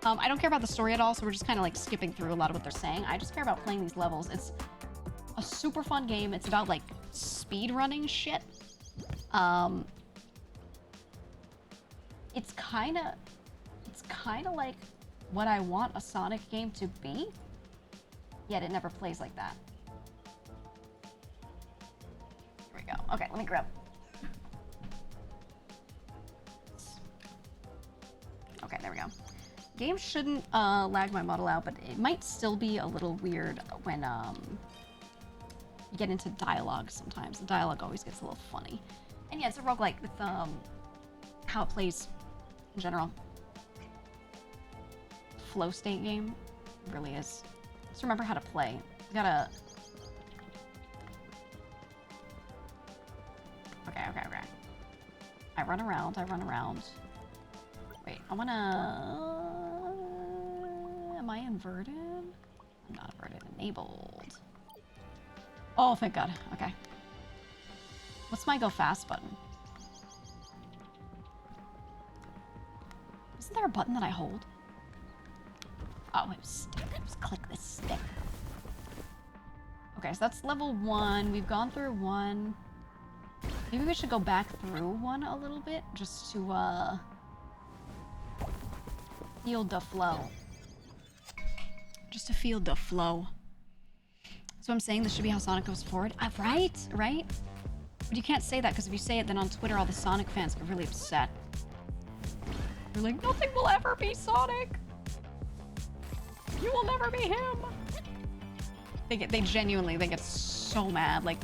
I don't care about the story at all, so we're just kind of like skipping through a lot of what they're saying. I just care about playing these levels. It's a super fun game. It's about like speedrunning shit. It's kind of like what I want a Sonic game to be, yet it never plays like that. Here we go. Okay, let me grab. Okay, there we go. Game shouldn't lag my model out, but it might still be a little weird when you get into dialogue sometimes. The dialogue always gets a little funny. And yeah, it's a roguelike with how it plays in general. Flow state game. It really is. Just remember how to play. You gotta... Okay. I run around. Wait, I wanna... Am I inverted? I'm not inverted. Enabled. Oh, thank God. Okay. What's my go fast button? Isn't there a button that I hold? Oh, it was stick. Just click this stick. Okay, so that's level 1. We've gone through 1. Maybe we should go back through 1 a little bit, just to, feel the flow. Just to feel the flow. So I'm saying this should be how Sonic goes forward. Right? But you can't say that, because if you say it, then on Twitter all the Sonic fans get really upset. They're like, nothing will ever be Sonic! You will never be him! They genuinely get so mad. Like,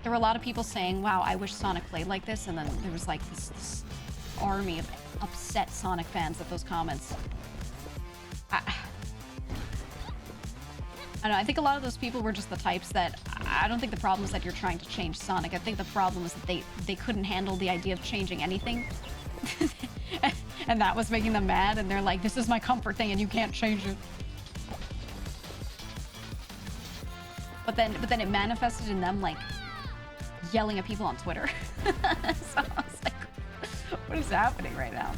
there were a lot of people saying, wow, I wish Sonic played like this, and then there was like this army of upset Sonic fans at those comments. I don't know, I think a lot of those people were just the types that, I don't think the problem is that you're trying to change Sonic. I think the problem is that they couldn't handle the idea of changing anything. And that was making them mad, and they're like, this is my comfort thing and you can't change it. But then it manifested in them like yelling at people on Twitter. So I was like, what is happening right now?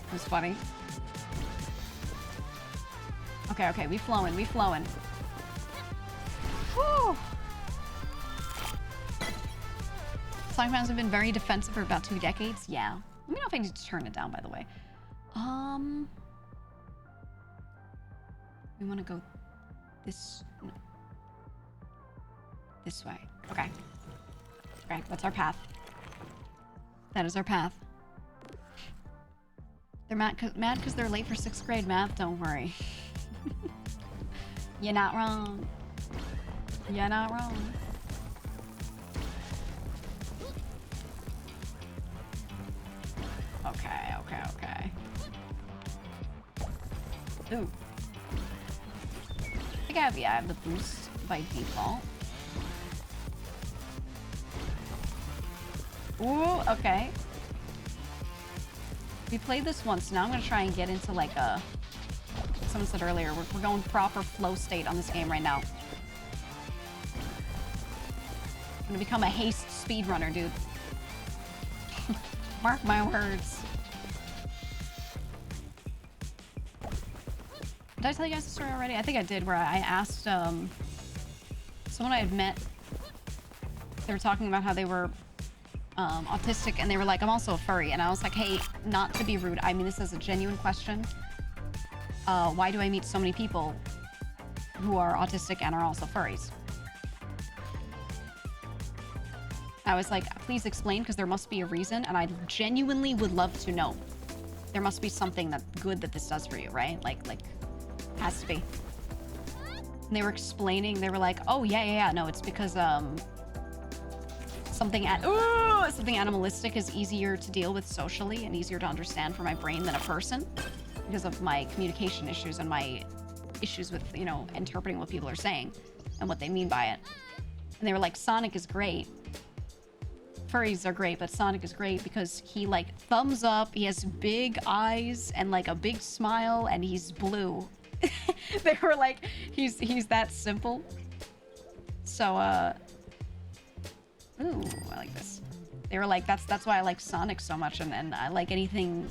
It was funny. Okay, we flowing. Whew. Sonic fans have been very defensive for about 2 decades. Yeah. Let me know if I need to turn it down, by the way. We want to go this way. Okay, that's our path. That is our path. They're mad because they're late for 6th grade math. Don't worry. You're not wrong. You're not wrong. Okay. Ooh. I think I have the boost by default. Ooh, okay. We played this once. Now I'm gonna try and get into like a... Someone said earlier, we're going proper flow state on this game right now. I'm gonna become a Haste speedrunner, dude. Mark my words. Did I tell you guys the story already? I think I did, where I asked someone I had met. They were talking about how they were autistic, and they were like, I'm also a furry. And I was like, hey, not to be rude, I mean this is a genuine question. Why do I meet so many people who are autistic and are also furries? I was like, please explain, because there must be a reason, and I genuinely would love to know. There must be something good that this does for you, right? Like, has to be. And they were explaining, they were like, oh, yeah, no, it's because, something animalistic is easier to deal with socially and easier to understand for my brain than a person because of my communication issues and my issues with, you know, interpreting what people are saying and what they mean by it. And they were like, Sonic is great. Furries are great, but Sonic is great because he, like, thumbs up, he has big eyes and, like, a big smile, and he's blue. They were like, he's that simple. So, ooh, I like this. They were like, that's why I like Sonic so much, and I like anything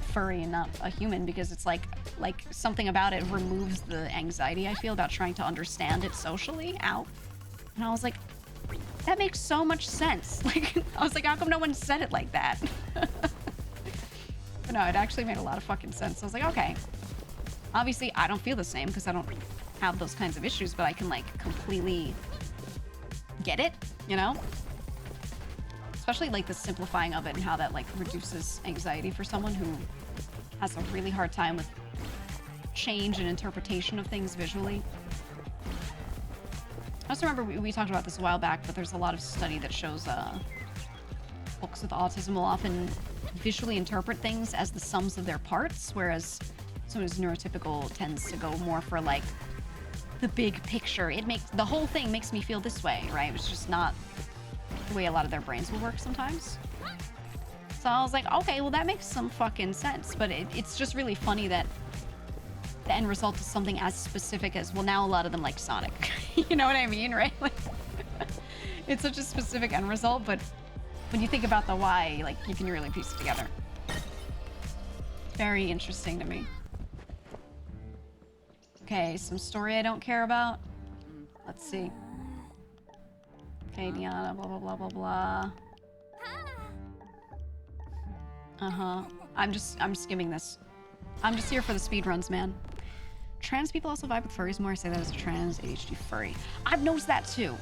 furry and not a human, because it's like something about it removes the anxiety I feel about trying to understand it socially. Ow. And I was like, that makes so much sense. Like, I was like, how come no one said it like that? But no, it actually made a lot of fucking sense. I was like, okay. Obviously, I don't feel the same because I don't have those kinds of issues, but I can like completely get it, you know? Especially like the simplifying of it and how that like reduces anxiety for someone who has a really hard time with change and interpretation of things visually. I also remember we talked about this a while back, but there's a lot of study that shows folks with autism will often visually interpret things as the sums of their parts, whereas someone who's neurotypical tends to go more for like the big picture. It makes the whole thing makes me feel this way, right? It's just not the way a lot of their brains will work sometimes. So I was like, okay, well that makes some fucking sense, but it's just really funny that the end result is something as specific as, well, now a lot of them like Sonic. You know what I mean, right? Like, it's such a specific end result, but when you think about the why, like, you can really piece it together. Very interesting to me. Okay, some story I don't care about. Let's see. Okay, Diana, blah, blah, blah, blah, blah. Uh-huh. I'm skimming this. I'm just here for the speed runs, man. Trans people also vibe with furries more. I say that as a trans ADHD furry. I've noticed that too.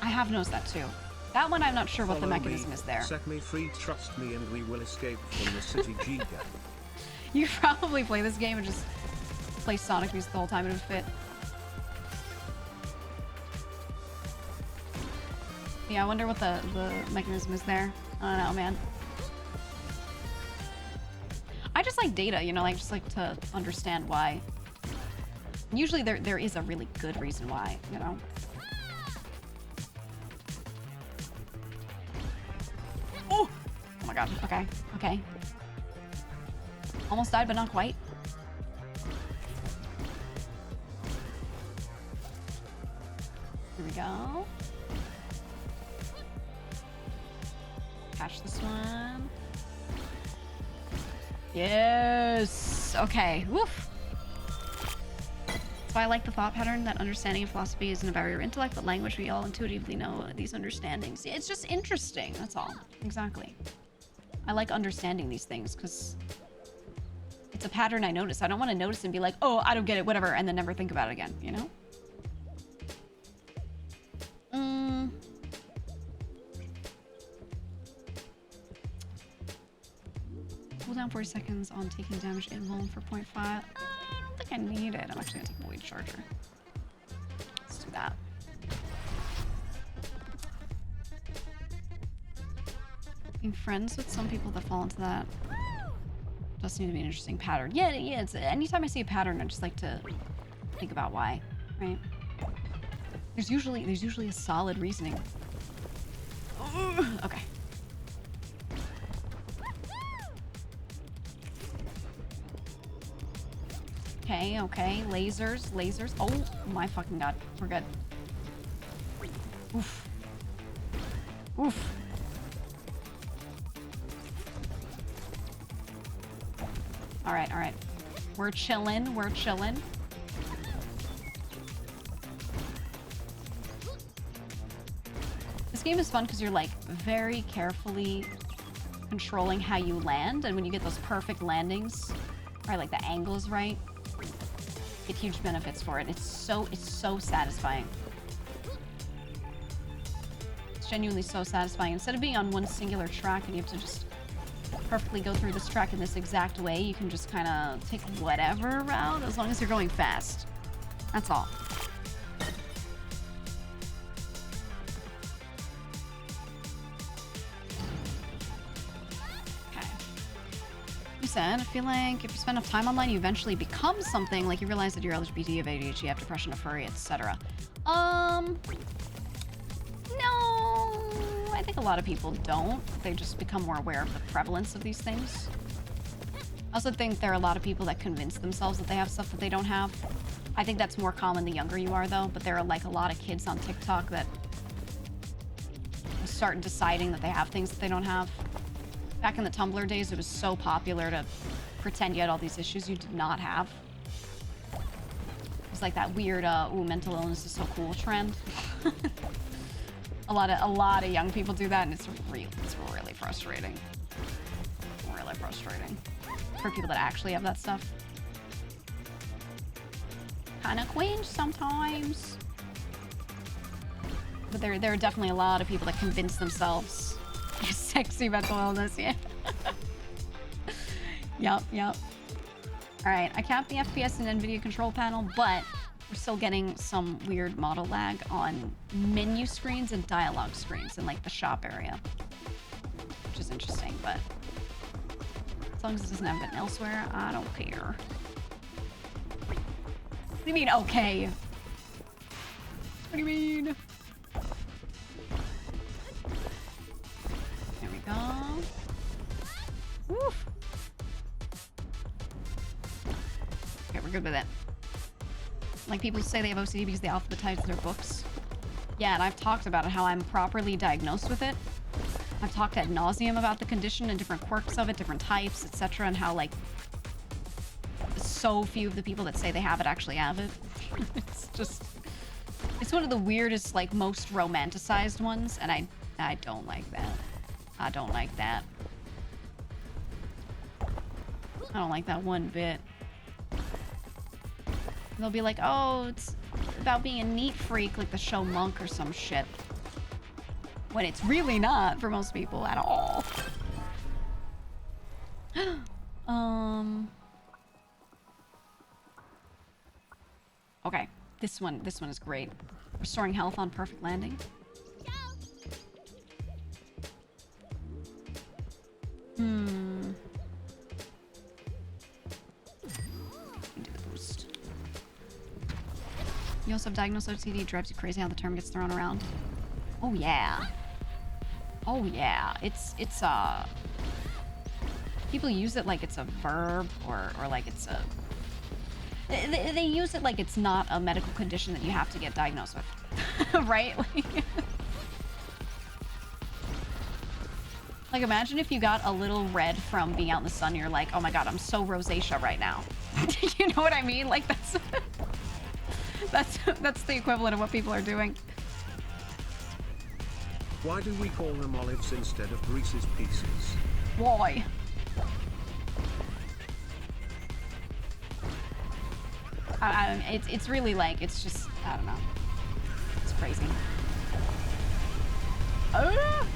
I have noticed that too. That one I'm not sure what the mechanism is there. Set me free, trust me, and we will escape from the city GEEGA. You probably play this game and just play Sonic music the whole time. It would fit. Yeah, I wonder what the mechanism is there. I don't know, man. I just like data, you know, I just like to understand why. Usually there is a really good reason why, you know? Oh! Oh my god, okay, okay. Almost died, but not quite. Here we go. Catch this one. Yes! Okay, woof. So I like the thought pattern that understanding of philosophy isn't a barrier to intellect, but language. We all intuitively know these understandings. It's just interesting, that's all. Exactly. I like understanding these things because it's a pattern I notice. I don't want to notice and be like, oh, I don't get it, whatever, and then never think about it again, you know? Hold down 40 seconds on taking damage invuln for 0.5. I don't think I need it. I'm actually gonna take the Void Charger. Let's do that. Being friends with some people that fall into that does seem to be an interesting pattern. Yeah, it's anytime I see a pattern, I just like to think about why, right? There's usually a solid reasoning. Okay. Okay, lasers. Oh my fucking god, we're good. Oof. All right. We're chilling. This game is fun because you're like very carefully controlling how you land, and when you get those perfect landings, right, like the angle is right, get huge benefits for it. It's so satisfying. It's genuinely so satisfying. Instead of being on one singular track and you have to just perfectly go through this track in this exact way, you can just kind of take whatever route as long as you're going fast. That's all. I feel like if you spend enough time online, you eventually become something, like you realize that you're LGBT, you have ADHD, you have depression, a furry, etc. No, I think a lot of people don't. They just become more aware of the prevalence of these things. I also think there are a lot of people that convince themselves that they have stuff that they don't have. I think that's more common the younger you are, though, but there are like a lot of kids on TikTok that start deciding that they have things that they don't have. Back in the Tumblr days, it was so popular to pretend you had all these issues you did not have. It was like that weird, ooh, mental illness is so cool trend. a lot of young people do that, and it's really frustrating. Really frustrating for people that actually have that stuff. Kind of cringe sometimes. But there are definitely a lot of people that convince themselves sexy mental illness, yeah. Yep. Alright, I capped the FPS in NVIDIA control panel, but we're still getting some weird model lag on menu screens and dialogue screens in like the shop area. Which is interesting, but as long as it doesn't have it elsewhere, I don't care. What do you mean, okay? What do you mean? There we go. Woof. Okay, we're good with it. Like, people say they have OCD because they alphabetize their books. Yeah, and I've talked about it, how I'm properly diagnosed with it. I've talked ad nauseum about the condition and different quirks of it, different types, etc., and how, like, so few of the people that say they have it actually have it. It's just... It's one of the weirdest, like, most romanticized ones, and I don't like that. I don't like that. I don't like that one bit. They'll be like, oh, it's about being a neat freak, like the show Monk or some shit. When it's really not for most people at all. Okay, this one is great. Restoring health on perfect landing. Do the boost. You also have diagnosed OCD. It drives you crazy how the term gets thrown around. Oh yeah. Oh yeah. It's people use it like it's a verb or like it's a... They use it like it's not a medical condition that you have to get diagnosed with. Right? Like, imagine if you got a little red from being out in the sun, you're like, oh my god, I'm so rosacea right now. You know what I mean? Like, that's the equivalent of what people are doing. Why do we call them olives instead of Reese's Pieces? Why? It's really like, it's just, I don't know. It's crazy. Oh!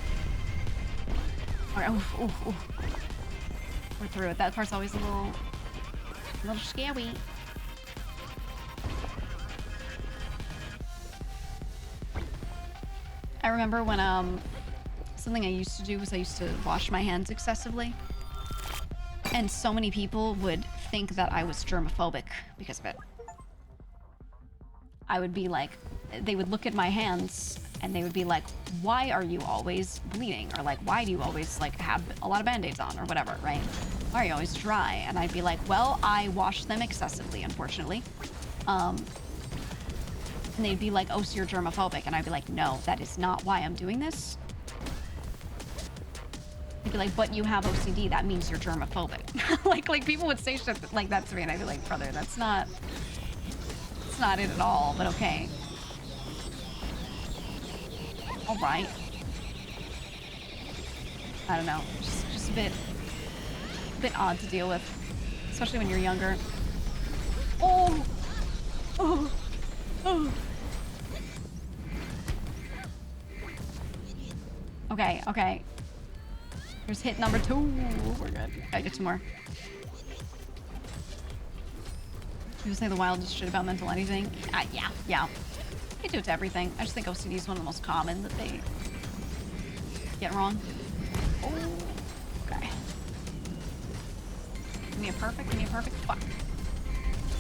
Alright, oof. We're through it. That part's always a little scary. I remember when, something I used to do was I used to wash my hands excessively. And so many people would think that I was germophobic because of it. I would be like, they would look at my hands and they would be like, why are you always bleeding? Or like, why do you always like have a lot of band-aids on or whatever, right? Why are you always dry? And I'd be like, well, I wash them excessively, unfortunately. And they'd be like, oh, so you're germophobic. And I'd be like, no, that is not why I'm doing this. They'd be like, but you have OCD, that means you're germophobic. like people would say shit like that to me and I'd be like, brother, that's not it at all, but okay. All right. I don't know, just a bit odd to deal with, especially when you're younger. Oh. Okay. Here's hit number 2. We're good. Gotta get 2 more. People say the wildest shit about mental anything. Yeah. They do it to everything. I just think OCD is one of the most common that they get wrong. Oh, okay. Give me a perfect. Fuck.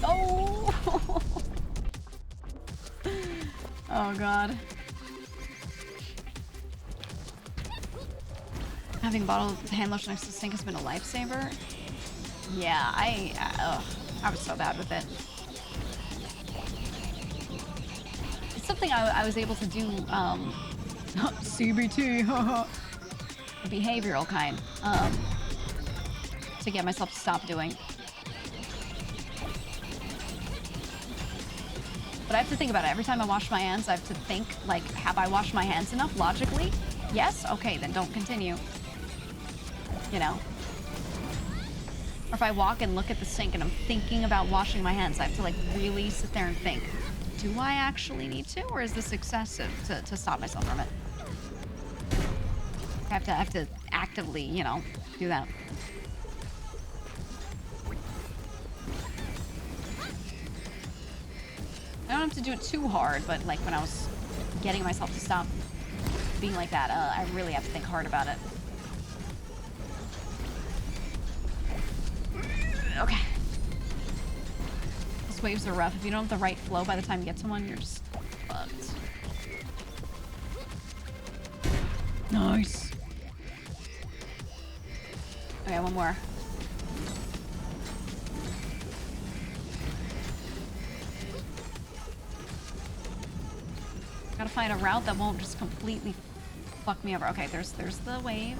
Oh! Oh, God. Having bottled hand lotion next to the sink has been a lifesaver. Yeah, I was so bad with it. It's something I was able to do, CBT, the behavioral kind, to get myself to stop doing. But I have to think about it. Every time I wash my hands, I have to think, like, have I washed my hands enough logically? Yes? Okay, then don't continue. You know? Or if I walk and look at the sink and I'm thinking about washing my hands, I have to, like, really sit there and think, do I actually need to, or is this excessive to stop myself from it? I have to actively, you know, do that. I don't have to do it too hard, but like when I was getting myself to stop being like that, I really have to think hard about it. Okay. These waves are rough. If you don't have the right flow by the time you get to one, you're just fucked. Nice. Okay, one more. Gotta find a route that won't just completely fuck me over. Okay, there's the wave.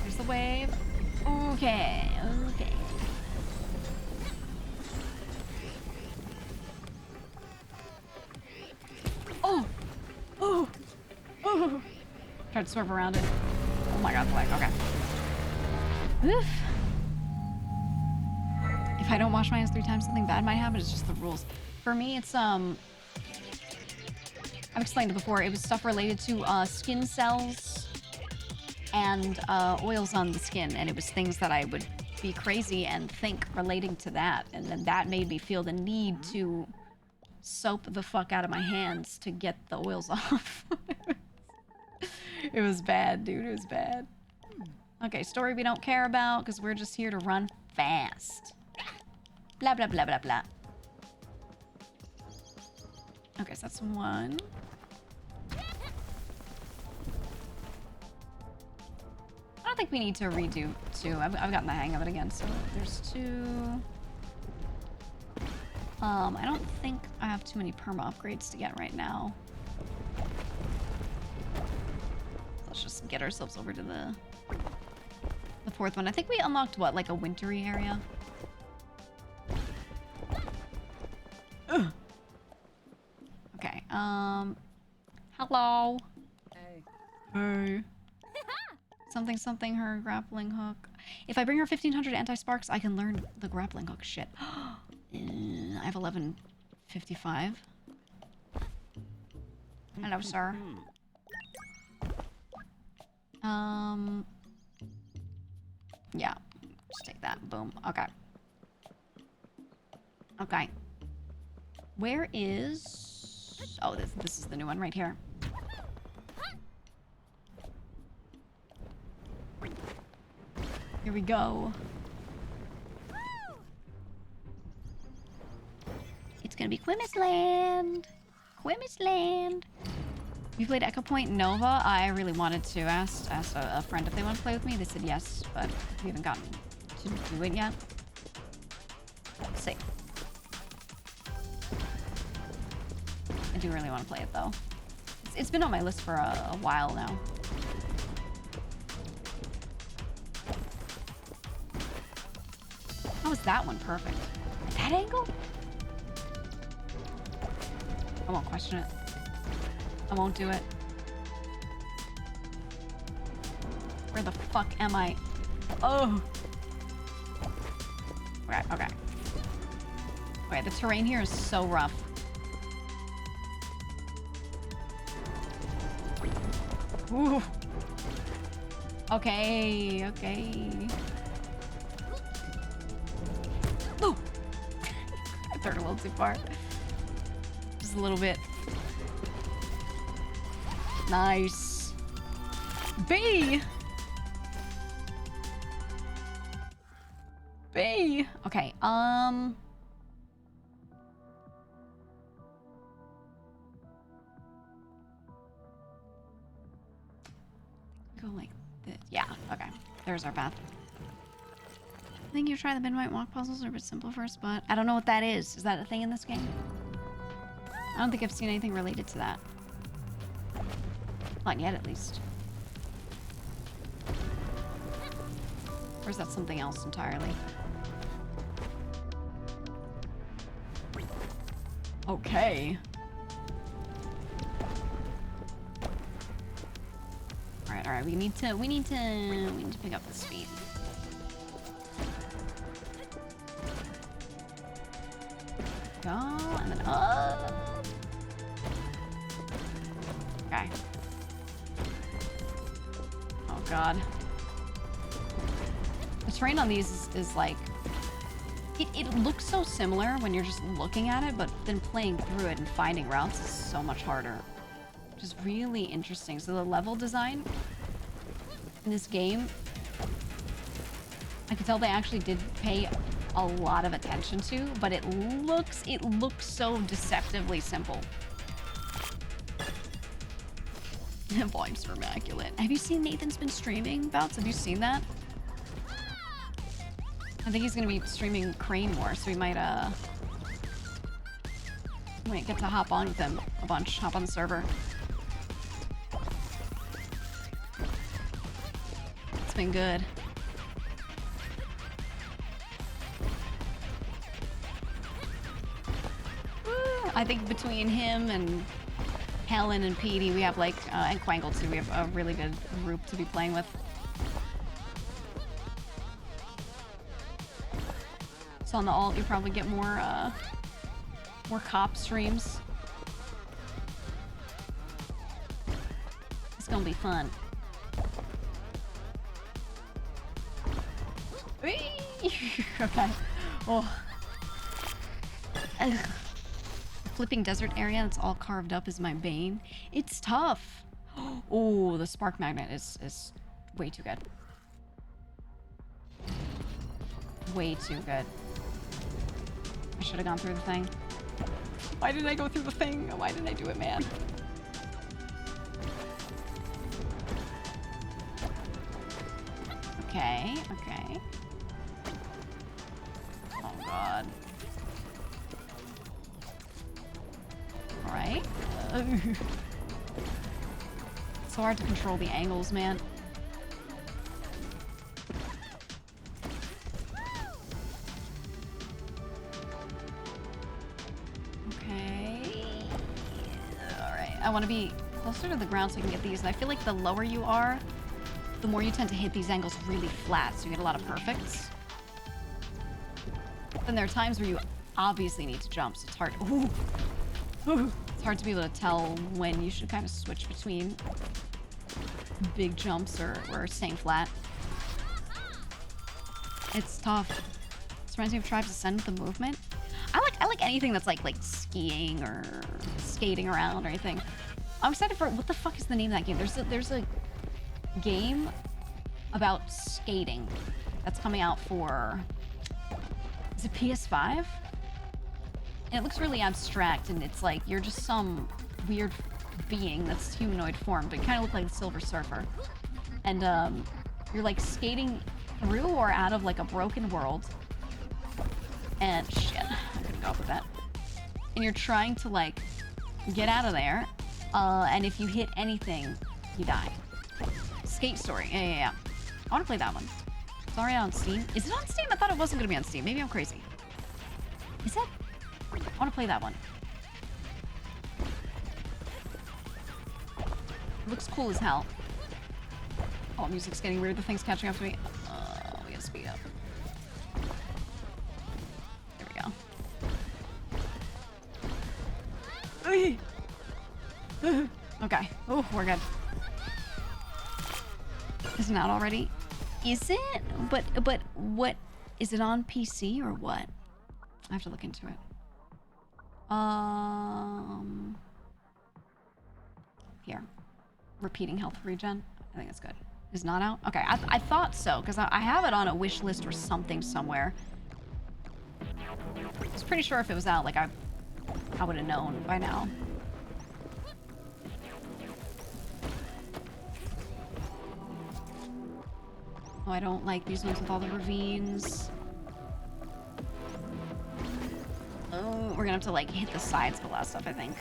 There's the wave. Okay, okay. Oh! Oh! Oh! Tried to swerve around it. Oh my god, black. Okay. Oof. If I don't wash my hands 3 times, something bad might happen. It's just the rules. For me, it's, I've explained it before. It was stuff related to skin cells and oils on the skin, and it was things that I would be crazy and think relating to that, and then that made me feel the need to soap the fuck out of my hands to get the oils off. It was bad, dude. It was bad. Okay, story we don't care about because we're just here to run fast. Blah, blah, blah, blah, blah. Okay, so that's 1. I don't think we need to redo 2. I've gotten the hang of it again, so there's 2. I don't think I have too many perma upgrades to get right now. Let's just get ourselves over to the 4th one. I think we unlocked, what, like a wintry area? Ugh. Okay, hello. Hey. Hey. Something, her grappling hook. If I bring her 1500 anti-sparks, I can learn the grappling hook. Shit. I have 1155. Hello, sir. Yeah. Just take that. Boom. Okay. Okay. Where is... Oh, this is the new one right here. Here we go. It's gonna be Quimisland. Quimisland. You played Echo Point Nova? I really wanted to. Asked a friend if they want to play with me. They said yes, but we haven't gotten to do it yet. Let's see. I do really want to play it though. It's been on my list for a while now. How was that one perfect? At that angle? I won't question it. I won't do it. Where the fuck am I? Oh! Okay, okay. Okay, the terrain here is so rough. Ooh. Okay, okay. Oh! I threw it a little too far. Just a little bit. Nice. B! B! Okay, go like this. Yeah, okay. There's our path. I think you try the midnight walk puzzles are a bit simple first, but I don't know what that is. Is that a thing in this game? I don't think I've seen anything related to that. Not yet, at least. Or is that something else entirely? Okay. Alright, we need to pick up the speed. Go, and then up. Okay. Oh god. The terrain on these is like... It looks so similar when you're just looking at it, but then playing through it and finding routes is so much harder. Which is really interesting. So the level design in this game, I can tell they actually did pay a lot of attention to, but it looks so deceptively simple. Volumes are immaculate. Have you seen Nathan's been streaming bouts? Have you seen that? I think he's gonna be streaming Crane more, so we might get to hop on with him a bunch, hop on the server. It's been good. I think between him and Helen and Petey, we have like, and Quangle too, we have a really good group to be playing with. So on the alt, you probably get more cop streams. It's gonna be fun. Okay. Oh. Ugh. Flipping desert area that's all carved up is my bane. It's tough. Oh, the spark magnet is way too good. Way too good. I should have gone through the thing. Why did I go through the thing? Why did I do it, man? Okay, okay. Oh god. Alright. So hard to control the angles, man. Okay. Alright. I want to be closer to the ground so I can get these. And I feel like the lower you are, the more you tend to hit these angles really flat, so you get a lot of perfects. Then there are times where you obviously need to jump, so it's hard. Ooh. Ooh. It's hard to be able to tell when you should kind of switch between big jumps or staying flat. It's tough. This reminds me of Tribes Ascend with the movement. I like anything that's like skiing or skating around or anything. I'm excited for what the fuck is the name of that game? There's a game about skating that's coming out for, is it PS5? And it looks really abstract, and it's like you're just some weird being that's humanoid formed. It kind of looks like the Silver Surfer. And you're like skating through or out of like a broken world. And shit, I couldn't go up with that. And you're trying to like get out of there. And if you hit anything, you die. Skate Story, yeah. I want to play that one. It's already on Steam. Is it on Steam? I thought it wasn't going to be on Steam. Maybe I'm crazy. Is it? I want to play that one. It looks cool as hell. Oh, music's getting weird. The thing's catching up to me. We gotta speed up. There we go. Okay. Oh, we're good. Isn't that already? Is it? But what? Is it on PC or what? I have to look into it. Here. Repeating health regen. I think it's good. Is not out? Okay, I thought so, because I have it on a wish list or something somewhere. I was pretty sure if it was out, like I would have known by now. Oh, I don't like these ones with all the ravines. Oh, we're gonna have to like hit the sides of a lot of stuff, I think.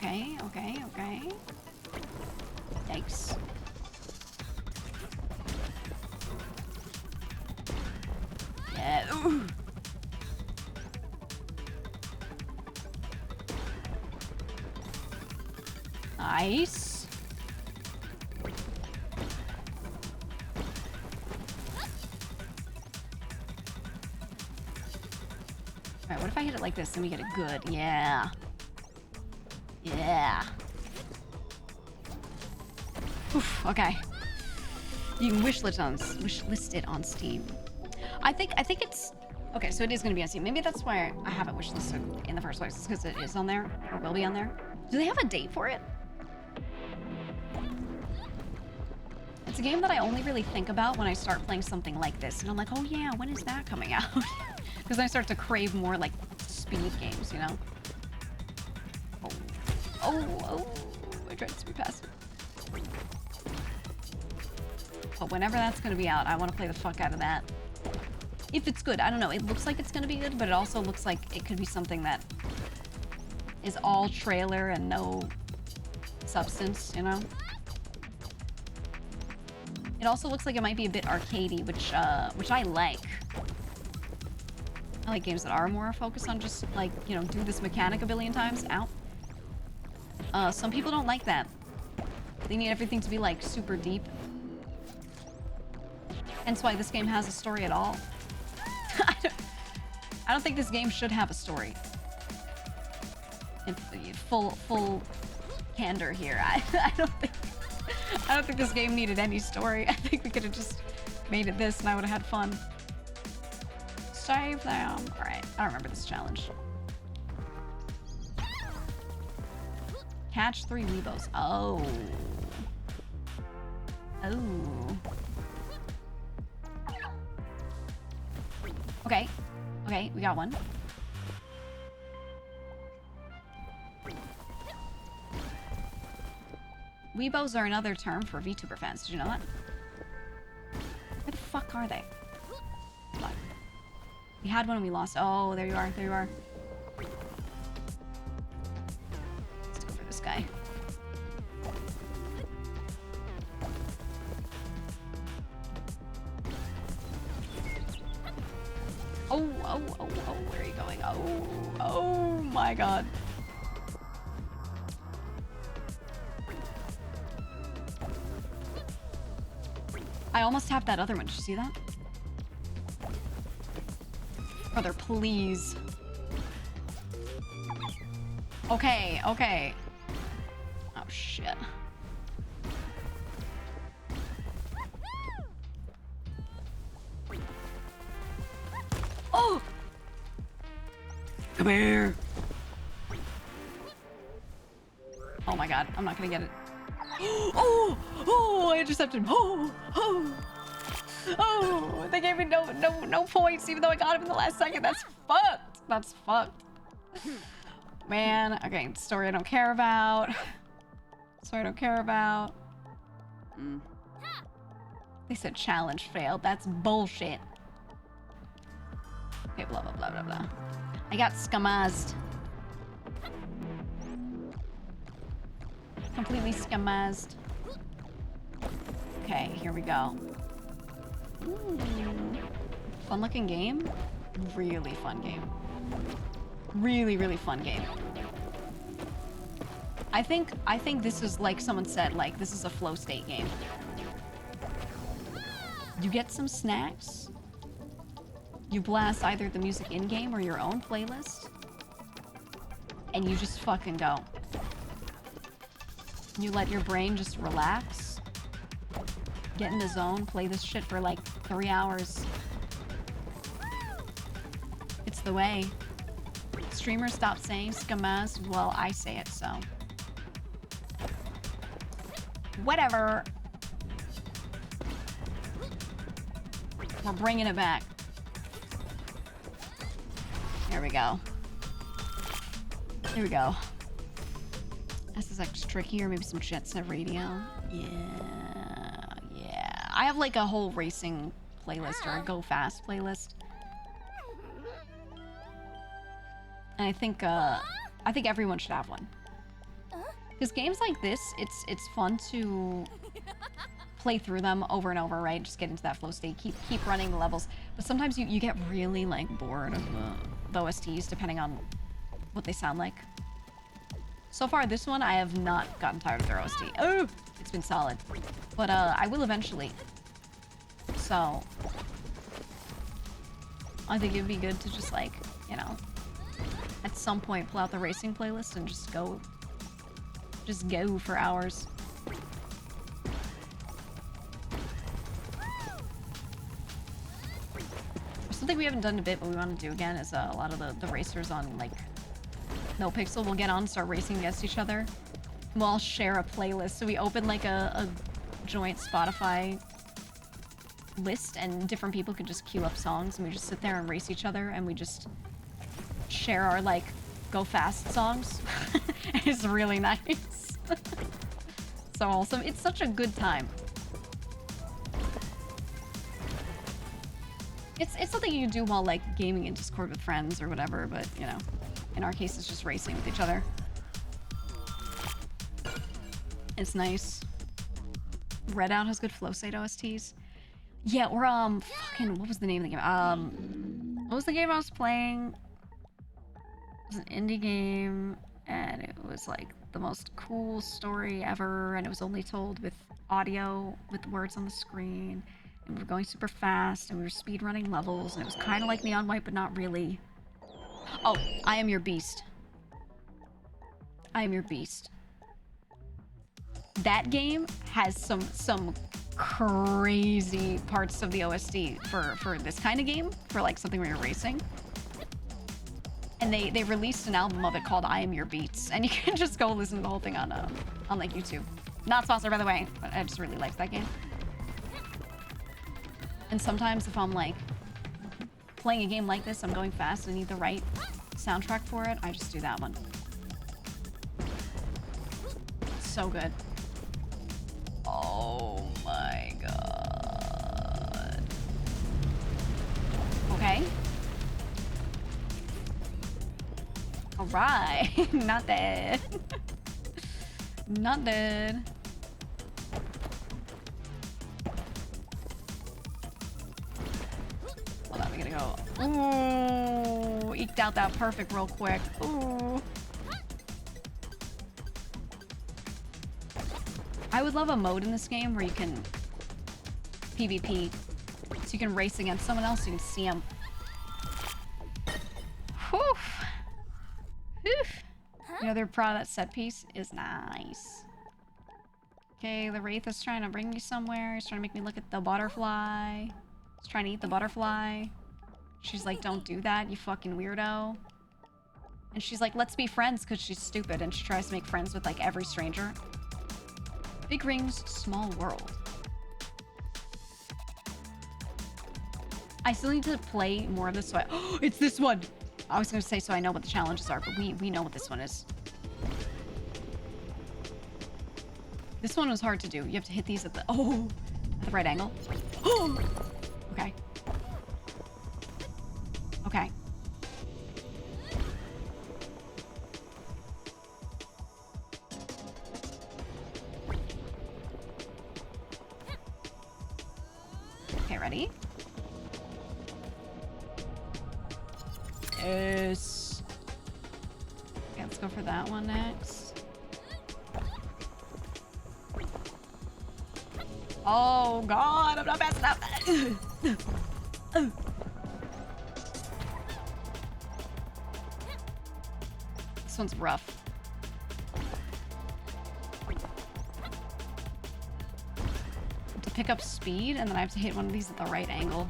okay, okay, okay. Yikes. Yeah, ooh. Nice. Alright, what if I hit it like this and we get it good? Yeah. Yeah. Oof, okay. You can wishlist it on Steam. I think it's okay, so it is gonna be on Steam. Maybe that's why I haven't wishlisted in the first place, because it is on there, or will be on there. Do they have a date for it? It's a game that I only really think about when I start playing something like this, and I'm like, oh yeah, when is that coming out? Because I start to crave more like speed games, you know? Oh, I tried to speed past it. But whenever that's gonna be out, I want to play the fuck out of that. If it's good, I don't know. It looks like it's gonna be good, but it also looks like it could be something that is all trailer and no substance, you know? It also looks like it might be a bit arcadey, which I like. I like games that are more focused on just like, you know, do this mechanic a billion times. Ow. Some people don't like that. They need everything to be like super deep. Hence why this game has a story at all. I don't think this game should have a story. Full candor here. I don't think this game needed any story. I think we could have just made it this and I would have had fun. Save them. Alright, I don't remember this challenge. Catch 3 Weebos. Oh. Oh. Okay. Okay, we got one. Weebos are another term for VTuber fans. Did you know that? Where the fuck are they? Come on. We had one and we lost. Oh, there you are. There you are. Let's go for this guy. Oh, where are you going? Oh my god. I almost tapped that other one. Did you see that? Brother, please. Okay, okay. Oh, shit. Oh! Come here! Oh my god, I'm not gonna get it. Oh, I intercepted him. Oh, they gave me no points even though I got him in the last second. That's fucked. That's fucked. Man, okay, story I don't care about. Story I don't care about. They said challenge failed. That's bullshit. Okay, blah, blah, blah, blah, blah. I got scummazed. Completely scummazed. Okay, here we go. Ooh. Fun looking game. Really fun game. Really fun game. I think this is like someone said, like this is a flow state game. You get some snacks. You blast either the music in-game or your own playlist. And you just fucking go. You let your brain just relax. Get in the zone, play this shit for like 3 hours. It's the way. Streamers stop saying scammaz. Well, I say it, so. Whatever. We're bringing it back. There we go. Here we go. SSX tricky, or maybe some Jet Set Radio. Yeah. I have like a whole racing playlist or a go fast playlist. And I think everyone should have one. Because games like this, it's fun to play through them over and over, right? Just get into that flow state, keep running the levels. But sometimes you get really like bored of the OSTs depending on what they sound like. So far, this one I have not gotten tired of their OST. Oh, it's been solid, but I will eventually. So I think it'd be good to just like, you know, at some point pull out the racing playlist and just go for hours. Something we haven't done in a bit, but we want to do again is a lot of the racers on like No Pixel will get on and start racing against each other. We'll all share a playlist. So we open like a joint Spotify list and different people could just queue up songs and we just sit there and race each other and we just share our like go fast songs. It's really nice. So awesome. It's such a good time. It's something you can do while like gaming in Discord with friends or whatever, but you know, in our case it's just racing with each other. It's nice. Redout has good flow state OSTs. Yeah, or fucking what was the name of the game? What was the game I was playing? It was an indie game and it was like the most cool story ever and it was only told with audio with words on the screen. And we were going super fast, and we were speedrunning levels, and it was kind of like Neon White, but not really. Oh, I Am Your Beast. I Am Your Beast. That game has some crazy parts of the OST for this kind of game, for like something where you're racing. And they released an album of it called I Am Your Beats, and you can just go listen to the whole thing on like YouTube. Not sponsored, by the way, but I just really liked that game. And sometimes if I'm like playing a game like this, I'm going fast and need the right soundtrack for it, I just do that one. So good. Oh my god. Okay. Alright. Not dead. Not dead. Hold on, we gotta go. Ooh, eked out that perfect real quick. Ooh. I would love a mode in this game where you can PvP. So you can race against someone else, so you can see them. Whew. Whew. You know, they're proud of that set piece is nice. Okay, the Wraith is trying to bring me somewhere. He's trying to make me look at the butterfly. He's trying to eat the butterfly. She's like, don't do that, you fucking weirdo. And she's like, let's be friends, because she's stupid. And she tries to make friends with like every stranger. Big rings, small world. I still need to play more of this, so oh, it's this one! I was gonna say so I know what the challenges are, but we know what this one is. This one was hard to do. You have to hit these at the right angle. Oh! Okay. Okay. Okay, ready? Yes. Okay, let's go for that one next. Oh god, I'm not fast enough. This one's rough. To pick up speed, and then I have to hit one of these at the right angle.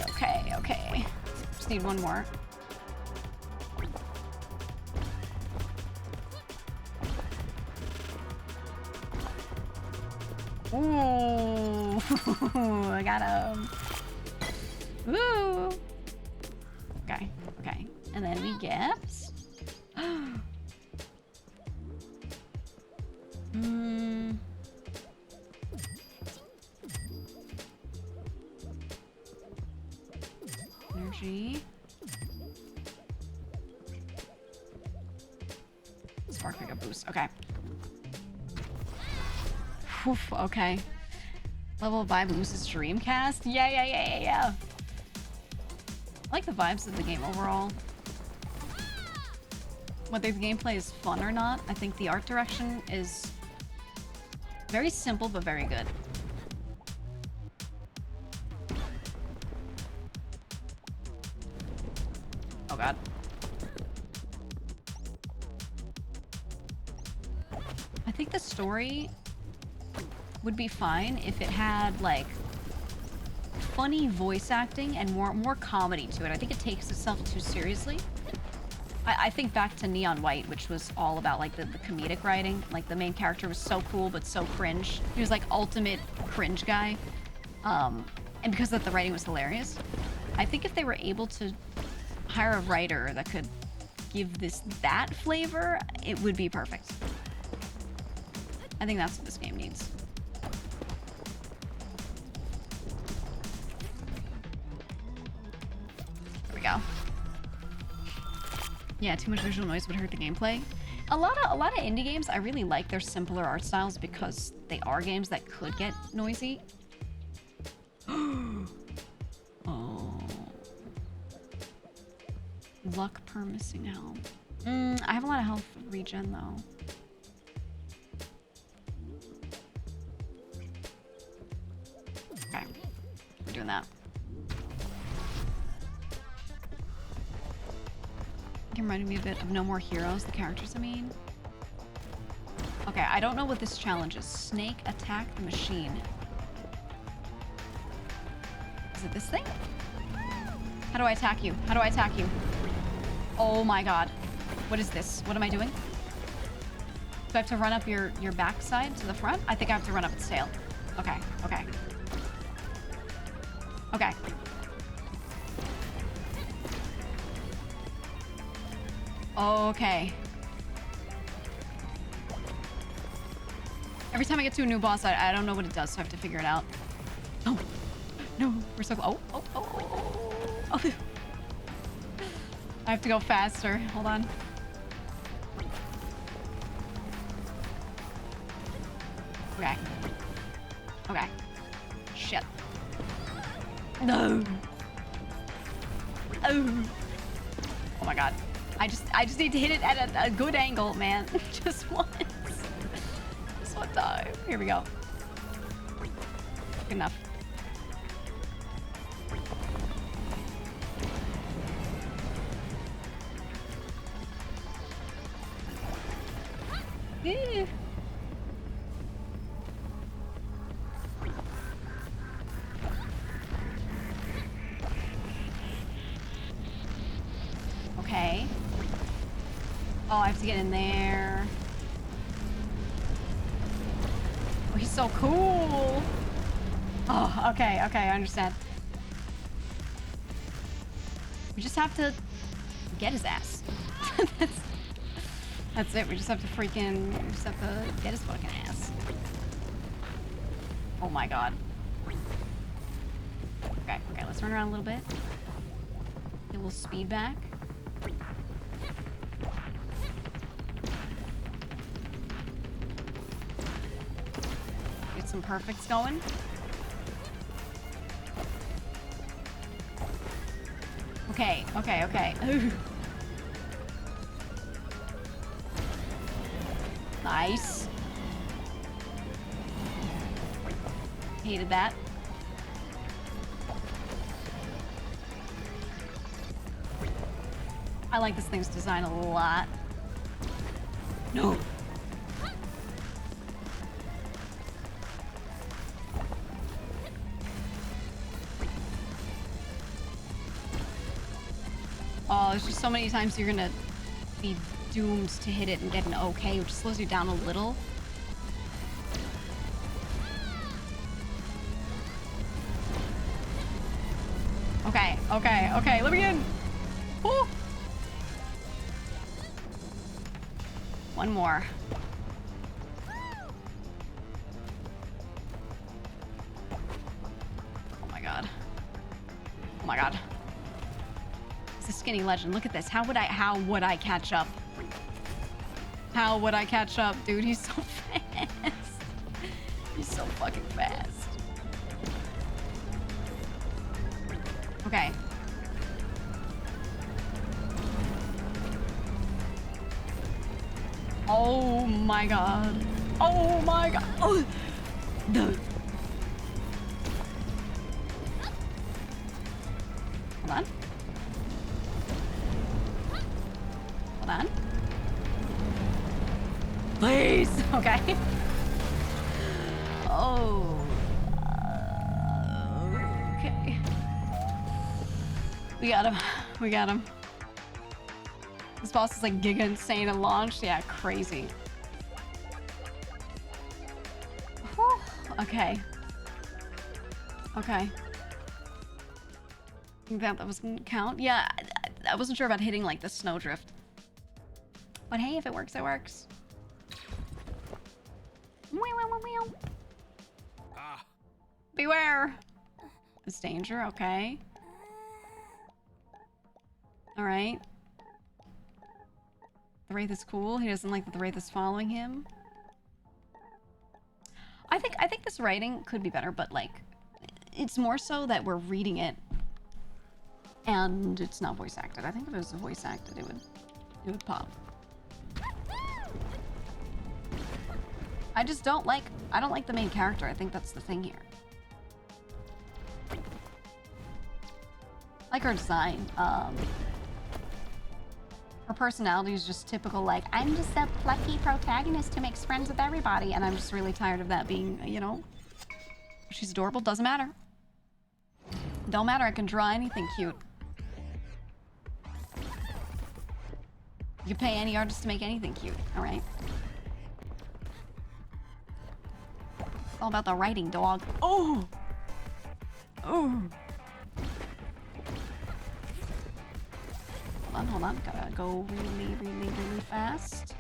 Okay, okay. Just need one more. Ooh, I got him. Woo. Okay, okay. And then we get... spark pickup boost. Okay. Whew, okay. Level of vibe loses Dreamcast? Yeah. I like the vibes of the game overall. Whether the gameplay is fun or not, I think the art direction is very simple but very good. Oh god. I think the story would be fine if it had like funny voice acting and more comedy to it. I think it takes itself too seriously. I think back to Neon White, which was all about like the comedic writing. Like the main character was so cool but so cringe. He was like ultimate cringe guy. And because of the writing was hilarious. I think if they were able to hire a writer that could give this that flavor, it would be perfect. I think that's what this game needs. There we go. Yeah, too much visual noise would hurt the gameplay. A lot of indie games, I really like their simpler art styles because they are games that could get noisy. Oh. Luck per missing health. I have a lot of health regen though. Okay, we're doing that. It reminded me a bit of No More Heroes, the characters I mean. Okay, I don't know what this challenge is. Snake attack the machine. Is it this thing? How do I attack you? How do I attack you? Oh my god. What is this? What am I doing? Do I have to run up your backside to the front? I think I have to run up its tail. Okay, okay. Okay. Okay. Every time I get to a new boss, I don't know what it does, so I have to figure it out. Oh, no, we're so close. Oh. I have to go faster. Hold on. Okay. Okay. Shit. No. Oh. Oh my god. I just need to hit it at a good angle, man. Just once. Just one time. Here we go. Good enough. Ew. Okay. Oh, I have to get in there. Oh, he's so cool. Oh, okay, I understand. We just have to get his ass. That's it. We just have to get his fucking ass. Oh my god. Okay, let's run around a little bit. Get a little speed back. Get some perfects going. Okay. Ooh. Nice. Hated that. I like this thing's design a lot. No. Oh, there's just so many times you're gonna be doomed to hit it and get an okay, which slows you down a little. Okay, let me in. Ooh. One more. Oh my god. It's a skinny legend. Look at this. How would I catch up? How would I catch up, dude? He's so fast. He's so fucking fast. Okay. Oh my god. Oh my god. Oh. The. Hold on. Hold on. Please. Okay. Oh. Okay. We got him. We got him. This boss is like giga insane and launched. Yeah, crazy. Whew. Okay. Okay. Think that was gonna count? Yeah, I wasn't sure about hitting like the snowdrift. But hey, if it works, it works. Beware! It's danger, okay. Alright. The Wraith is cool. He doesn't like that the Wraith is following him. I think this writing could be better, but like it's more so that we're reading it and it's not voice acted. I think if it was voice acted, it would pop. I don't like the main character. I think that's the thing here. Like her design. Her personality is just typical, like, I'm just a plucky protagonist who makes friends with everybody, and I'm just really tired of that being, you know. She's adorable, doesn't matter. Don't matter, I can draw anything cute. You can pay any artist to make anything cute, alright? It's all about the writing, dog. Oh! Oh! Hold on, gotta go really, really, really fast.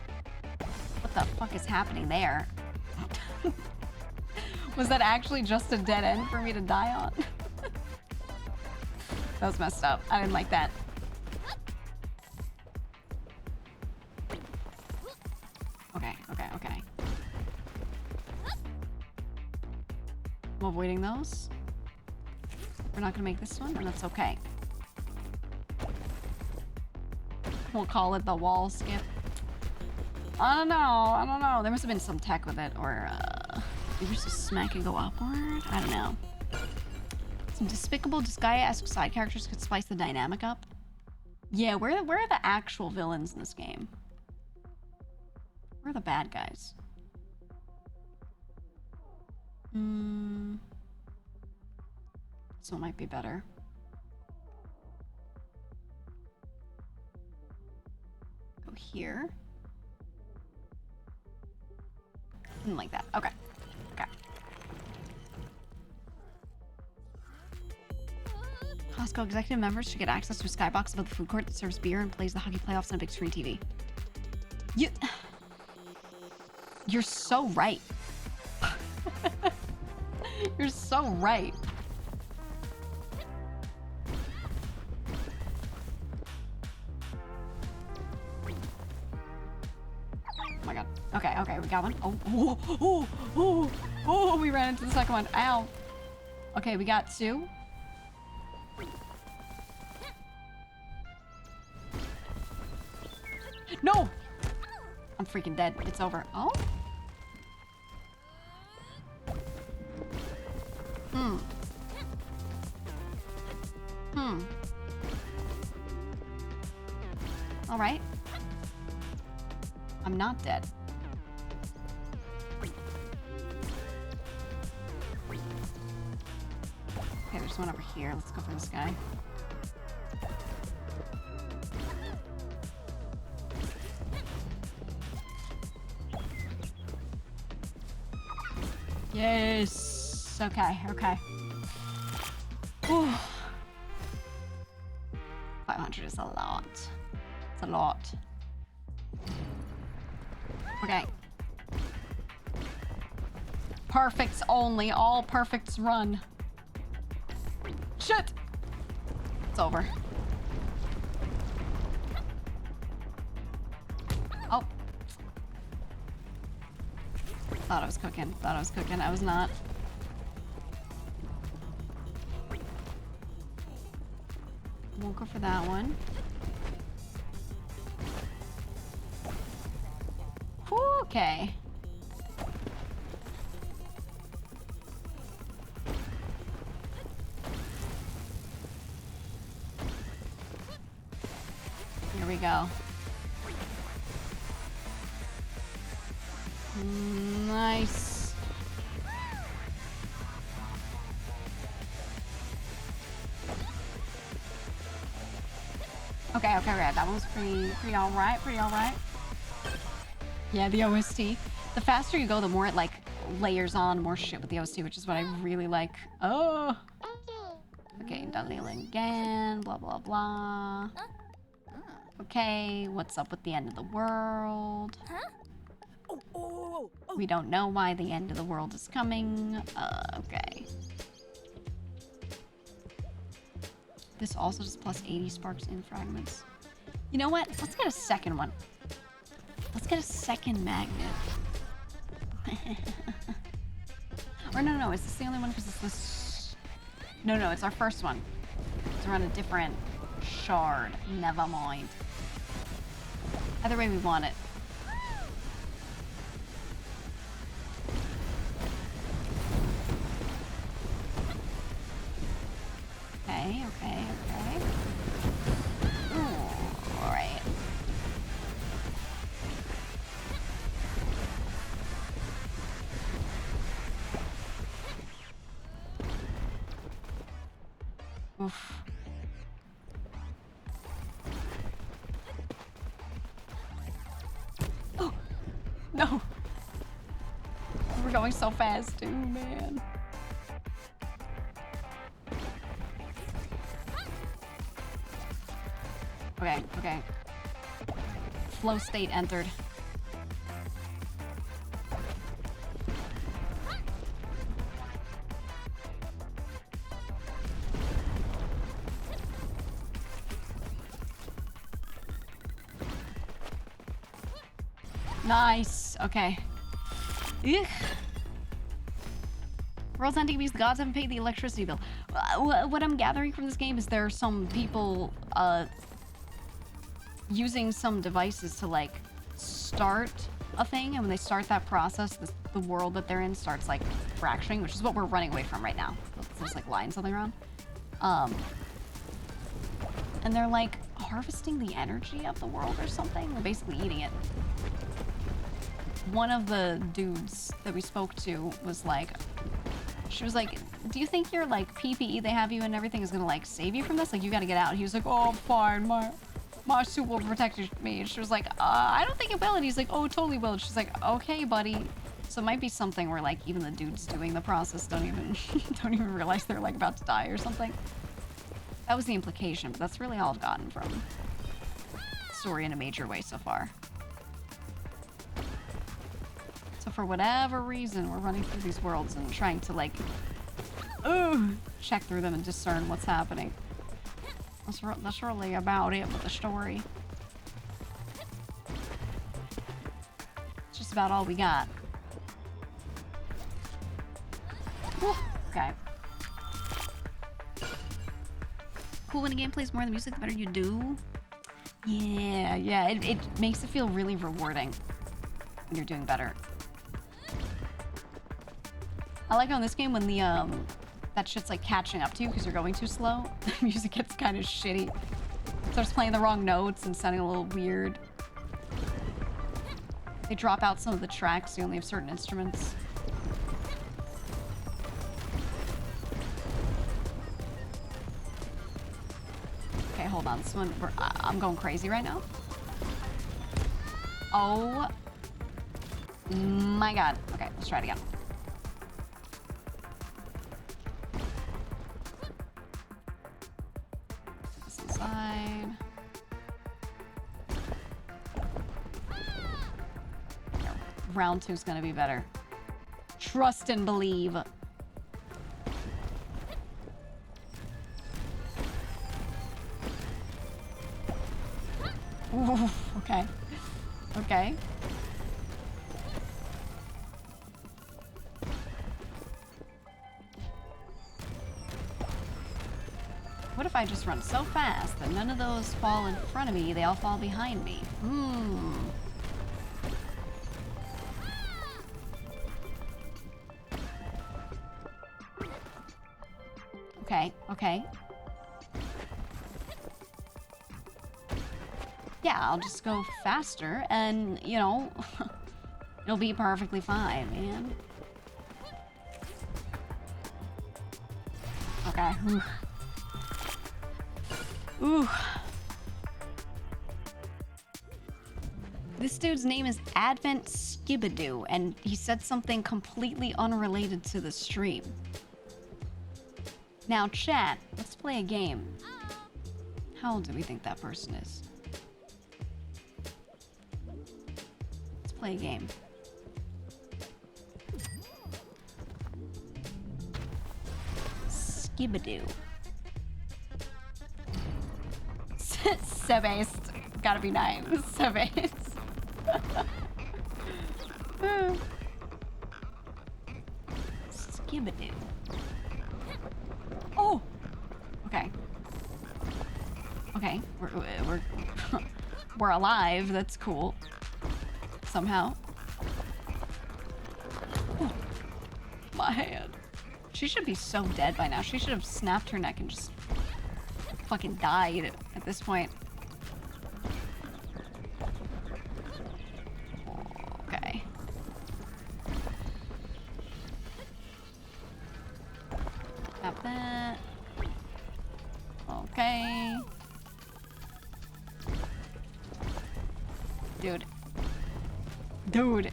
What the fuck is happening there? Was that actually just a dead end for me to die on? That was messed up. I didn't like that. Okay. I'm avoiding those. We're not gonna make this one, and that's okay. We'll call it the wall skip. I don't know. There must have been some tech with it, or maybe just smack and go upward? I don't know. Some despicable Disgaea-esque side characters could spice the dynamic up. Yeah, where are the actual villains in this game? Where are the bad guys? So it might be better. Go here. Something like that. Okay. Costco executive members should get access to a skybox above the food court that serves beer and plays the hockey playoffs on a big screen TV. You're so right. You're so right. Oh my god. Okay, we got one. Oh, we ran into the second one. Ow. Okay, we got two. No! I'm freaking dead. It's over. Oh? Alright. I'm not dead. Okay, there's one over here. Let's go for this guy. Yes. Okay. Whew. 500 is a lot. It's a lot. Okay. Perfects only. All perfects run. Shit! It's over. Oh. Thought I was cooking. Thought I was cooking. I was not. Won't go for that one. Whew, okay. Here we go. Nice. Okay, right. That one's pretty alright, Yeah, the OST. The faster you go, the more it like layers on more shit with the OST, which is what I really like. Oh. Okay, done kneeling again. Blah blah blah. Okay, what's up with the end of the world? We don't know why the end of the world is coming. Okay. This also just plus 80 sparks in fragments. You know what? Let's get a second one. Let's get a second magnet. Or no, is this the only one? Because it's this... No, it's our first one. So we're on a different shard. Never mind. Either way we want it. Okay. Ooh, alright. Oof. Oh! No! We're going so fast too, man. Okay. Flow state entered. Nice. Okay. Ugh. World's ending because the gods haven't paid the electricity bill. What I'm gathering from this game is there are some people, using some devices to like start a thing, and when they start that process, the world that they're in starts like fracturing, which is what we're running away from right now. There's like lines on the ground. And they're like harvesting the energy of the world or something. They're basically eating it. One of the dudes that we spoke to was like, she was like, do you think your like PPE they have you and everything is gonna like save you from this? Like you gotta get out. He was like, oh, I'm fine, my suit will protect me. And she was like, I don't think it will. And he's like, oh, it totally will. And she's like, okay, buddy. So it might be something where like even the dudes doing the process don't even realize they're like about to die or something. That was the implication, but that's really all I've gotten from the story in a major way so far. So for whatever reason, we're running through these worlds and trying to like, check through them and discern what's happening. That's really about it with the story. It's just about all we got. Whew. Okay. Cool when a game plays more of the music, the better you do. Yeah, it makes it feel really rewarding when you're doing better. I like on this game when the that shit's like catching up to you because you're going too slow. The music gets kind of shitty. It starts playing the wrong notes and sounding a little weird. They drop out some of the tracks, so you only have certain instruments. Okay, hold on. This one, I'm going crazy right now. Oh my god. Okay, let's try it again. Side. Round 2 is gonna be better. Trust and believe. Ooh, okay. What if I just run so fast that none of those fall in front of me, they all fall behind me? Okay, okay. Yeah, I'll just go faster and, you know, it'll be perfectly fine, man. Okay. Ooh. This dude's name is Advent Skibadoo, and he said something completely unrelated to the stream. Now, chat, let's play a game. How old do we think that person is? Let's play a game. Skibadoo. Sebast. Gotta be nice. Sebast. Skibadoo. Oh! Okay. Okay, we're we're alive. That's cool. Somehow. Oh, my hand. She should be so dead by now. She should have snapped her neck and just fucking died at this point. Okay. Tap that. Okay. Dude. Dude.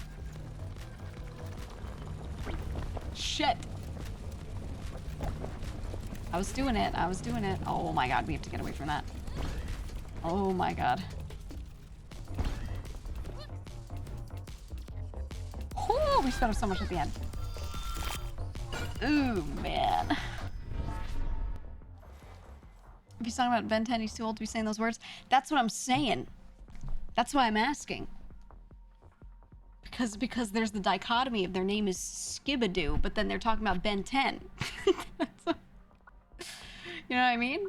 Shit. I was doing it. I was doing it. Oh my god, we have to get away from that. Oh my god. Oh, we sped up so much at the end. Ooh, man. If he's talking about Ben 10, he's too old to be saying those words. That's what I'm saying. That's why I'm asking. Because there's the dichotomy of their name is Skibadoo, but then they're talking about Ben 10. You know what I mean?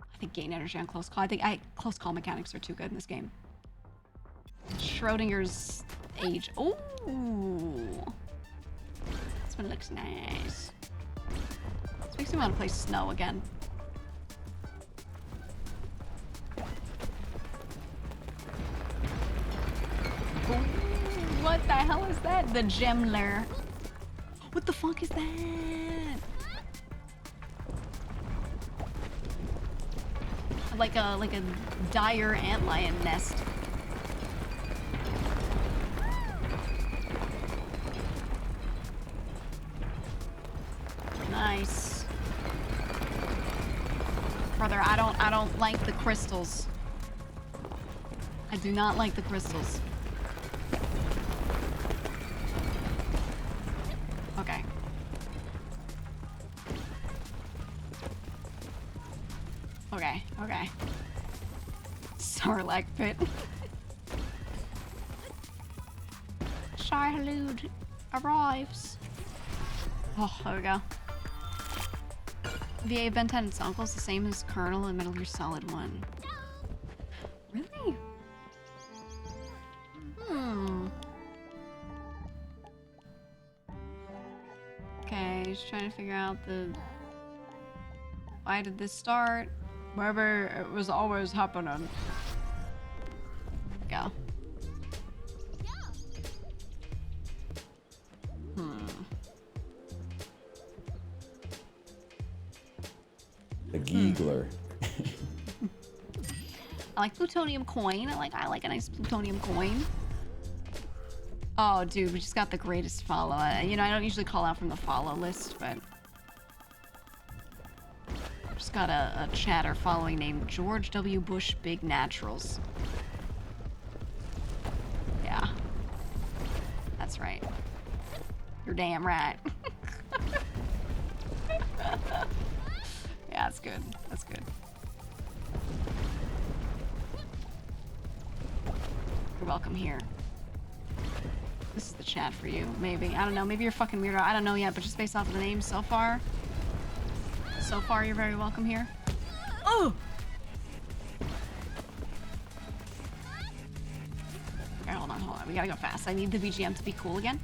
I think gain energy on close call. I think close call mechanics are too good in this game. Schrodinger's age. Ooh. This one looks nice. This makes me want to play snow again. Ooh, what the hell is that? The Gemler. What the fuck is that? Like a dire antlion nest. Nice. Brother, I don't like the crystals. I do not like the crystals. Okay. Okay, okay. Sarlacc pit. Shai-Halud arrives. Oh, there we go. VA Ben 10, its uncle's the same as Colonel in Metal Gear Solid 1. Really? Okay, just trying to figure out why did this start? Wherever it was always happening. Go. The Geegler. I like plutonium coin. I like a nice plutonium coin. Oh, dude, we just got the greatest follow. You know, I don't usually call out from the follow list, but just got a chatter following named George W. Bush Big Naturals. Yeah, that's right. You're damn right. Yeah, that's good. That's good. You're welcome here. This is the chat for you, maybe. I don't know. Maybe you're fucking weirdo. I don't know yet, but just based off of the names so far, so far, you're very welcome here. Oh! Okay, hold on. We gotta go fast. I need the BGM to be cool again.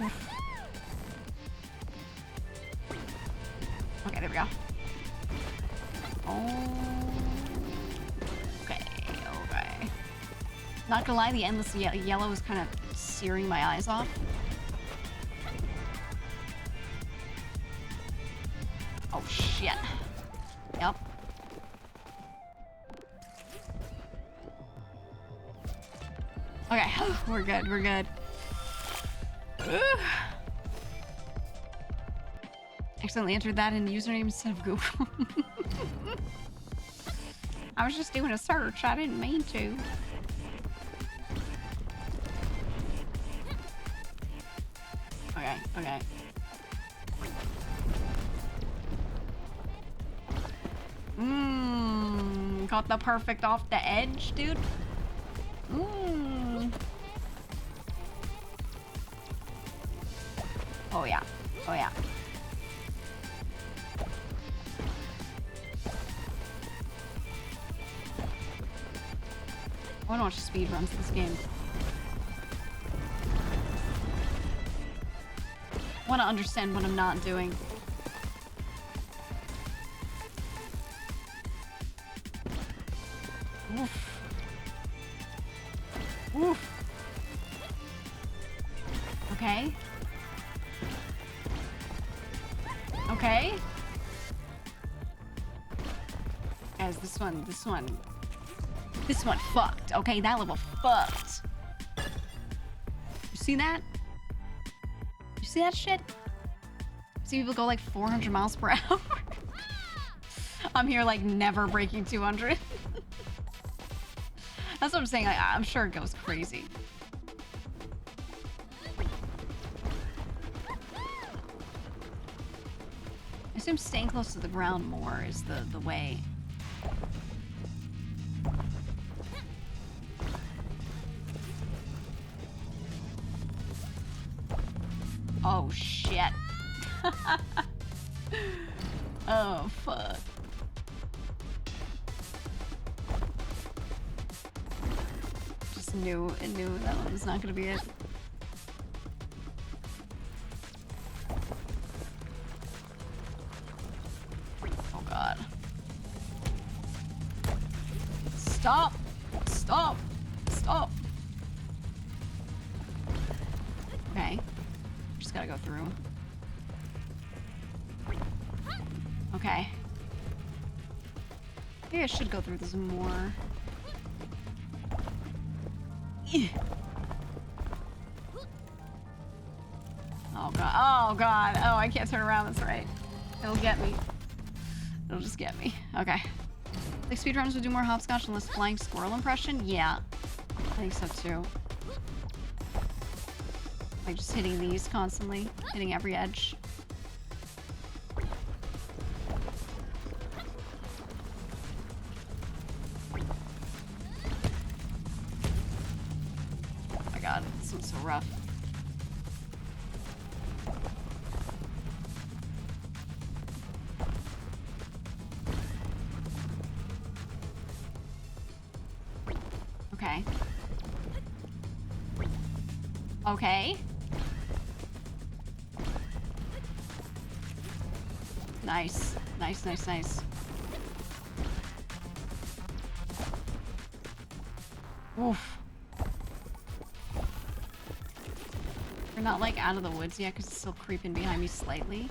Oof. Okay, there we go. Oh. Okay. Not gonna lie, the endless yellow is kind of searing my eyes off. Oh, shit. Yep. Okay, we're good. Accidentally entered that in username instead of Google. I was just doing a search. I didn't mean to. Okay. Got the perfect off the edge, dude. Oh yeah. I wanna watch speedruns this game. I wanna understand what I'm not doing. Oof. Okay. Guys, this one fucked. Okay, that level fucked. You see that? You see that shit? See people go like 400 miles per hour? I'm here like never breaking 200. That's what I'm saying. I'm sure it goes crazy. I assume staying close to the ground more is the way. Oh shit. Oh fuck. Just knew that one was not gonna be it. Oh god. Stop! Okay. Just gotta go through. Okay. Maybe I should go through this more. Oh god. Oh, I can't turn around, that's right. It'll get me. It'll just get me. Okay. Like speedrunners would do more hopscotch and less flying squirrel impression? Yeah. I think so too. Like just hitting these constantly. Hitting every edge. Oh my god, this one's so rough. Okay. Okay. Nice. Oof. We're not like out of the woods yet because it's still creeping behind me slightly.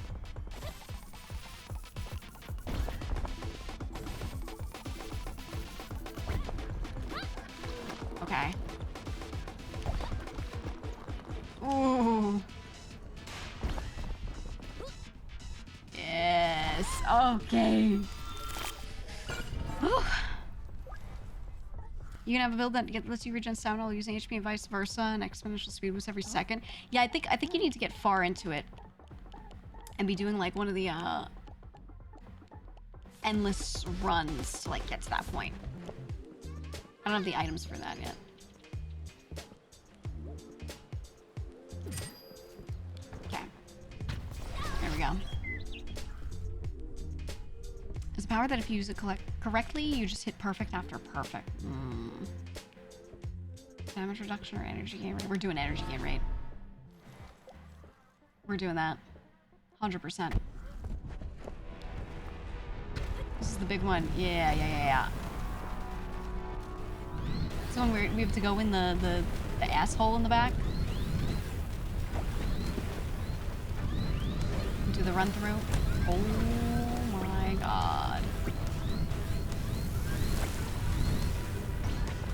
Okay. Ooh. Yes. Okay. Whew. You can have a build that lets you regen stamina while using HP and vice versa, and exponential speed boost every second. Yeah, I think you need to get far into it and be doing like one of the endless runs to like get to that point. I don't have the items for that yet. Okay. There we go. a power that if you use it correctly, you just hit perfect after perfect. Damage reduction or energy gain rate? We're doing energy gain rate. We're doing that. 100%. This is the big one. Yeah. This one where we have to go in the asshole in the back. Do the run through. Oh my god.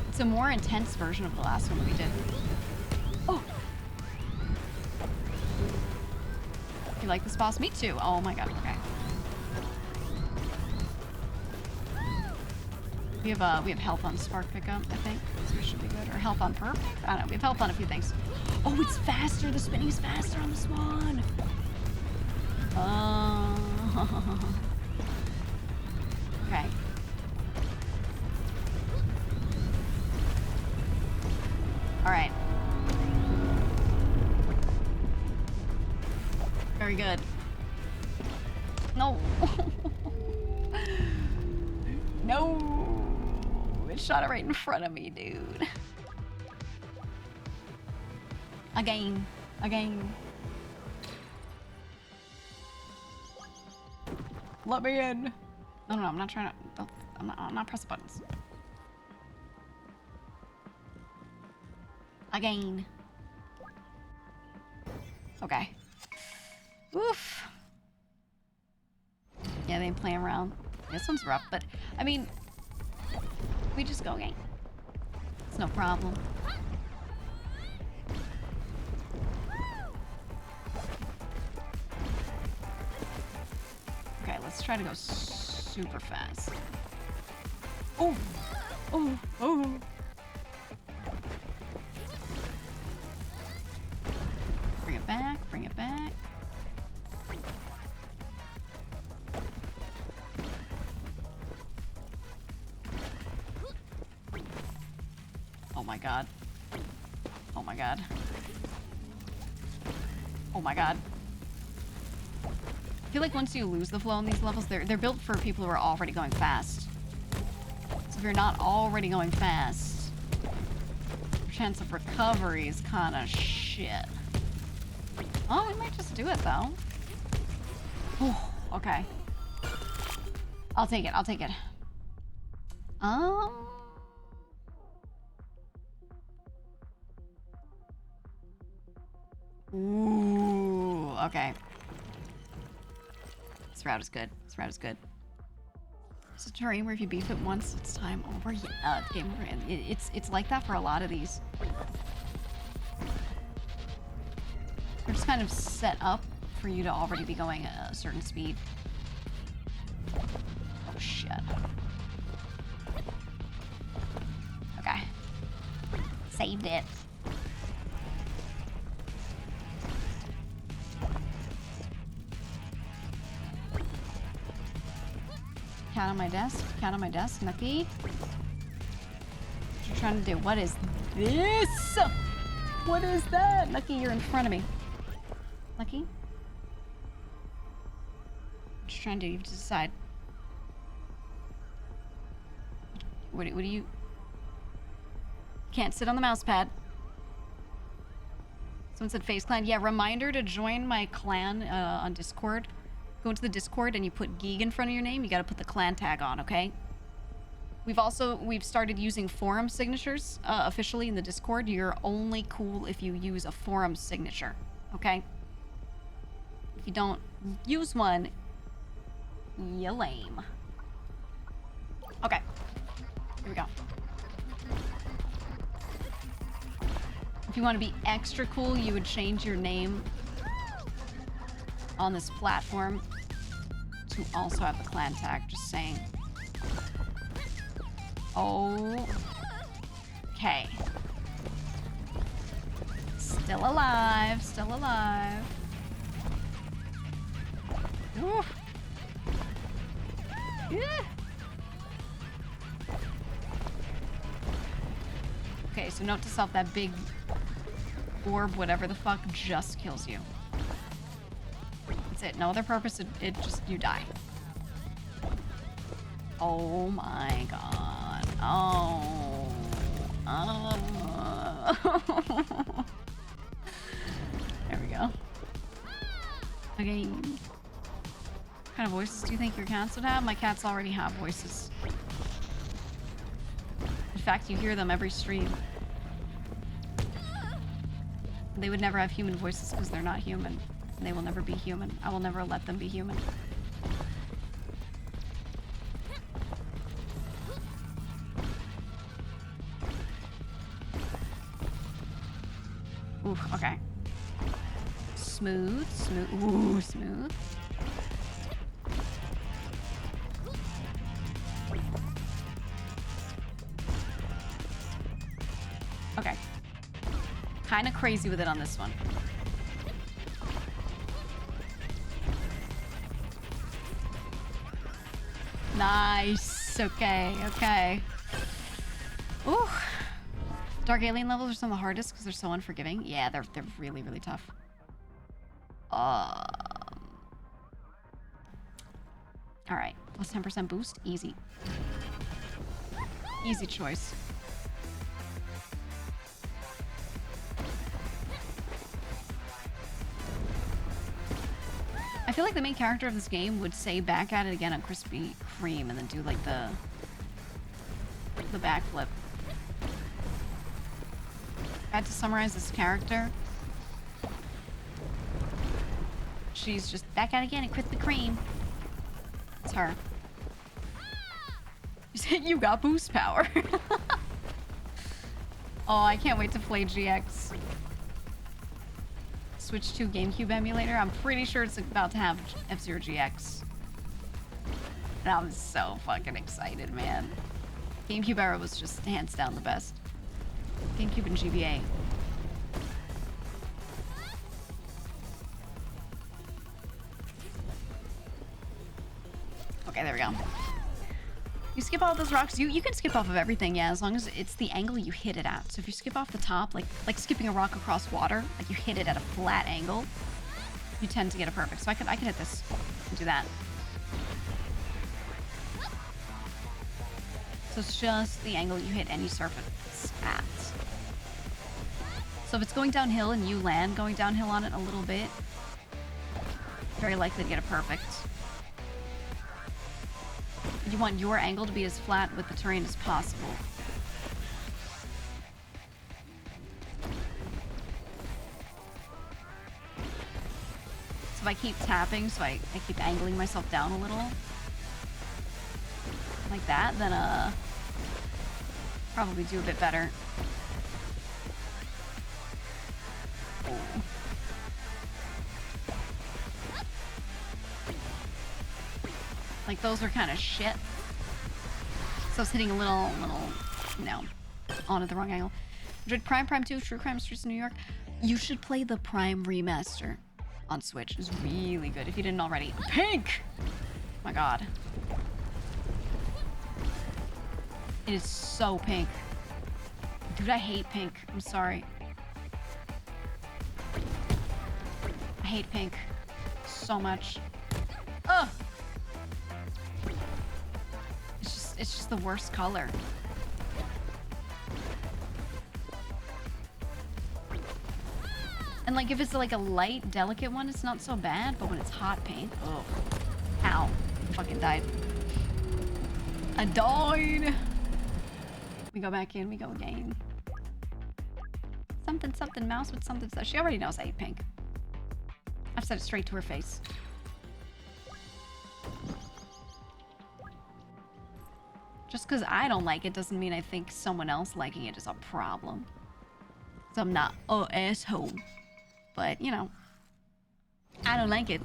It's a more intense version of the last one we did. Oh! You like this boss? Me too. Oh my god, okay. We have health on spark pickup, I think. So we should be good. Or health on perfect? I don't know. We have health on a few things. Oh, it's faster. The spinning's faster on this one. Okay. Alright. Very good. No. No. It shot it right in front of me, dude. Again. Let me in. No, I'm not trying to. I'm not pressing buttons. Again. Okay. Oof. Yeah, they ain't playing around. This one's rough, but I mean, we just go game. It's no problem. Okay, let's try to go super fast. Oh! Bring it back. Oh my god. Oh my god. Oh my god. I feel like once you lose the flow in these levels, they're built for people who are already going fast. So if you're not already going fast, your chance of recovery is kind of shit. Oh, we might just do it though. Oh, okay. I'll take it. Ooh, okay. This route is good. It's a terrain where if you beef it once, it's time over. Yeah, game over. And it's like that for a lot of these. They're just kind of set up for you to already be going at a certain speed. Oh shit. Okay. Saved it. Cat on my desk, Nucky. What you trying to do? What is this? What is that? Nucky, you're in front of me. Nucky? What you trying to do? You have to decide. What do you... Can't sit on the mouse pad. Someone said Face Clan. Yeah, reminder to join my clan on Discord. Go into the Discord and you put GEEGA in front of your name. You gotta put the clan tag on, okay? We've started using forum signatures officially in the Discord. You're only cool if you use a forum signature, okay? If you don't use one, you're lame. Okay, here we go. If you want to be extra cool, you would change your name on this platform to also have the clan tag, just saying. Oh. Okay. Still alive. Ooh. Yeah. Okay, so note to self, that big orb, whatever the fuck, just kills you. That's it. No other purpose. It just, you die. Oh my god. Oh. There we go. Okay. What kind of voices do you think your cats would have? My cats already have voices. In fact, you hear them every stream. They would never have human voices because they're not human. And they will never be human. I will never let them be human. Ooh, okay. Smooth, smooth, ooh, smooth. Okay. Kind of crazy with it on this one. Nice. Okay, okay. Ooh. Dark alien levels are some of the hardest because they're so unforgiving. Yeah, they're really, really tough. Alright. Plus 10% boost. Easy. Easy choice. I feel like the main character of this game would say back at it again on Krispy Kreme and then do like the backflip. I had to summarize this character. She's just back at it again at Krispy Kreme. It's her. You said you got boost power. Oh, I can't wait to play GX. Switch to GameCube emulator. I'm pretty sure it's about to have F-Zero GX. And I'm so fucking excited, man. GameCube era was just hands down the best. GameCube and GBA. Okay, there we go. You skip all those rocks. You can skip off of everything, yeah, as long as it's the angle you hit it at. So if you skip off the top, like skipping a rock across water, like you hit it at a flat angle, you tend to get it perfect. So I could hit this and do that. So it's just the angle you hit any surface at. So if it's going downhill and you land going downhill on it a little bit, very likely to get it perfect. You want your angle to be as flat with the terrain as possible. So if I keep tapping, so I keep angling myself down a little, like that, then probably do a bit better. Oh. Like, those are kind of shit. So I was hitting a little, you know, on at the wrong angle. Dread Prime 2, True Crime Streets in New York. You should play the Prime Remaster on Switch. It's really good if you didn't already. Pink! Oh my god. It is so pink. Dude, I hate pink. I'm sorry. I hate pink so much. Ugh! It's just the worst color. And like if it's like a light, delicate one, it's not so bad, but when it's hot pink, oh, ow, fucking died. I died. We go back in, we go again. Something mouse with something stuff. She already knows I hate pink. I've said it straight to her face. Just because I don't like it doesn't mean I think someone else liking it is a problem. So I'm not an asshole. But, you know, I don't like it.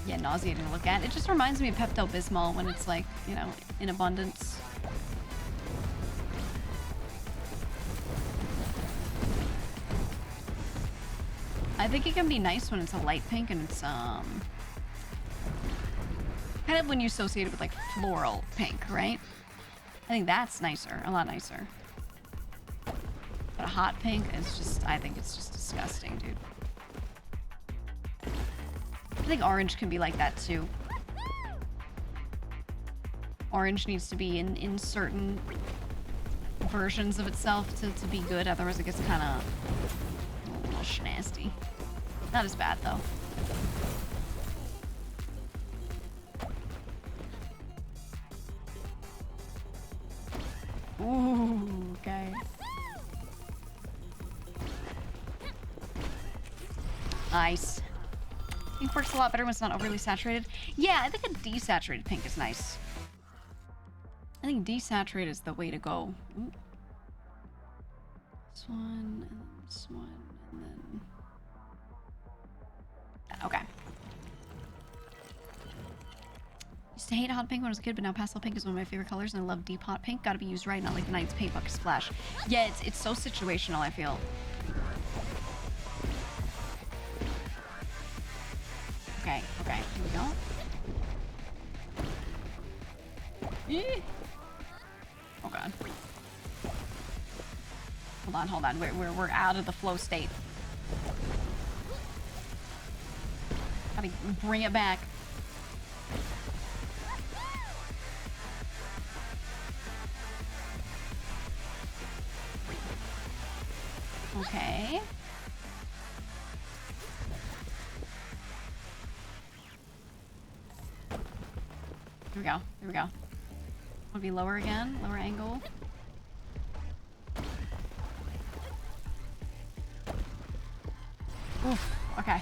Yeah, nauseating to look at. It just reminds me of Pepto-Bismol when it's like, you know, in abundance. I think it can be nice when it's a light pink and it's, kind of when you associate it with like floral pink, right? I think that's nicer, a lot nicer. But a hot pink is just, I think it's just disgusting, dude. I think orange can be like that too. orange needs to be in certain versions of itself to be good. Otherwise, it gets kind of a little nasty. Not as bad though. Ooh, okay. Nice. Pink works a lot better when it's not overly saturated. Yeah, I think a desaturated pink is nice. I think desaturated is the way to go. Ooh. This one, and then this one, and then... Okay. Used to hate hot pink when I was a kid, but now pastel pink is one of my favorite colors, and I love deep hot pink. Gotta be used right, not like the Knight's paint bucket splash. Yeah, it's so situational, I feel. Okay, okay, here we go. Oh god. Hold on. We're out of the flow state. Gotta bring it back. Okay. Here we go. Here we go. Wanna be lower again? Lower angle. Oof. Okay.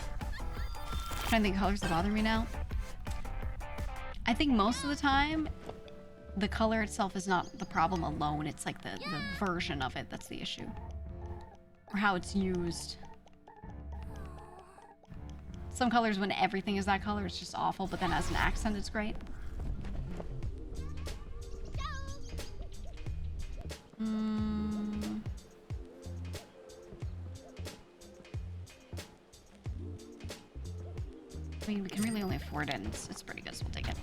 Trying to think of colors that bother me now. I think most of the time, the color itself is not the problem alone. It's like the version of it that's the issue. Or how it's used. Some colors, when everything is that color, it's just awful, but then as an accent, it's great. I mean, we can really only afford it, and it's pretty good, so we'll take it.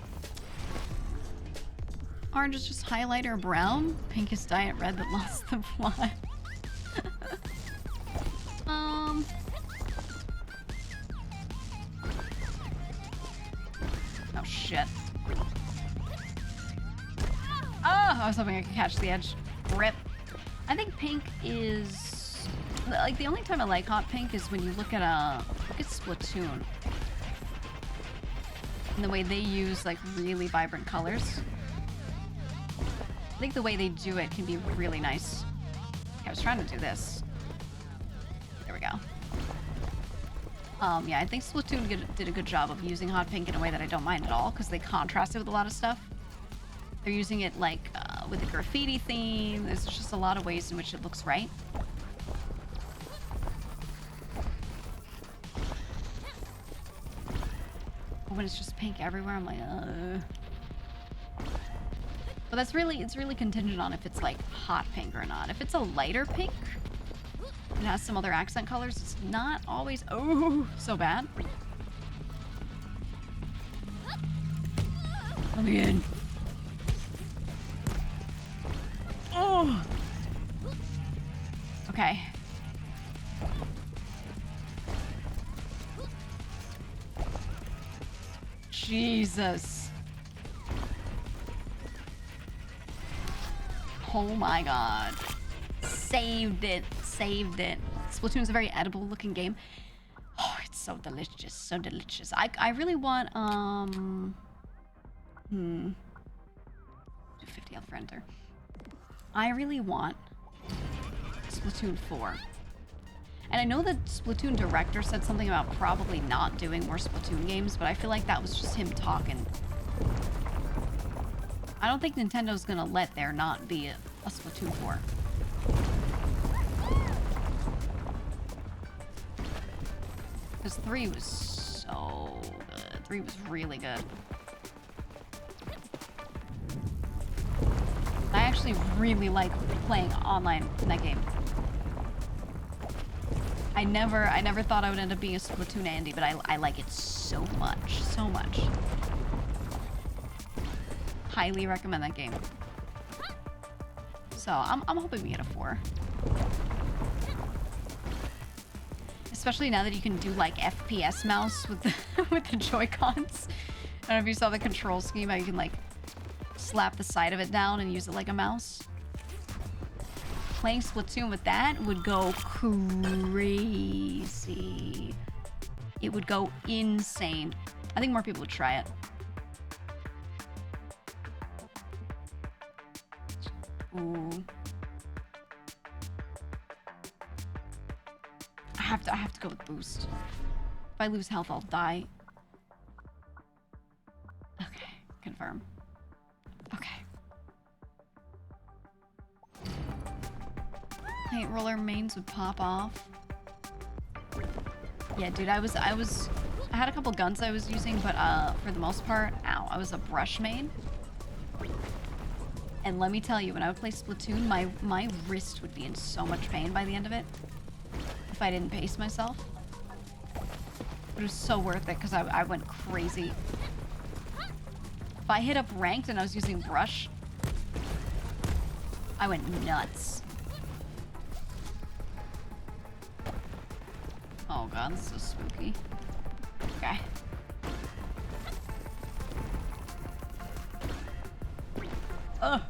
Orange is just highlighter brown. Pink is diet red that lost the plot. Oh, shit. Oh, I was hoping I could catch the edge. Rip. I think pink is... Like, the only time I like hot pink is when you look at Splatoon. And the way they use, like, really vibrant colors. I think the way they do it can be really nice. Okay, I was trying to do this. There we go. Yeah, I think Splatoon did a good job of using hot pink in a way that I don't mind at all, because they contrast it with a lot of stuff. They're using it, like, with the graffiti theme. There's just a lot of ways in which it looks right. But when it's just pink everywhere, I'm like, But it's really contingent on if it's, like, hot pink or not. If it's a lighter pink, it has some other accent colors, it's not always, so bad. Let me in. Oh! Okay. Jesus. Oh my god. Saved it. Saved it. Splatoon's a very edible looking game. Oh, it's so delicious. So delicious. I really want, 50 health for enter. I really want Splatoon 4. And I know the Splatoon director said something about probably not doing more Splatoon games, but I feel like that was just him talking. I don't think Nintendo's gonna let there not be a Splatoon 4. Because 3 was so good. 3 was really good. I actually really like playing online in that game. I never thought I would end up being a Splatoon Andy, but I like it so much, so much. Highly recommend that game. So I'm hoping we get a 4. Especially now that you can do like FPS mouse with the with the Joy-Cons. I don't know if you saw the control scheme, how you can like slap the side of it down and use it like a mouse. Playing Splatoon with that would go crazy. It would go insane. I think more people would try it. Ooh. I have to go with boost. If I lose health, I'll die. Okay, confirm. Okay. Paint roller mains would pop off. Yeah, dude, I had a couple guns I was using, but for the most part, I was a brush main. And let me tell you, when I would play Splatoon, my wrist would be in so much pain by the end of it if I didn't pace myself. But it was so worth it because I went crazy. If I hit up ranked and I was using brush, I went nuts. Oh god, this is so spooky. Okay. Ugh.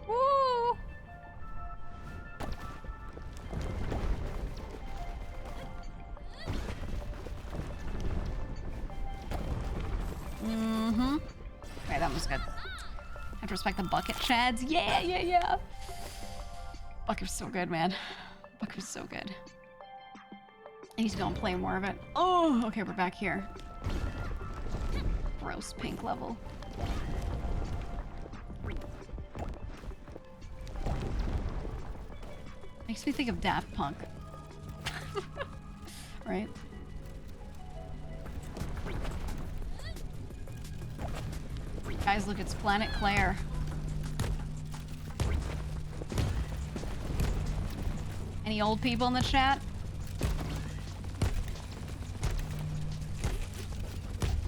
Woo! Mm-hmm. Okay, that was good. I have to respect the bucket chads. Yeah, yeah, yeah. Bucket was so good, man. Bucket was so good. I need to go and play more of it. Oh, okay, we're back here. Gross pink level. Makes me think of Daft Punk. Right? Guys, look, it's Planet Claire. Any old people in the chat?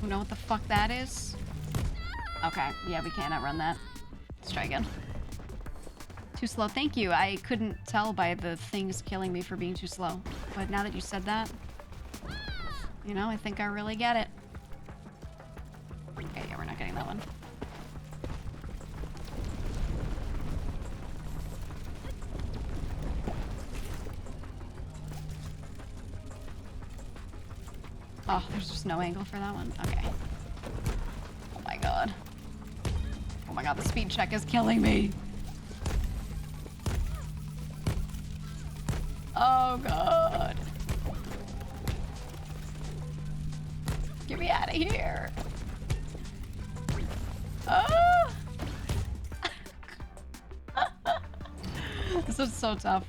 Who know what the fuck that is? Okay, yeah, we can't outrun that. Let's try again. Too slow, thank you. I couldn't tell by the things killing me for being too slow. But now that you said that, you know, I think I really get it. Okay, yeah, we're not getting that one. Oh, there's just no angle for that one? Okay. Oh my god. Oh my god, the speed check is killing me. Oh god. Get me out of here. Oh! This is so tough.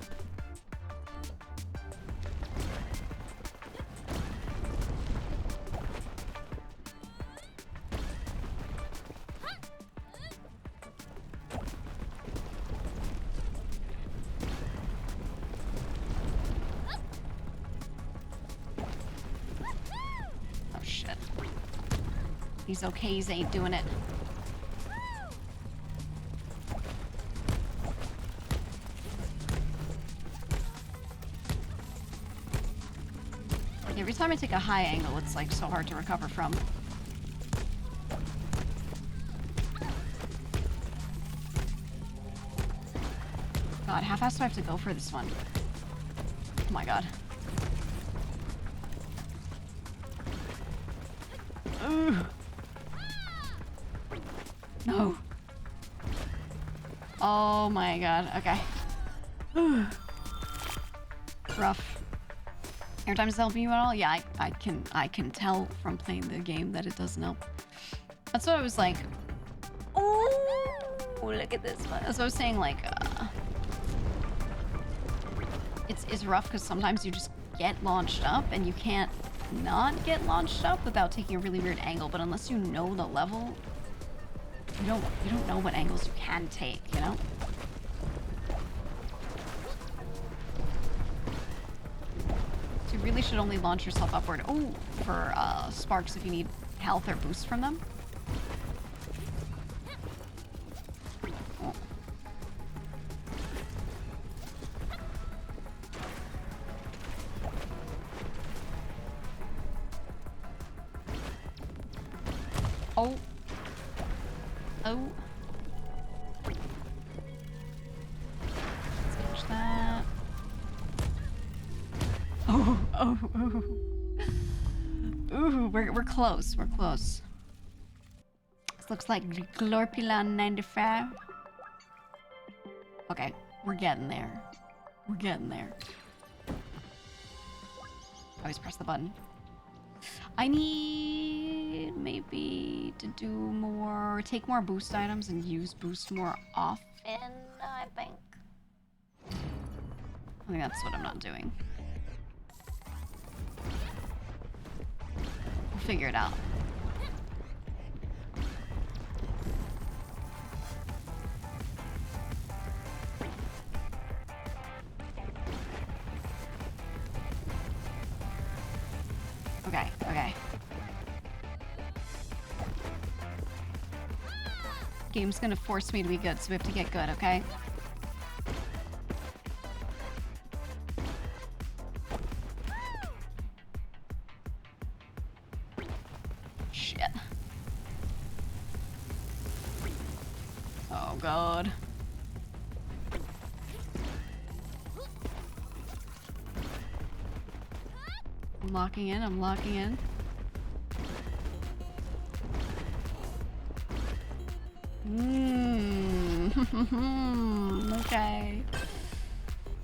These okays ain't doing it. Every time I take a high angle, it's like so hard to recover from. God, how fast do I have to go for this one? Oh my god. Ugh. No. Oh my god, okay. Rough. Every time it's helping you at all? Yeah, I can tell from playing the game that it doesn't help. That's what I was like. Oh, look at this one. That's what I was saying, like, it's rough because sometimes you just get launched up and you can't not get launched up without taking a really weird angle, but unless you know the level, you don't know what angles you can take, you know? So you really should only launch yourself upward. Oh, for sparks if you need health or boost from them. Oh. Oh. Oh. Let's finish that. Oh, oh, oh. Ooh, we're close. We're close. This looks like Glorpilon 95. Okay, we're getting there. We're getting there. Always press the button. I need maybe to do more, take more boost items and use boost more often, I think. I think that's what I'm not doing. We'll figure it out. Okay, okay. Game's gonna force me to be good, so we have to get good, okay? Shit. Oh god. I'm locking in, I'm locking in. Okay.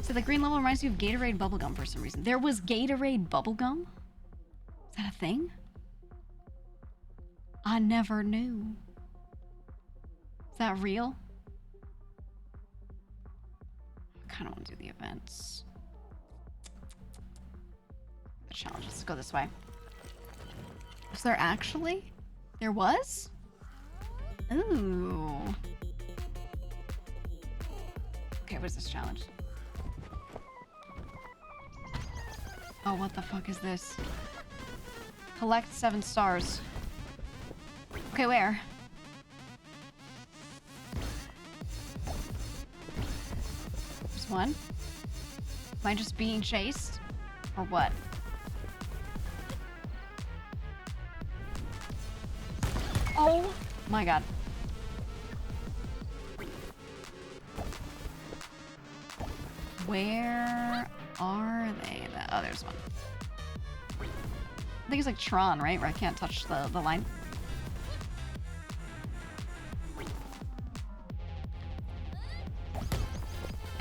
So the green level reminds me of Gatorade bubblegum for some reason. There was Gatorade bubblegum? Is that a thing? I never knew. Is that real? I kind of want to do the events. The challenge. Let's go this way. Was there actually? There was? Ooh. Okay, what is this challenge? Oh, what the fuck is this? Collect 7 stars. Okay, where? There's one. Am I just being chased? Or what? Oh my god. Where are they? Oh, there's one. I think it's like Tron, right? Where I can't touch the line.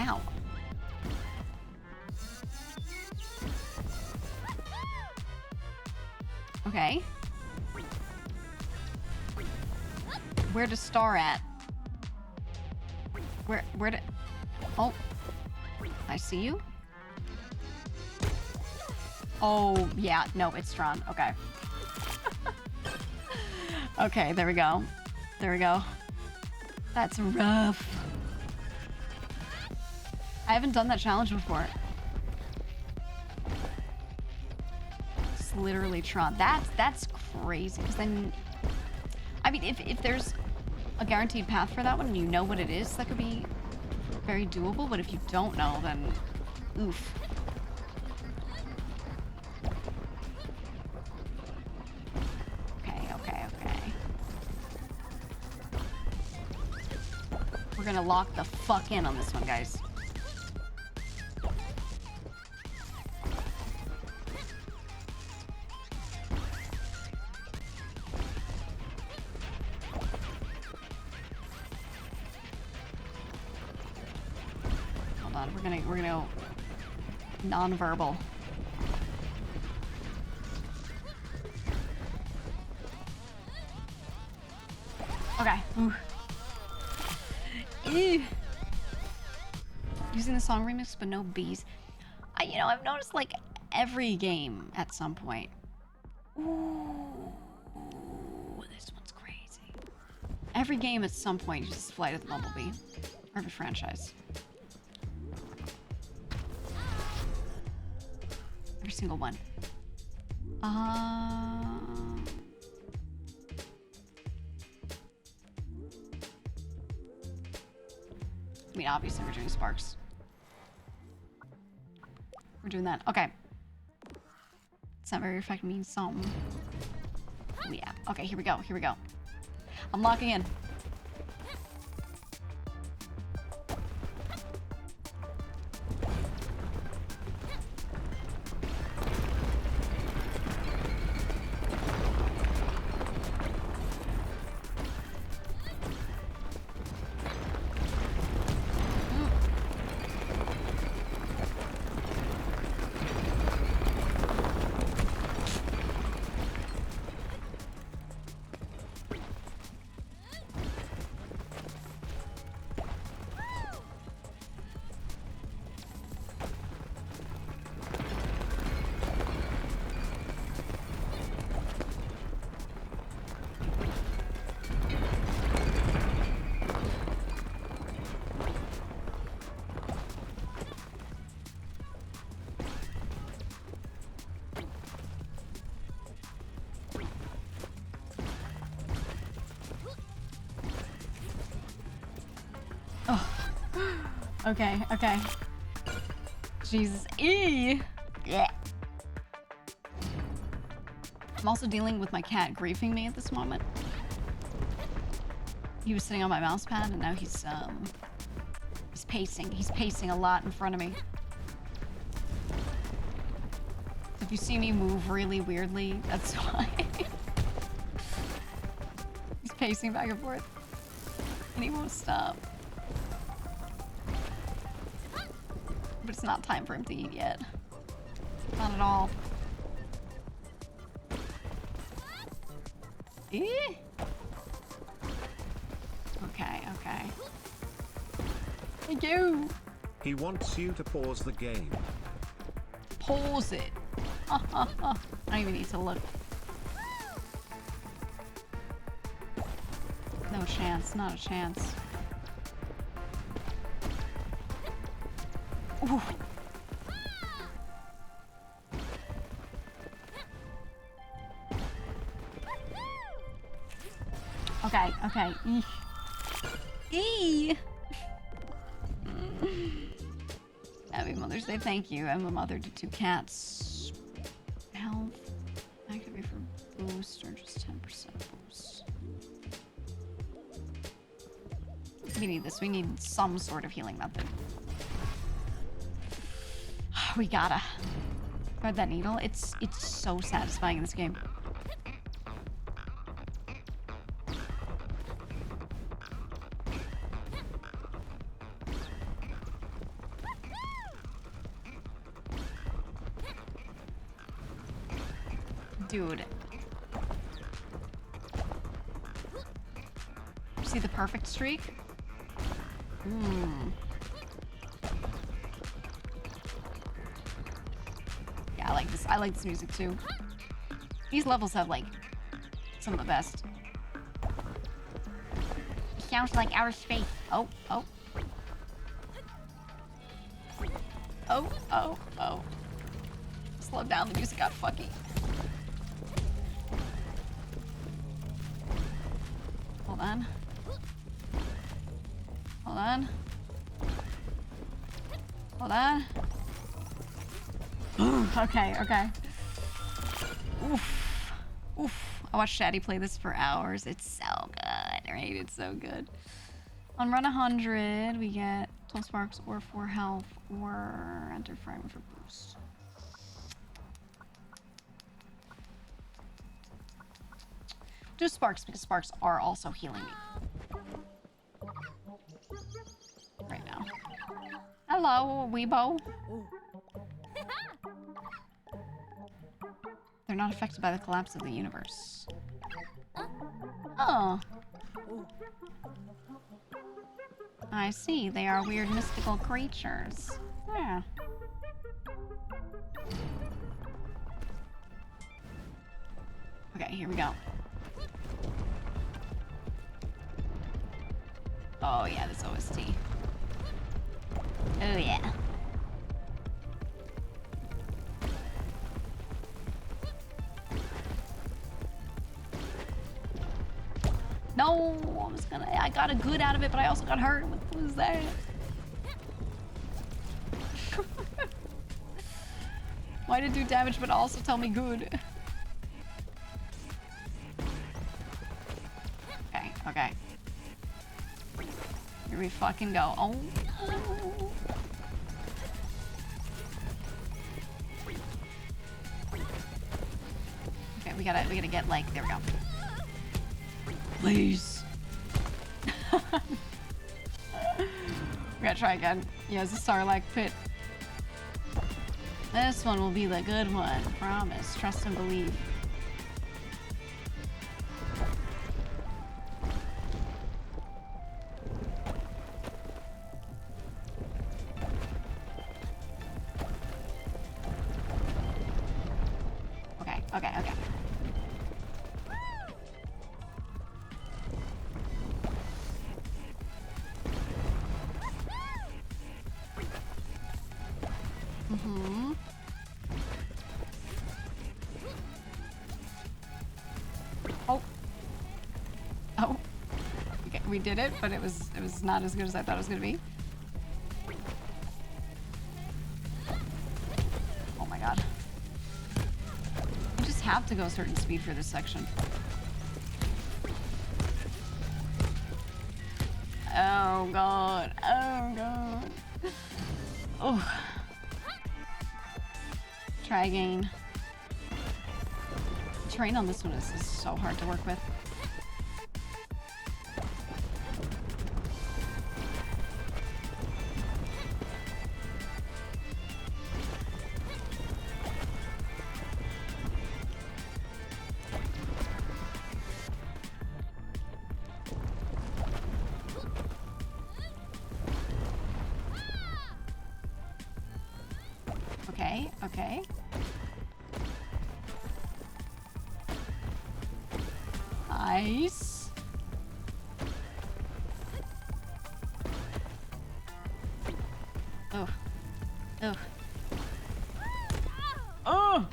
Ow. Okay. Where to star at? Where to... Oh. I see you. Oh, yeah. No, it's Tron. Okay. Okay, there we go. There we go. That's rough. I haven't done that challenge before. It's literally Tron. That's crazy. Because then... I mean, if there's a guaranteed path for that one and you know what it is, that could be very doable. But if you don't know, then oof. Okay. We're gonna lock the fuck in on this one, guys. We're gonna go non-verbal. Okay. Ooh. Ew. Using the song remix, but no bees. I've noticed like every game at some point. Ooh, this one's crazy. Every game at some point uses Flight of the Bumblebee. Or every franchise. Every single one. I mean, obviously we're doing Sparks. We're doing that. Okay. It's not very effective, means something. Oh, yeah. Okay, here we go. Here we go. I'm locking in. Okay, okay. Jesus. Yeah. I'm also dealing with my cat griefing me at this moment. He was sitting on my mouse pad and now he's pacing. He's pacing a lot in front of me. So if you see me move really weirdly, that's why. He's pacing back and forth. And he won't stop. But it's not time for him to eat yet. Not at all. Eh? Okay, okay. Thank you! He wants you to pause the game. Pause it. I don't even need to look. No chance, not a chance. Ooh. Okay, okay. Eee. Happy Mother's Day, thank you. I'm a mother to 2 cats. Health. Activate for boost or just 10% boost. We need this. We need some sort of healing method. We gotta. Grab that needle. It's so satisfying in this game. Dude. See the perfect streak? Yeah, I like this. I like this music too. These levels have like some of the best. It sounds like outer space. Oh, oh. Oh, oh, oh. Slow down, the music got fucky. Hold on. Hold on. Hold on. Okay, okay. Oof. Oof. I watched Shaddy play this for hours. It's so good, right? It's so good. On run 100, we get 12 sparks or 4 health or enter fragment for boost. Do sparks because sparks are also healing me. Right now. Hello, Weebo. They're not affected by the collapse of the universe. Oh. I see. They are weird mystical creatures. Yeah. Okay, here we go. Oh yeah, this OST. Oh yeah. No, I got a good out of it, but I also got hurt. What was that? Why did it do damage, but also tell me good? Okay, Okay. Here we fucking go. Oh. Okay, we gotta get like, there we go. Please. We gotta try again. Yeah, it's a Sarlacc pit. This one will be the good one. Promise. Trust and believe. Okay, okay, okay. Mm-hmm. Oh. Oh. Okay, we did it, but it was not as good as I thought it was gonna be. Oh my god. You just have to go a certain speed for this section. Oh god. Oh god. Oh. Try again. Terrain on this one is so hard to work with. Okay, okay. Nice. Oh. Oh. Oh!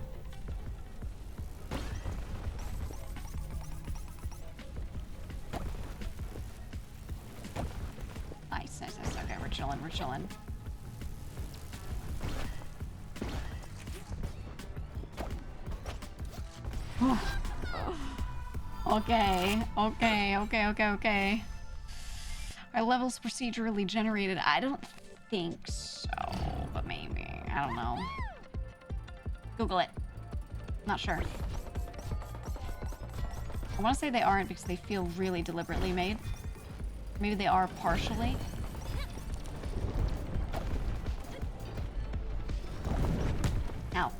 Nice, nice, nice. Okay, we're chilling, we're chilling. Okay, okay, okay, okay, okay. Are levels procedurally generated? I don't think so, but maybe. I don't know. Google it. Not sure. I want to say they aren't because they feel really deliberately made. Maybe they are partially. Ow.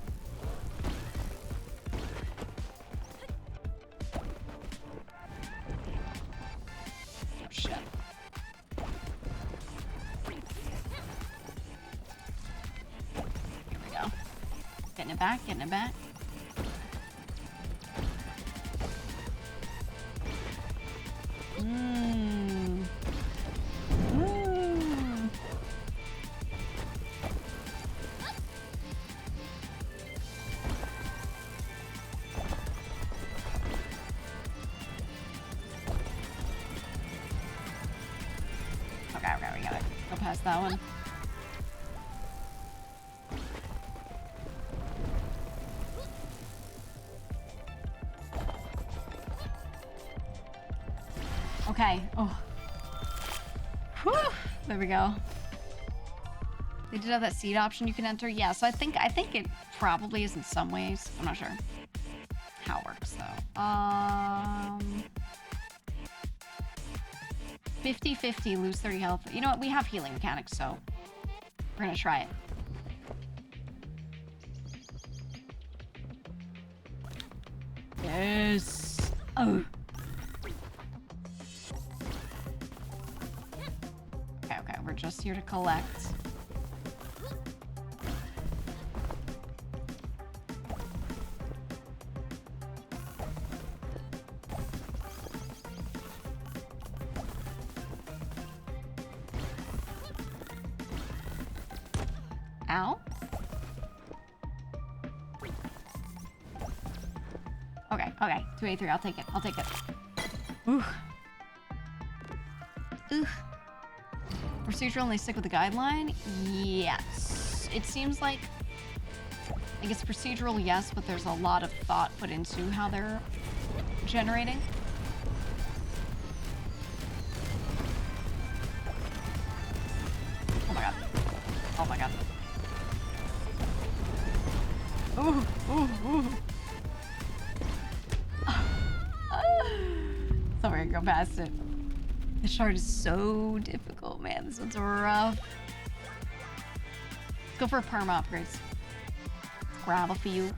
Shit. Here we go. Getting it back, getting it back. Mmm. Mmm. Okay, we gotta go past that one. Okay. Oh. Whew. There we go. They did have that seed option you can enter. Yeah, so I think it probably is in some ways. I'm not sure how it works though. 50-50, lose 30 health. You know what? We have healing mechanics, so we're gonna try it. Yes. Oh. Okay, we're just here to collect. Ow. Okay, 283, I'll take it, Ooh. Ooh. Procedural and they stick with the guideline? Yes. It seems like it's procedural, yes, but there's a lot of thought put into how they're generating. Ooh, ooh, ooh. So we're gonna go past it. The shard is so difficult, man. This one's rough. Let's go for perma upgrades. Grab a few.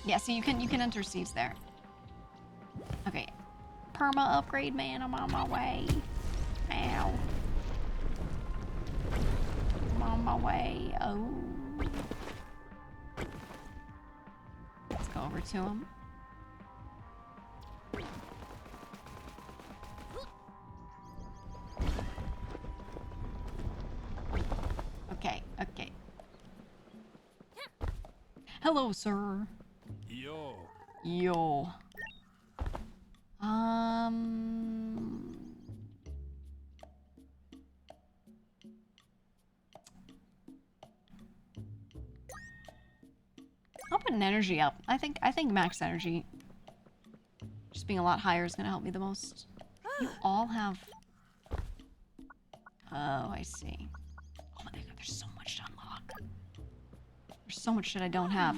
Yeah, so you can enter seeds there. Okay. Perma upgrade, man. I'm on my way. Ow. I'm on my way. Oh. Let's go over to him. Okay, okay. Hello, sir. Yo. Yo. I'll put an energy up. I think max energy, just being a lot higher, is gonna help me the most. You all have. Oh, I see. Oh my god, there's so much to unlock. There's so much shit I don't have.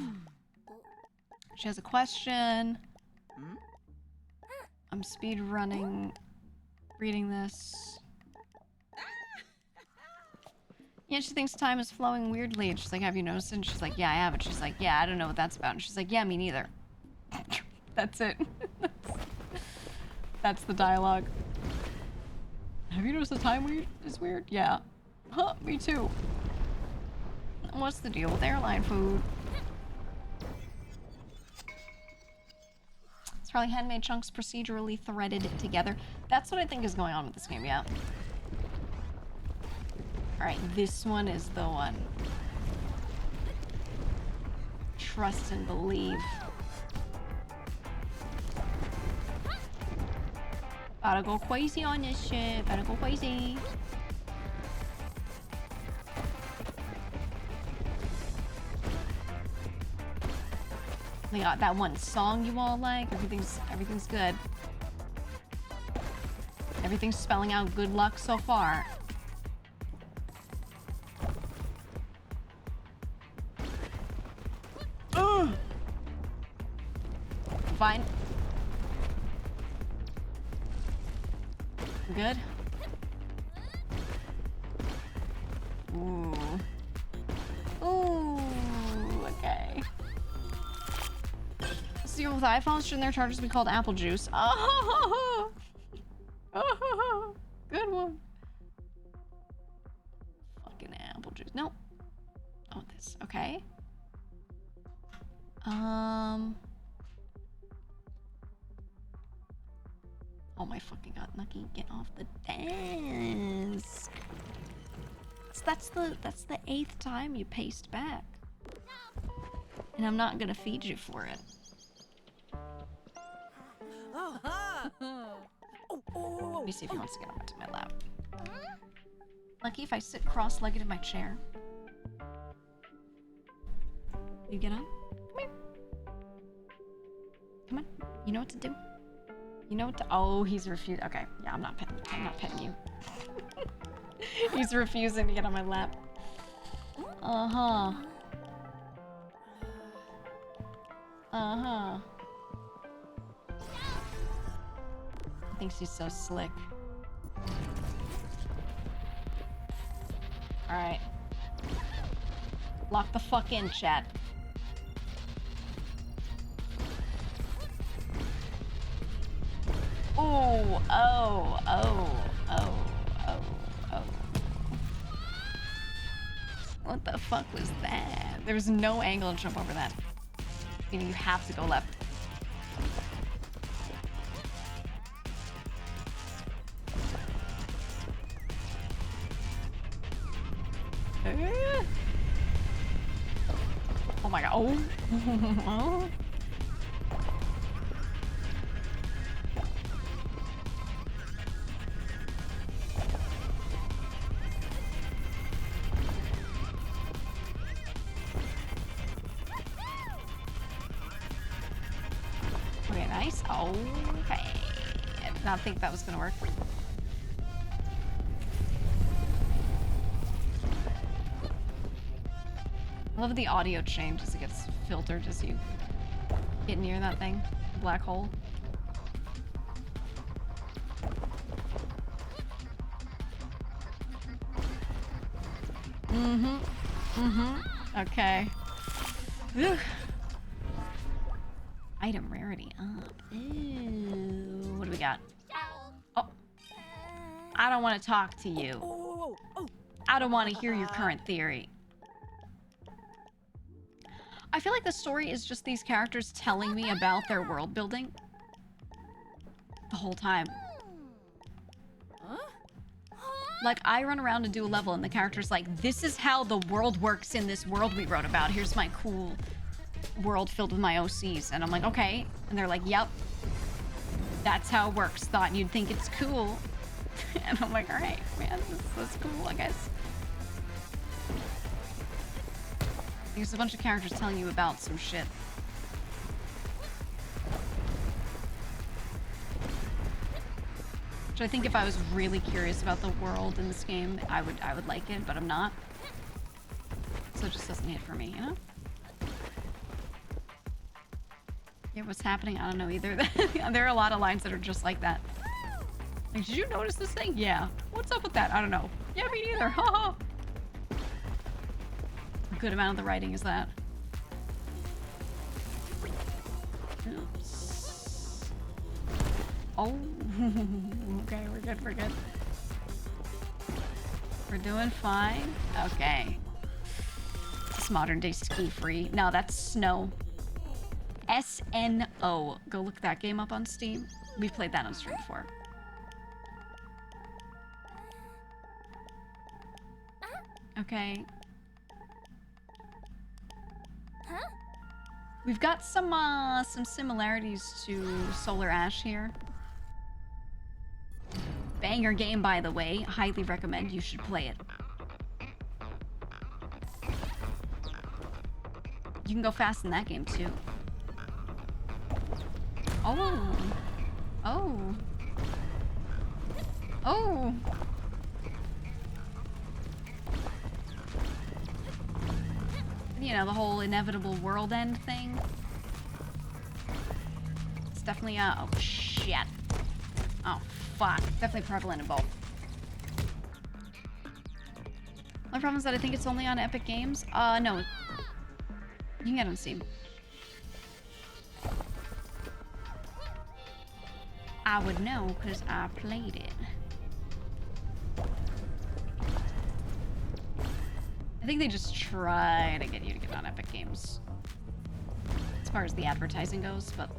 She has a question. I'm speed running, reading this. Yeah, she thinks time is flowing weirdly. And she's like, have you noticed it? And she's like, yeah, I have. And she's like, yeah, I don't know what that's about. And she's like, yeah, me neither. That's it. That's the dialogue. Have you noticed the time is weird? Yeah. Huh, me too. What's the deal with airline food? It's probably handmade chunks procedurally threaded together. That's what I think is going on with this game, yeah. Alright, this one is the one. Trust and believe. Gotta go crazy on this shit. Gotta go crazy. They got that one song you all like. Everything's good. Everything's spelling out good luck so far. Fine. Good. Ooh. Ooh, okay. So with iPhones, shouldn't their chargers be called apple juice? Oh, good one. Fucking apple juice. No. I want this. Okay. Oh my fucking god, Nucky, get off the desk. That's the 8th time you paced back. And I'm not gonna feed you for it. Let me see if he wants to get up to my lap. Lucky if I sit cross-legged in my chair. You get on? Come here. Come on. You know what to do. You know what to— oh, he's refused. Okay, yeah, I'm not petting you. He's refusing to get on my lap. Uh-huh. Uh-huh. He thinks he's so slick. Alright. Lock the fuck in, chat. Ooh, oh, oh, oh, oh, oh. What the fuck was that? There was no angle to jump over that. Meaning you have to go left. Oh my god. Oh. Okay, nice. Okay. I did not think that was gonna work. I love the audio change as it gets filtered as you get near that thing. Black hole. Okay. Ugh. Item rarity up. Ooh, what do we got? Oh. I don't want to talk to you. I don't want to hear your current theory. I feel like the story is just these characters telling me about their world building the whole time. Like, I run around and do a level and the character's like, this is how the world works in this world we wrote about. Here's my cool world filled with my OCs. And I'm like, okay. And they're like, yep. That's how it works. Thought you'd think it's cool. And I'm like, all right, man, this is cool, I guess. There's a bunch of characters telling you about some shit. Which I think if I was really curious about the world in this game, I would like it, but I'm not. So it just doesn't hit for me, you know? Yeah, what's happening? I don't know either. There are a lot of lines that are just like that. Like, did you notice this thing? Yeah. What's up with that? I don't know. Yeah, me neither. Haha. A good amount of the writing is that. Oops. Oh. Okay, we're good, we're good. We're doing fine. Okay. It's modern day ski free. No, that's snow. SNO. Go look that game up on Steam. We've played that on stream before. Okay. We've got some similarities to Solar Ash here. Banger game, by the way. Highly recommend you should play it. You can go fast in that game too. Oh. Oh. Oh. You know, the whole inevitable world end thing. It's definitely oh shit. Oh fuck. Definitely prevalent in both. My problem is that I think it's only on Epic Games. No. You can get it on Steam. I would know because I played it. I think they just try to get you to get on Epic Games as far as the advertising goes, but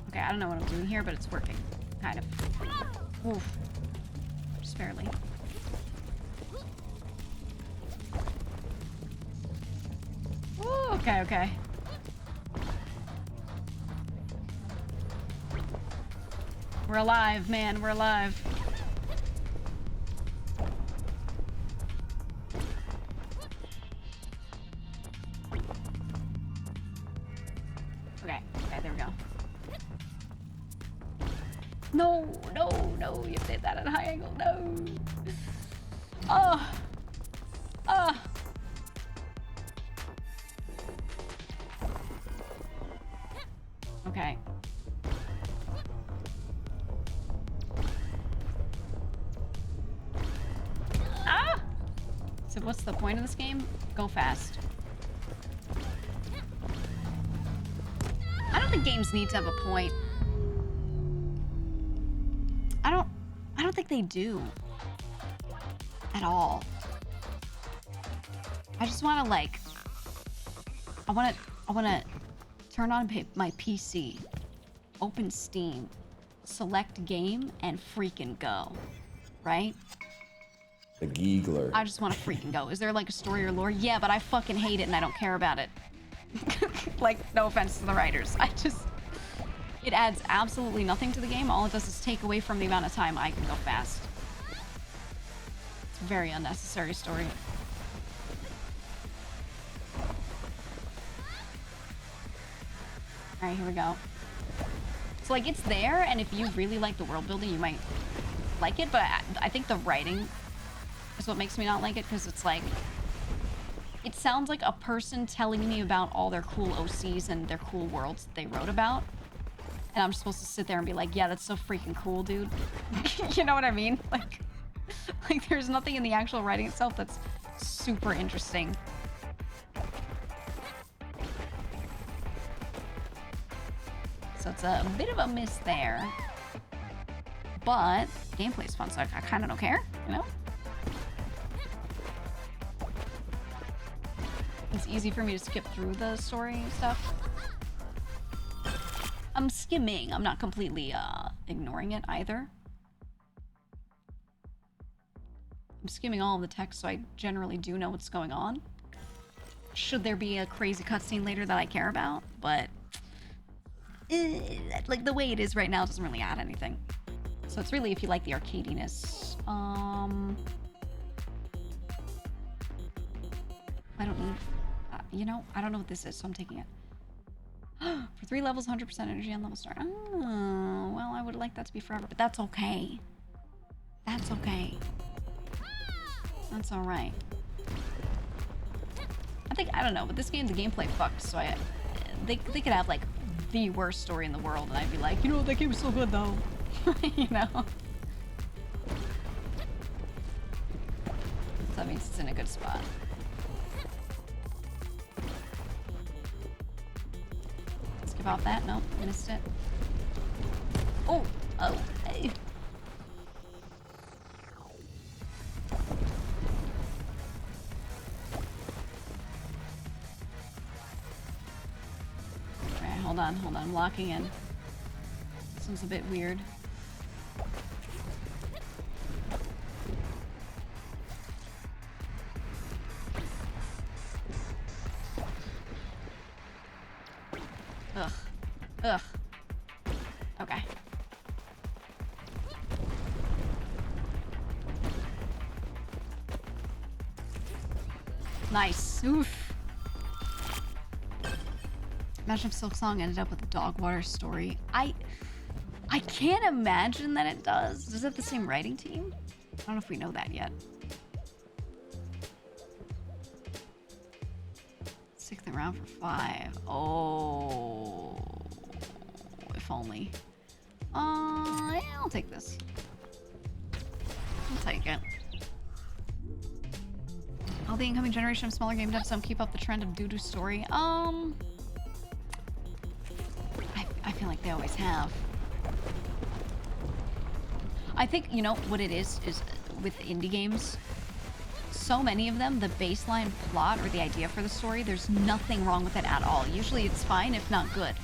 okay, I don't know what I'm doing here, but it's working, kind of. Oof. Just barely. Ooh, okay, okay. We're alive, man, we're alive. Okay, there we go. No, no, no, you did that at a high angle, no. Oh. Okay. So what's the point of this game? Go fast. I don't think games need to have a point. I don't think they do. At all. I just want to like I want to turn on my PC, open Steam, select game and freaking go. Right? The Geegler. I just want to freaking go. Is there like a story or lore? Yeah, but I fucking hate it and I don't care about it. Like, no offense to the writers. It adds absolutely nothing to the game. All it does is take away from the amount of time I can go fast. It's a very unnecessary story. Alright, here we go. So like, it's there, and if you really like the world building, you might like it, but I think the writing, is what makes me not like it, because it's like, it sounds like a person telling me about all their cool OCs and their cool worlds that they wrote about. And I'm just supposed to sit there and be like, yeah, that's so freaking cool, dude. You know what I mean? Like there's nothing in the actual writing itself that's super interesting. So it's a bit of a miss there. But gameplay's fun, so I kind of don't care, you know? It's easy for me to skip through the story stuff. I'm skimming. I'm not completely ignoring it either. I'm skimming all of the text, so I generally do know what's going on. Should there be a crazy cutscene later that I care about, but like the way it is right now doesn't really add anything. So it's really if you like the arcadiness. I don't need, you know, I don't know what this is, so I'm taking it. For 3 levels, 100% energy on level start. Oh, well, I would like that to be forever, but that's okay. That's okay. That's all right. I think, I don't know, but this game's gameplay fucked, so they could have like the worst story in the world, and I'd be like, you know, that game was so good though. You know? So that means it's in a good spot. Skip off that? Nope, missed it. Oh, hey. Alright, hold on, I'm locking in. This one's a bit weird. Ugh. Okay. Nice. Oof. Imagine if Silk Song ended up with a Dogwater story. I can't imagine that it does. Does it have the same writing team? I don't know if we know that yet. Sixth round for 5. Oh, if only. Yeah, I'll take this. I'll take it. All the incoming generation of smaller game devs don't keep up the trend of doo-doo story. I feel like they always have. I think, you know, what it is with indie games, so many of them, the baseline plot or the idea for the story, there's nothing wrong with it at all. Usually it's fine, if not good.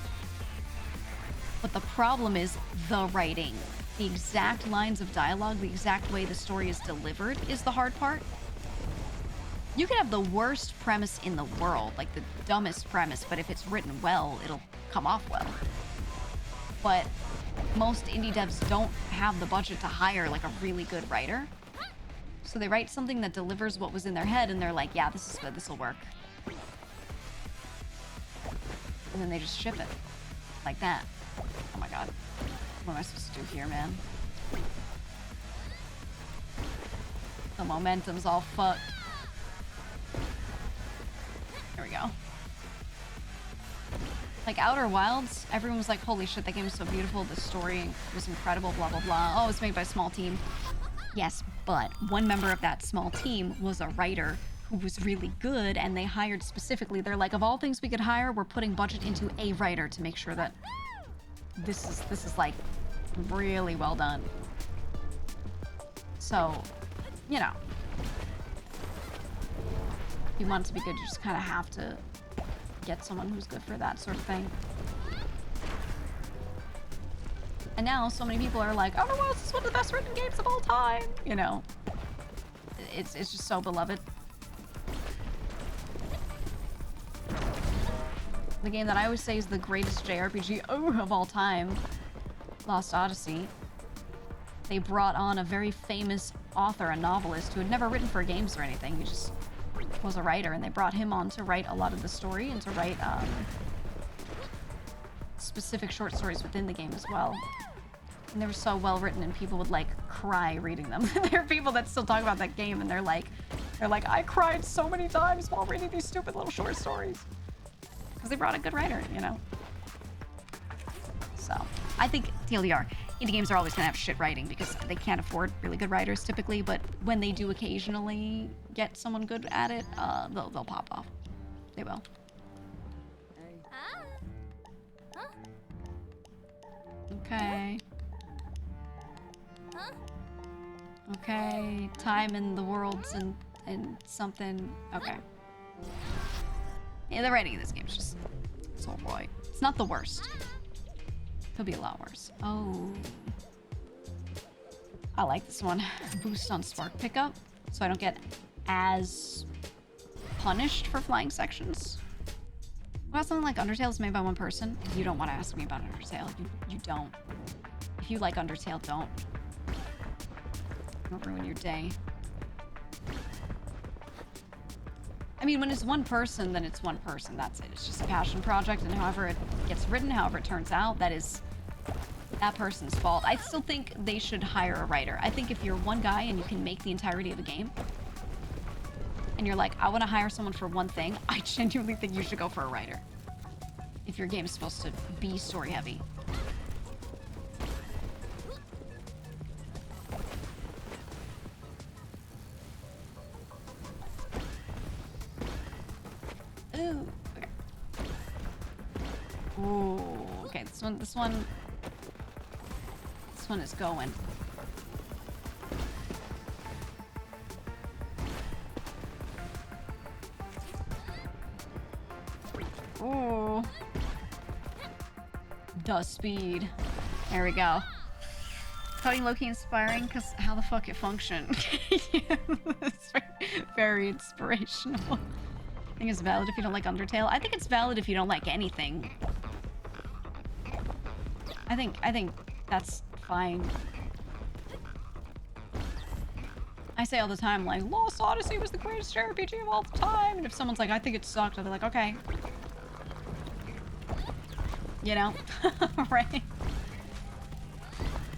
But the problem is the writing. The exact lines of dialogue, the exact way the story is delivered is the hard part. You can have the worst premise in the world, like the dumbest premise, but if it's written well, it'll come off well. But most indie devs don't have the budget to hire like a really good writer. So they write something that delivers what was in their head and they're like, yeah, this is good, this will work. And then they just ship it. Like that. Oh my god. What am I supposed to do here, man? The momentum's all fucked. There we go. Like Outer Wilds, everyone was like, holy shit, that game is so beautiful, the story was incredible, blah, blah, blah. Oh, it's made by a small team. Yes, but one member of that small team was a writer who was really good, and they hired specifically, they're like, of all things we could hire, we're putting budget into a writer to make sure that this is like really well done. So, you know, if you want it to be good, you just kind of have to get someone who's good for that sort of thing. And now so many people are like, Outer Wilds is one of the best written games of all time. You know, it's just so beloved. The game that I always say is the greatest JRPG of all time, Lost Odyssey. They brought on a very famous author, a novelist, who had never written for games or anything. He just was a writer, and they brought him on to write a lot of the story and to write specific short stories within the game as well. And they were so well written, and people would like cry reading them. There are people that still talk about that game, and they're like, I cried so many times while reading these stupid little short stories because they brought a good writer, you know. So I think TLDR, indie games are always gonna have shit writing because they can't afford really good writers typically. But when they do occasionally get someone good at it, they'll pop off. They will. Okay. Okay, time in the worlds and something. Okay. Yeah, the writing in this game is just so boy. It's not the worst. Could be a lot worse. Oh. I like this one. Boost on spark pickup, so I don't get as punished for flying sections. What about something like Undertale is made by one person? You don't want to ask me about Undertale. You don't. If you like Undertale, don't. Don't ruin your day. I mean, when it's one person, then it's one person. That's it. It's just a passion project, and however it gets written, however it turns out, that is that person's fault. I still think they should hire a writer. I think if you're one guy and you can make the entirety of a game, and you're like, I want to hire someone for one thing, I genuinely think you should go for a writer. If your game is supposed to be story heavy. Ooh, okay. Ooh, okay, this one is going. Ooh. The speed. There we go. Coding low-key inspiring because how the fuck it functioned. Yeah, it's very inspirational. I think it's valid if you don't like Undertale. I think it's valid if you don't like anything. I think that's fine. I say all the time, like, Lost Odyssey was the greatest JRPG of all the time. And if someone's like, I think it sucked, I'll be like, okay. You know? Right?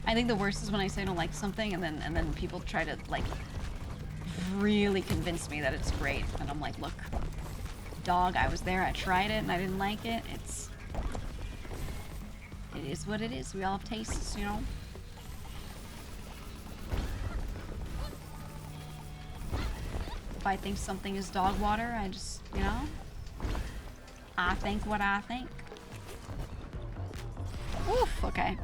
I think the worst is when I say I don't like something and then people try to, like, really convince me that it's great. And I'm like, look, dog, I was there, I tried it, and I didn't like it. It is what it is. We all have tastes, you know? If I think something is dog water, I just, you know? I think what I think. Oof, okay.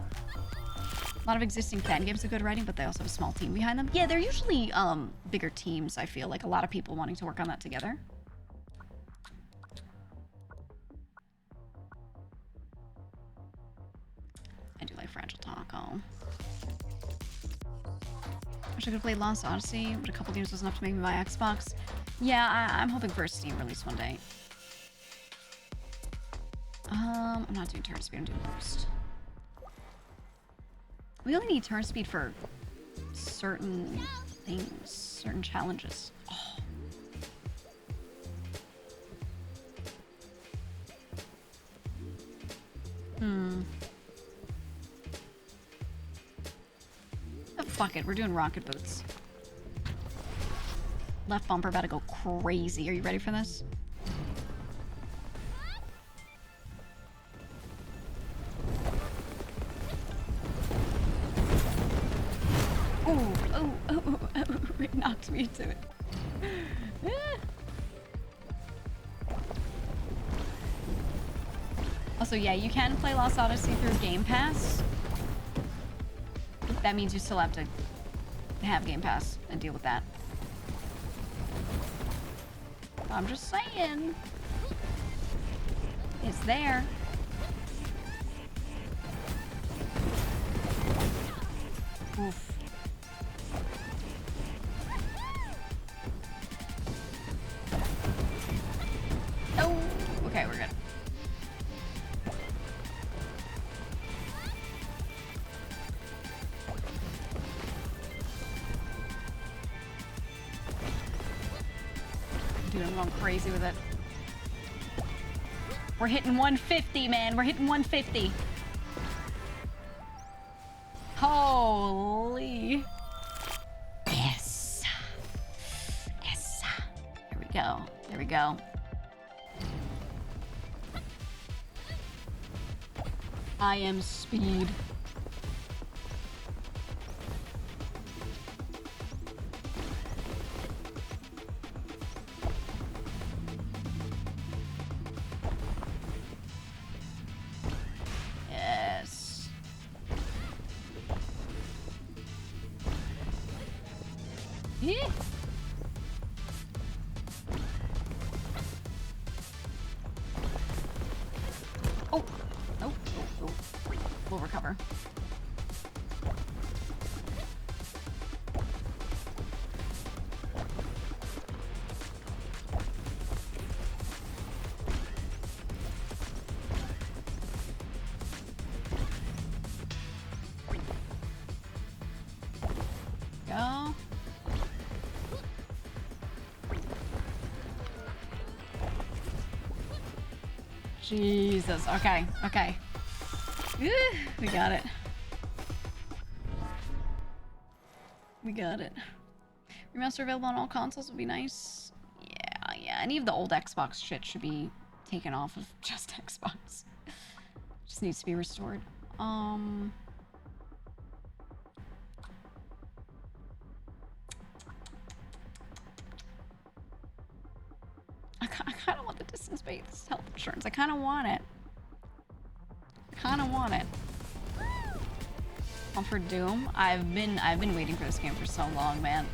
A lot of existing fan games have good writing, but they also have a small team behind them. Yeah, they're usually bigger teams, I feel. Like a lot of people wanting to work on that together. I do like Fragile Taco. Wish I could have played Lost Odyssey, but a couple games was enough to make me buy Xbox. Yeah, I'm hoping for a Steam release one day. I'm not doing turn speed, I'm doing boost. We only need turn speed for certain things, certain challenges. Oh. Oh, fuck it, we're doing rocket boots. Left bumper about to go crazy. Are you ready for this? Oh, it knocked me into it. Also, yeah, you can play Lost Odyssey through Game Pass. That means you still have to have Game Pass and deal with that. I'm just saying. It's there. Oof. Oh, okay, we're good. Dude, I'm going crazy with it. We're hitting 150, man. We're hitting 150. Holy. Yes. Yes. Here we go. There we go. I am speed. Yes. Yeah. Oh. Oh. Oh. We'll recover. Go. Jesus. Okay. Okay. We got it. We got it. Remaster available on all consoles would be nice. Yeah. Any of the old Xbox shit should be taken off of just Xbox. Just needs to be restored. I kind of want the distance-based health insurance. I kind of want it. For Doom, I've been waiting for this game for so long, man.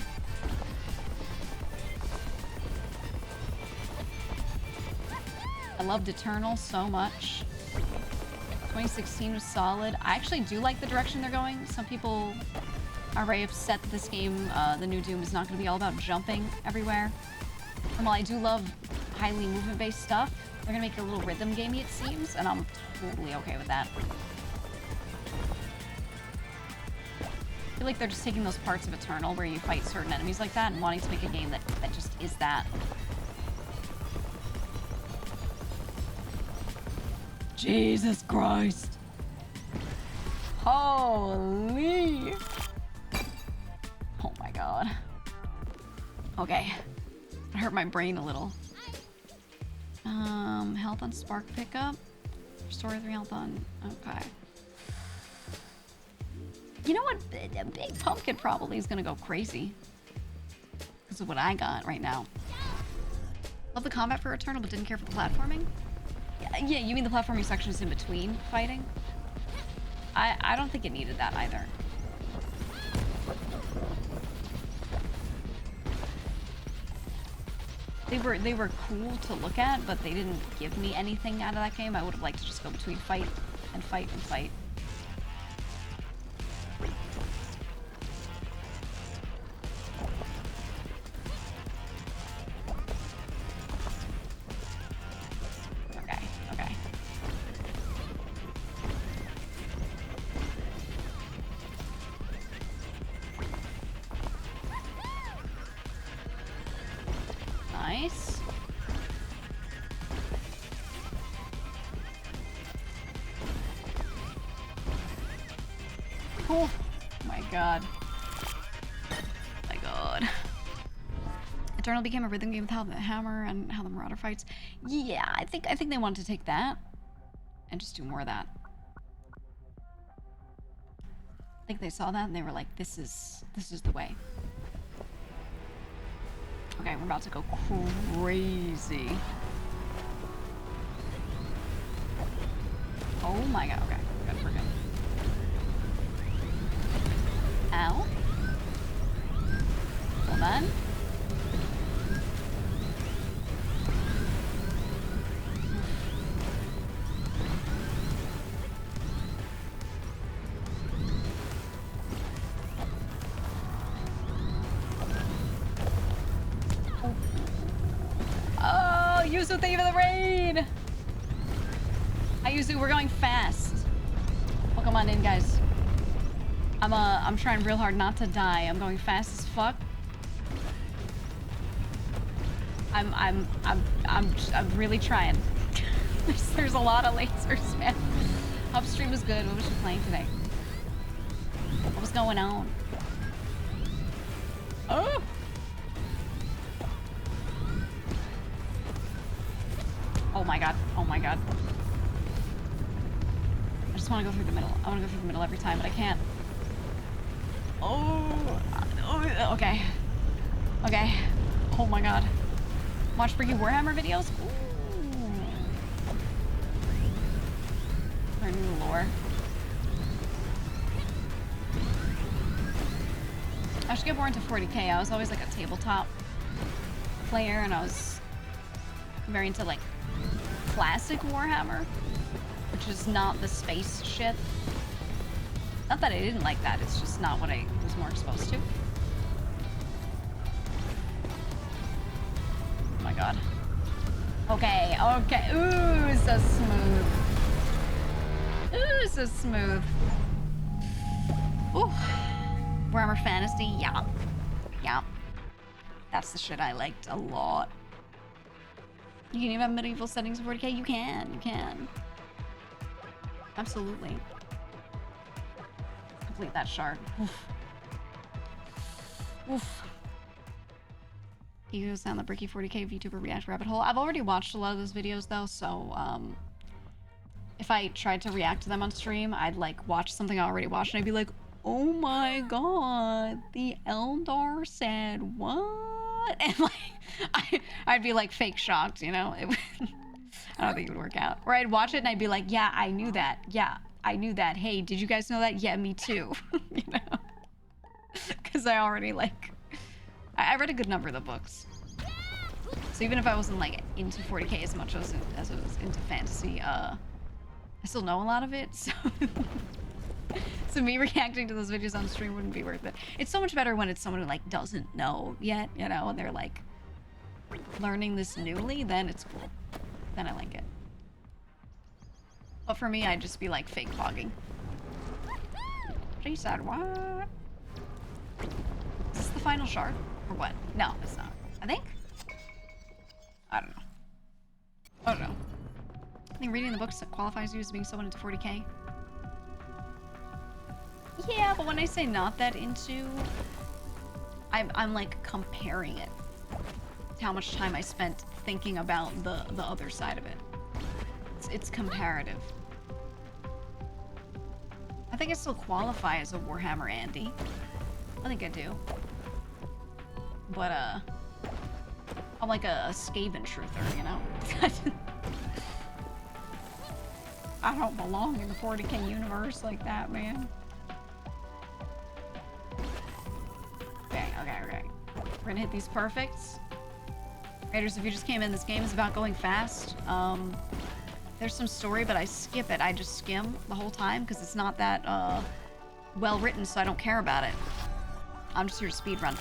I loved Eternal so much. 2016 was solid. I actually do like the direction they're going. Some people are very upset that this game, the new Doom, is not going to be all about jumping everywhere. And while I do love highly movement-based stuff, they're going to make it a little rhythm gamey, it seems, and I'm totally okay with that. I feel like they're just taking those parts of Eternal where you fight certain enemies like that and wanting to make a game that just is that. Jesus Christ. Holy. Oh my god. Okay. It hurt my brain a little. Health on Spark pickup. Restore 3 health on... Okay. You know what? A big pumpkin probably is gonna go crazy. Because of what I got right now. Love the combat for Eternal, but didn't care for the platforming? Yeah, you mean the platforming section is in between fighting? I don't think it needed that either. They were cool to look at, but they didn't give me anything out of that game. I would have liked to just go between fight and fight and fight. Okay. Nice. Oh my god. My god. Eternal became a rhythm game with how the hammer and how the marauder fights. Yeah, I think they wanted to take that and just do more of that. I think they saw that and they were like, this is the way. Okay, we're about to go crazy. Oh my god, okay. Good, we're good. Ow. Hold on. Oh, Yuzu, thank you for the raid! Hi, Yuzu, we're going fast. Welcome on in, guys. I'm trying real hard not to die. I'm going fast as fuck. I'm really trying. There's a lot of lasers, man. Upstream is good. What was you playing today? was going on? Oh! Oh my god. Oh my god. I just want to go through the middle. I want to go through the middle every time, but I can't. Oh. Okay. Okay. Oh my god. Watch freaky Warhammer videos? Ooh. For new lore. I should get more into 40k. I was always like a tabletop player, and I was very into like classic Warhammer, which is not the space shit. Not that I didn't like that, it's just not what I was more exposed to. Oh my god. Okay, okay. Ooh, so smooth. Ooh, so smooth. Ooh. Warhammer Fantasy, yeah. Yeah. That's the shit I liked a lot. You can even have medieval settings in 40k? You can. Absolutely. Complete that shard. Oof. Oof. You goes down the bricky 40k VTuber React rabbit hole. I've already watched a lot of those videos though, so if I tried to react to them on stream, I'd like watch something I already watched and I'd be like, oh my god, the Eldar said what? And like, I'd be like fake shocked, you know? I don't think it would work out. Or I'd watch it and I'd be like, yeah, I knew that. Yeah, I knew that. Hey, did you guys know that? Yeah, me too. You know? Because I already like, I read a good number of the books. So even if I wasn't like into 40k as much as I was into fantasy, I still know a lot of it, so... So me reacting to those videos on stream wouldn't be worth it. It's so much better when it's someone who like doesn't know yet, you know, and they're like learning this newly, then it's cool. Then I like it. But for me, I'd just be like fake vlogging. She said what? Is this the final shard? Or what? No, it's not. I think? I don't know. I don't know. I think reading the books qualifies you as being someone into 40k. Yeah, but when I say not that into, I'm like comparing it to how much time I spent thinking about the other side of it. It's comparative. I think I still qualify as a Warhammer Andy. I think I do. But I'm like a Skaven truther, you know? I don't belong in the 40k universe like that, man. Okay. We're gonna hit these perfects. Raiders, if you just came in, this game is about going fast. There's some story, but I skip it. I just skim the whole time because it's not that well written, so I don't care about it. I'm just here to speedrun.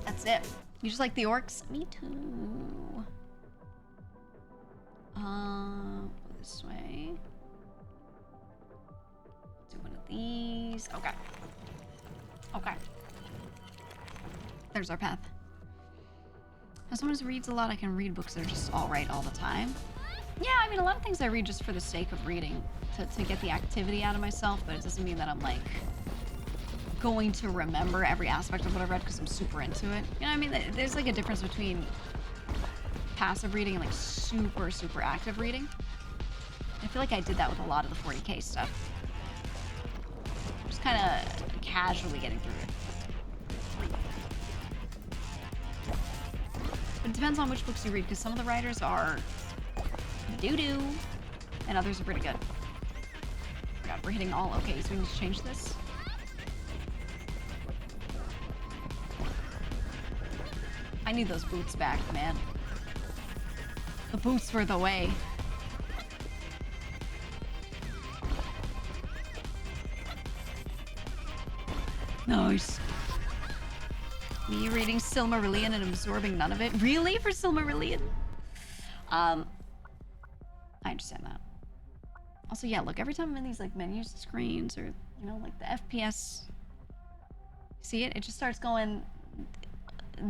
That's it. You just like the orcs? Me too. This way. Do one of these. Okay. Okay. There's our path. As someone who reads a lot, I can read books that are just all right all the time. Yeah, I mean, a lot of things I read just for the sake of reading, to get the activity out of myself, but it doesn't mean that I'm, like, going to remember every aspect of what I read because I'm super into it. You know what I mean? There's, like, a difference between passive reading and, like, super, super active reading. I feel like I did that with a lot of the 40k stuff. Just kind of casually getting through it. But it depends on which books you read, because some of the writers are doo-doo, and others are pretty good. Oh God, we're hitting all okay, so we need to change this. I need those boots back, man. The boots were the way. Nice. Me reading Silmarillion and absorbing none of it? Really? For Silmarillion? I understand that. Also, yeah, look, every time I'm in these, like, menu screens or, you know, like, the FPS... See it? It just starts going...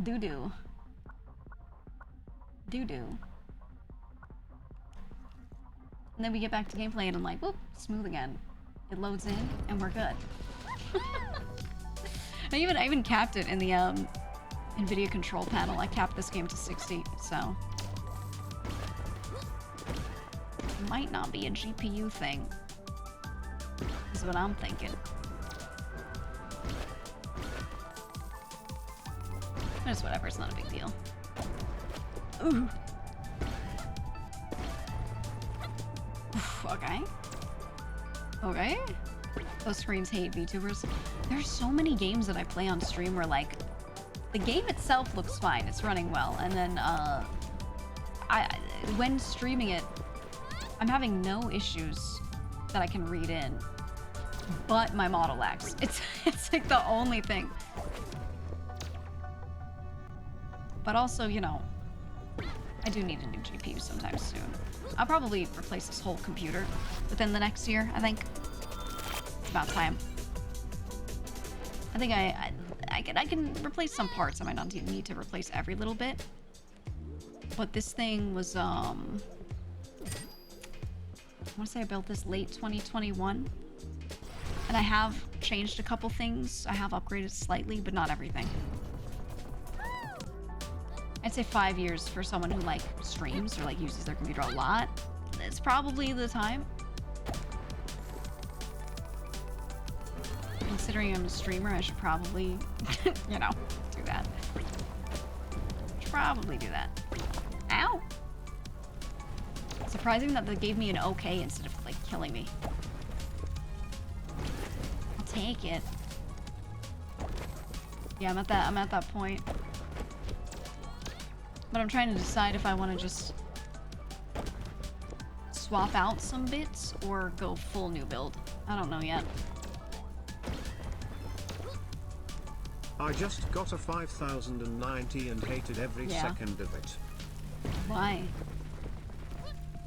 doo-doo. Doo-doo. And then we get back to gameplay and I'm like, whoop, smooth again. It loads in, and we're good. I even capped it in the NVIDIA control panel. I capped this game to 60, so it might not be a GPU thing, is what I'm thinking. It's whatever, it's not a big deal. Ooh. Okay. Okay. Those screens hate VTubers. There's so many games that I play on stream where, like, the game itself looks fine, it's running well, and then, when streaming it, I'm having no issues that I can read in, but my model lags. It's like the only thing. But also, you know, I do need a new GPU sometime soon. I'll probably replace this whole computer within the next year, I think. It's about time. I think I can replace some parts. I might not need to replace every little bit. But this thing was, I want to say I built this late 2021. And I have changed a couple things. I have upgraded slightly, but not everything. I'd say 5 years for someone who, like, streams or, like, uses their computer a lot. It's probably the time. Considering I'm a streamer, I should probably, you know, do that. Should probably do that. Ow! Surprising that they gave me an okay instead of, like, killing me. I'll take it. Yeah, I'm at that point. But I'm trying to decide if I want to just swap out some bits or go full new build. I don't know yet. I just got a 5090 and hated every second of it. Why?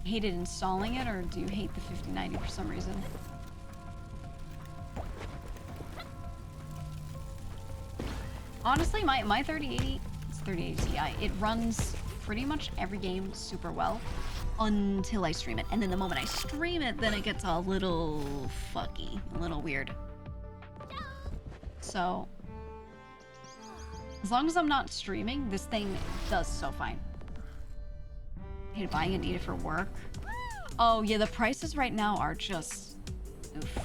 Hated installing it, or do you hate the 5090 for some reason? Honestly, my 3080, it's 3080 Ti, it runs pretty much every game super well until I stream it. And then the moment I stream it, then it gets a little fucky, a little weird. So, as long as I'm not streaming, this thing does so fine. I hate buying it, need it for work. Oh yeah, the prices right now are just, oof.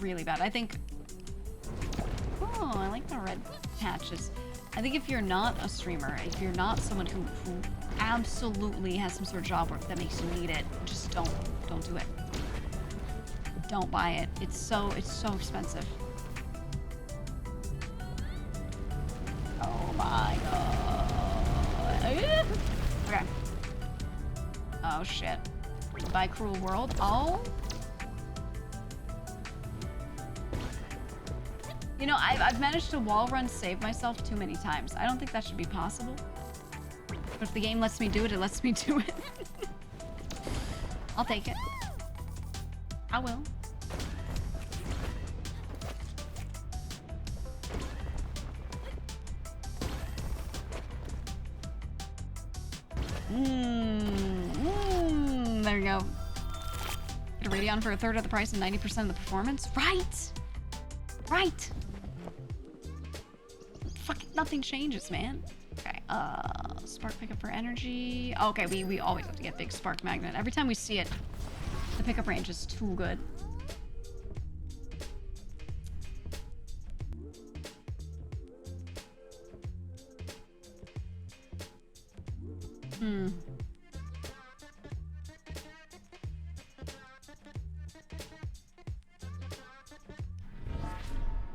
Really bad. I think, oh, I like the red patches. I think if you're not a streamer, if you're not someone who absolutely has some sort of job work that makes you need it, just don't do it. Don't buy it. It's so expensive. Oh my god. Okay. Oh shit. Buy Cruel World. Oh. You know, I've managed to wall run save myself too many times. I don't think that should be possible. But if the game lets me do it, it lets me do it. I'll take it. I will. There you go. Get a Radeon for a third of the price and 90% of the performance. Right! Right! Fucking nothing changes, man. Okay, spark pickup for energy. Okay, we always have to get big spark magnet. Every time we see it, the pickup range is too good.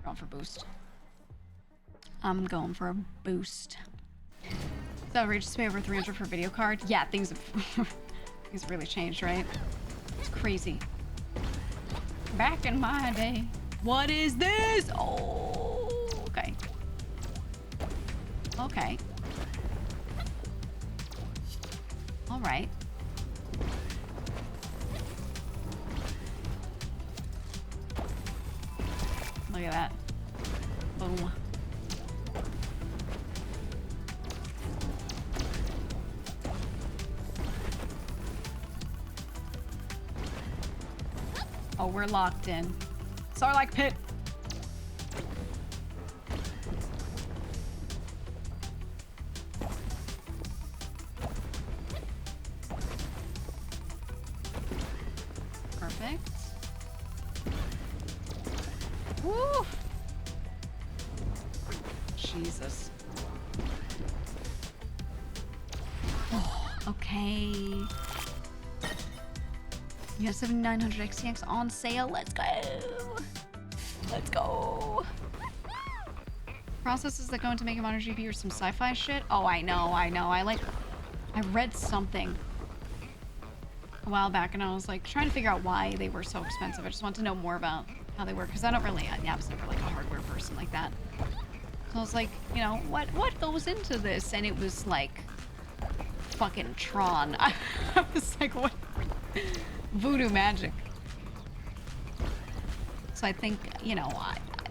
Going for boost. I'm going for a boost. So outrageous to pay over 300 for a video card. Yeah, things have really changed, right? It's crazy. Back in my day. What is this? Oh, okay. Okay. All right. Look at that. Boom. Oh, we're locked in. Sarlacc pit. Perfect. Woo! Jesus. Oh, okay. You have 7900 XTX on sale. Let's go. Let's go. Processes that go into making modern GPU or some sci-fi shit. Oh, I know. I read something a while back and I was like trying to figure out why they were so expensive. I just want to know more about how they work because I was never like a hardware person like that. So I was like, you know, what goes into this? And it was like fucking Tron. I was like, what? Voodoo magic. So I think, you know,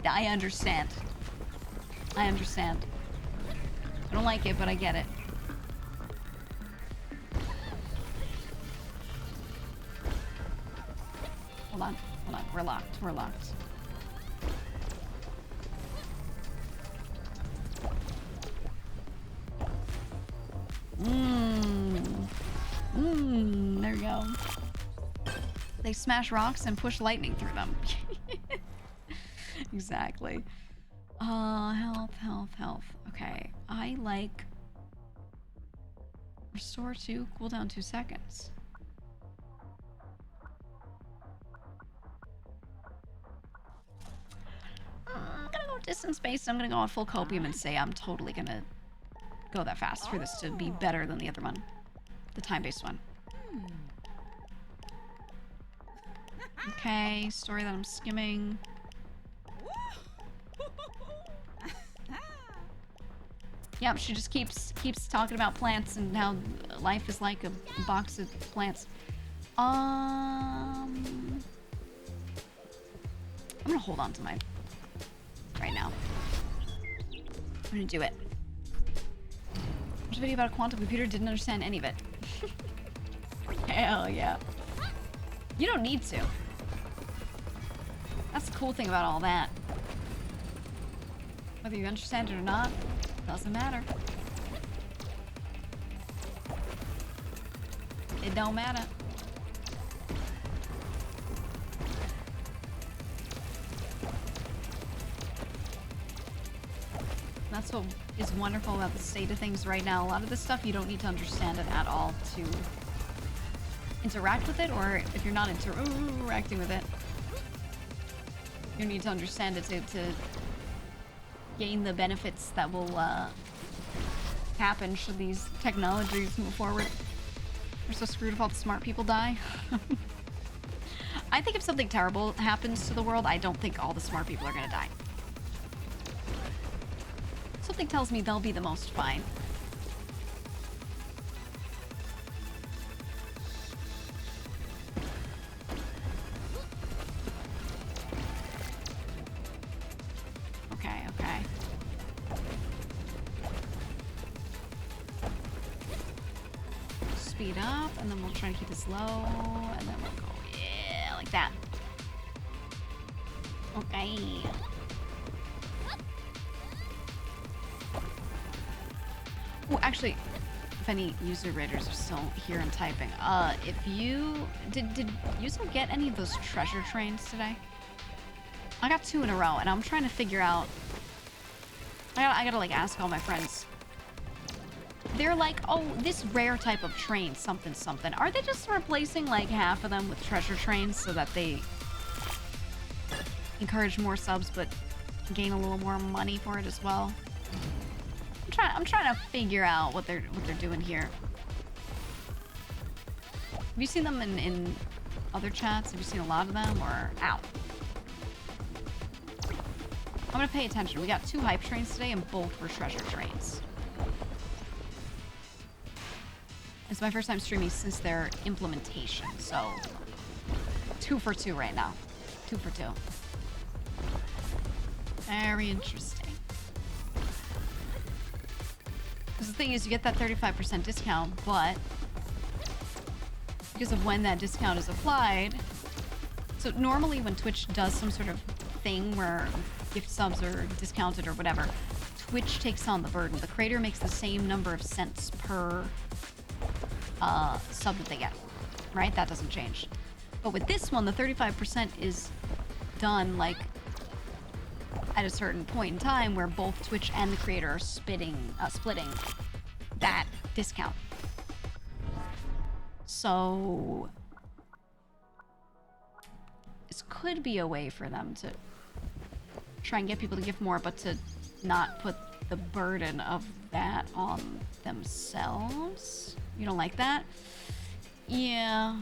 I understand. I understand. I don't like it, but I get it. Hold on. We're locked. There we go. They smash rocks and push lightning through them. Exactly. Health. Okay. I like restore 2, cooldown 2 seconds. I'm gonna go distance based. I'm gonna go on full copium and say I'm totally gonna go that fast for this to be better than the other one. The time-based one. Okay, story that I'm skimming. Yep, she just keeps talking about plants and how life is like a box of plants. I'm gonna hold on to mine right now. I'm gonna do it. Watched a video about a quantum computer, didn't understand any of it. Hell yeah. You don't need to. That's the cool thing about all that. Whether you understand it or not, doesn't matter. It don't matter. That's what is wonderful about the state of things right now. A lot of this stuff, you don't need to understand it at all to interact with it, or if you're not interacting with it, you need to understand it to gain the benefits that will happen should these technologies move forward. We're so screwed if all the smart people die. I think if something terrible happens to the world, I don't think all the smart people are gonna die. Something tells me they'll be the most fine. Okay. Speed up, and then we'll try to keep this low, and then we'll go, yeah, like that. Okay. Oh, actually, if any user raiders are still here and typing, if you did you still get any of those treasure trains today? I got 2 in a row, and I'm trying to figure out. I gotta like ask all my friends. They're like, oh, this rare type of train, something. Are they just replacing like half of them with treasure trains so that they encourage more subs but gain a little more money for it as well? I'm trying to figure out what they're doing here. Have you seen them in other chats? Have you seen a lot of them, or ow? I'm gonna pay attention. We got 2 hype trains today, and both were treasure trains. It's my first time streaming since their implementation, so 2 for 2 right now. 2 for 2. Very interesting. Because the thing is, you get that 35% discount, but because of when that discount is applied, So normally when Twitch does some sort of thing where gift subs are discounted or whatever, Twitch takes on the burden. The creator makes the same number of cents per sub that they get, right? That doesn't change. But with this one, the 35% is done like at a certain point in time where both Twitch and the creator are splitting that discount. So this could be a way for them to try and get people to give more, but to not put the burden of that on themselves. You don't like that? Yeah.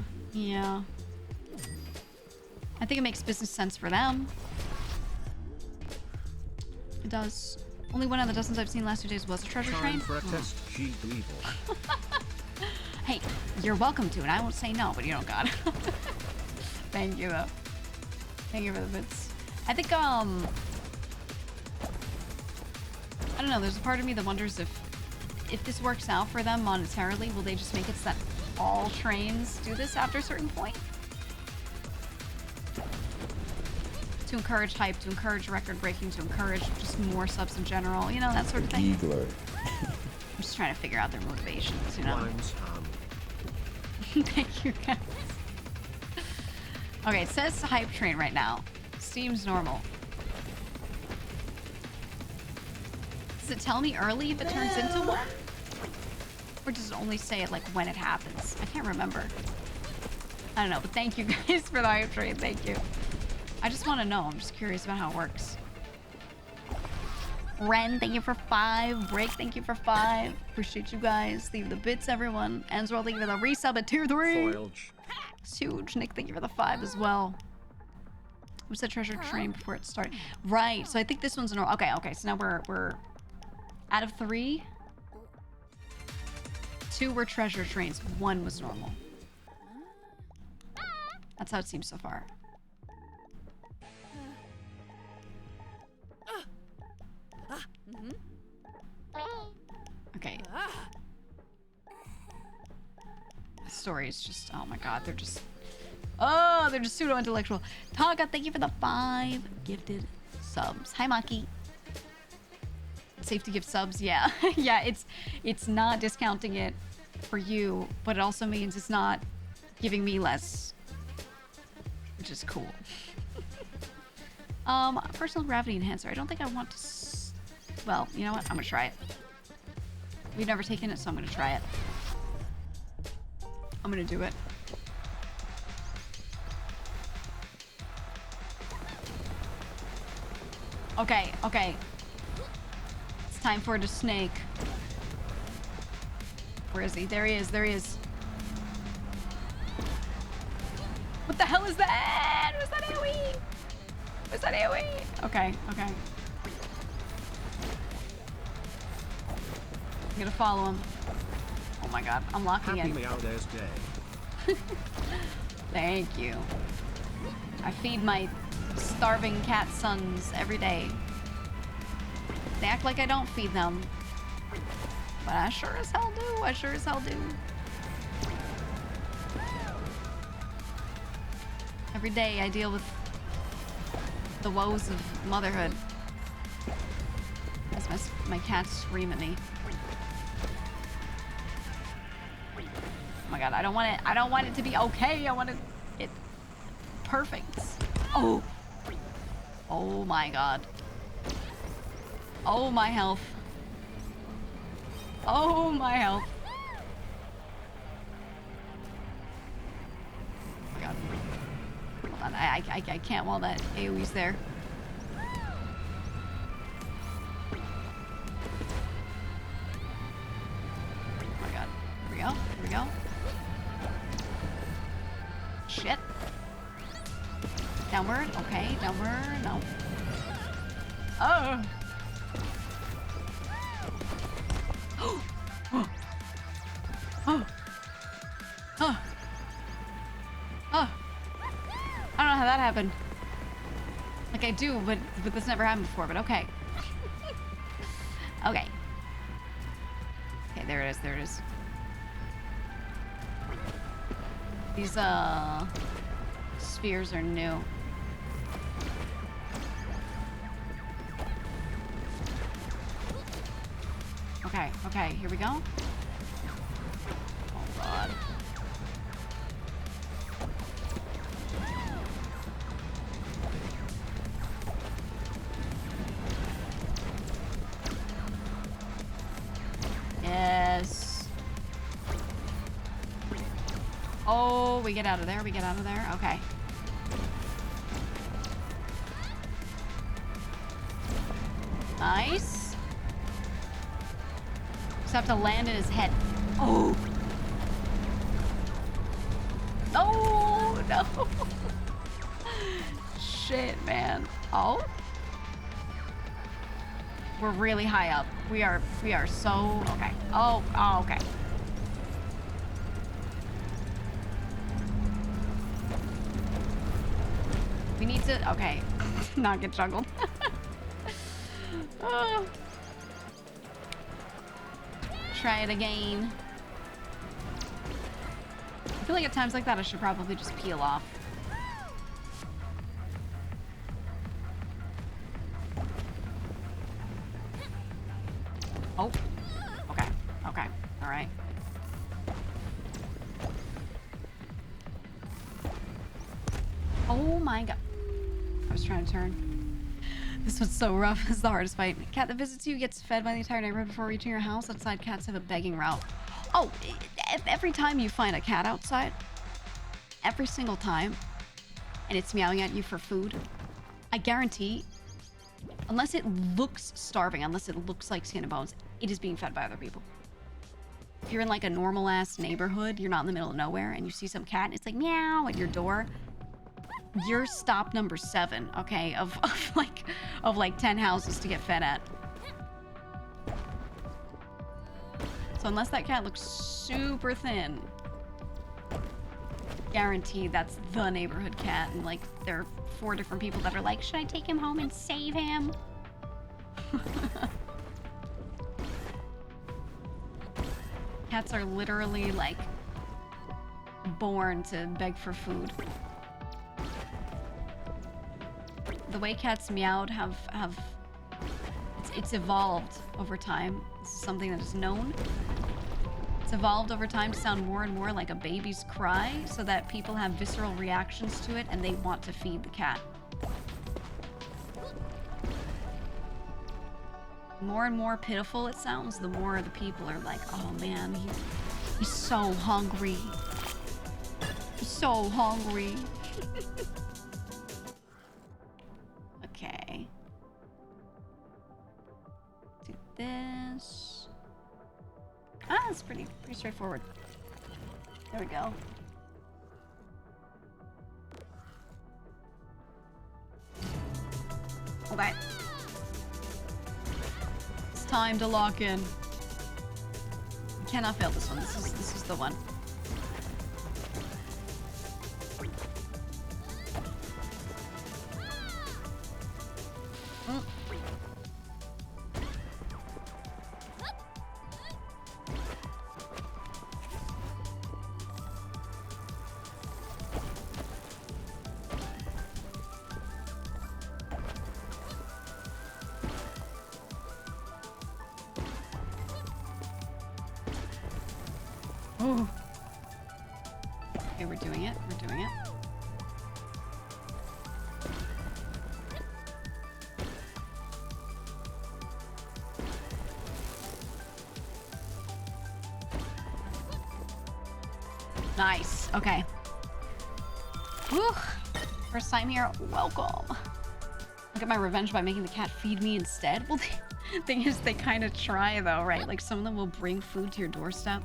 I think it makes business sense for them. It does. Only one of the dozens I've seen last 2 days was a treasure train. For a test, GEEGA evil. Hey, you're welcome to, and I won't say no, but you don't got it. Thank you, though. Thank you for the bits. I think, I don't know, there's a part of me that wonders if this works out for them monetarily, will they just make it so that all trains do this after a certain point? To encourage hype, to encourage record breaking, to encourage just more subs in general, you know, that sort of thing. Geegler. I'm just trying to figure out their motivations, you know? Lines, Thank you, guys. Okay, it says hype train right now. Seems normal. Does it tell me early if it turns into one? Or does it only say it like when it happens? I can't remember. I don't know, but thank you guys for the hype train. Thank you. I just want to know. I'm just curious about how it works. Ren, thank you for 5. Break, thank you for 5. Appreciate you guys. Leave the bits, everyone. Answell, thank you for the resub at tier 3. Foilge. It's huge. Nick, thank you for the 5 as well. What's the treasure train before it started? Right. So I think this one's normal. Okay. So now we're out of 3. 2 were treasure trains. 1 was normal. That's how it seems so far. Okay. The story is just, oh my god, they're just pseudo-intellectual. Taga, thank you for the 5 gifted subs. Hi, Maki. It's safe to give subs, yeah. Yeah, it's not discounting it for you, but it also means it's not giving me less, which is cool. Personal gravity enhancer. I don't think I want to... Well, you know what? I'm gonna try it. We've never taken it, so I'm gonna try it. I'm gonna do it. Okay. It's time for the snake. Where is he? There he is. What the hell is that? Was that AoE? Okay. I'm gonna follow him. Oh my god, I'm locking in. Happy Meowdays Day. Thank you. I feed my starving cat sons every day. They act like I don't feed them. But I sure as hell do. Every day I deal with the woes of motherhood. As my cats scream at me. Oh my god, I don't want it to be okay. I want it perfect. Oh my god. Oh my health. Oh my health. Oh my god. Hold on, I can't while that AoE's there. Oh my god. Here we go. Shit. Downward, okay, downward, no. Oh! I don't know how that happened. Like I do, but this never happened before, but okay. Okay, there it is. These, fears are new. Okay, okay, here we go. Oh god. Yes. Oh, we get out of there, we get out of there. Okay. Nice. Just have to land in his head. Oh. Oh, no. Shit, man. Oh. We're really high up. We are so, okay. Oh, okay. We need to, okay. Not get juggled. Oh. Try it again. I feel like at times like that I should probably just peel off. Oh. Okay. Okay. All right. Oh my god. I was trying to turn. This one's so rough. This is the hardest fight. Cat that visits you gets fed by the entire neighborhood before reaching your house. Outside cats have a begging route. Oh, every time you find a cat outside, every single time, and it's meowing at you for food, I guarantee, unless it looks starving, unless it looks like skin and bones, it is being fed by other people. If you're in like a normal ass neighborhood, you're not in the middle of nowhere, and you see some cat and it's like meow at your door, you're stop number 7, okay, of like 10 houses to get fed at. So unless that cat looks super thin, guaranteed that's the neighborhood cat, and like there are 4 different people that are like, should I take him home and save him? Cats are literally like born to beg for food. The way cats meowed it's evolved over time. This is something that is known. It's evolved over time to sound more and more like a baby's cry so that people have visceral reactions to it and they want to feed the cat. The more and more pitiful it sounds, the more the people are like, oh man, he's so hungry. He's so hungry. Okay. Do this. Ah, it's pretty straightforward. There we go. Okay. It's time to lock in. I cannot fail this one. This is the one. Ooh. Okay, we're doing it. We're doing it. Nice. Okay. Whew. First time here. Welcome. I'll get my revenge by making the cat feed me instead. Well, the thing is, they kind of try though, right? Like some of them will bring food to your doorstep.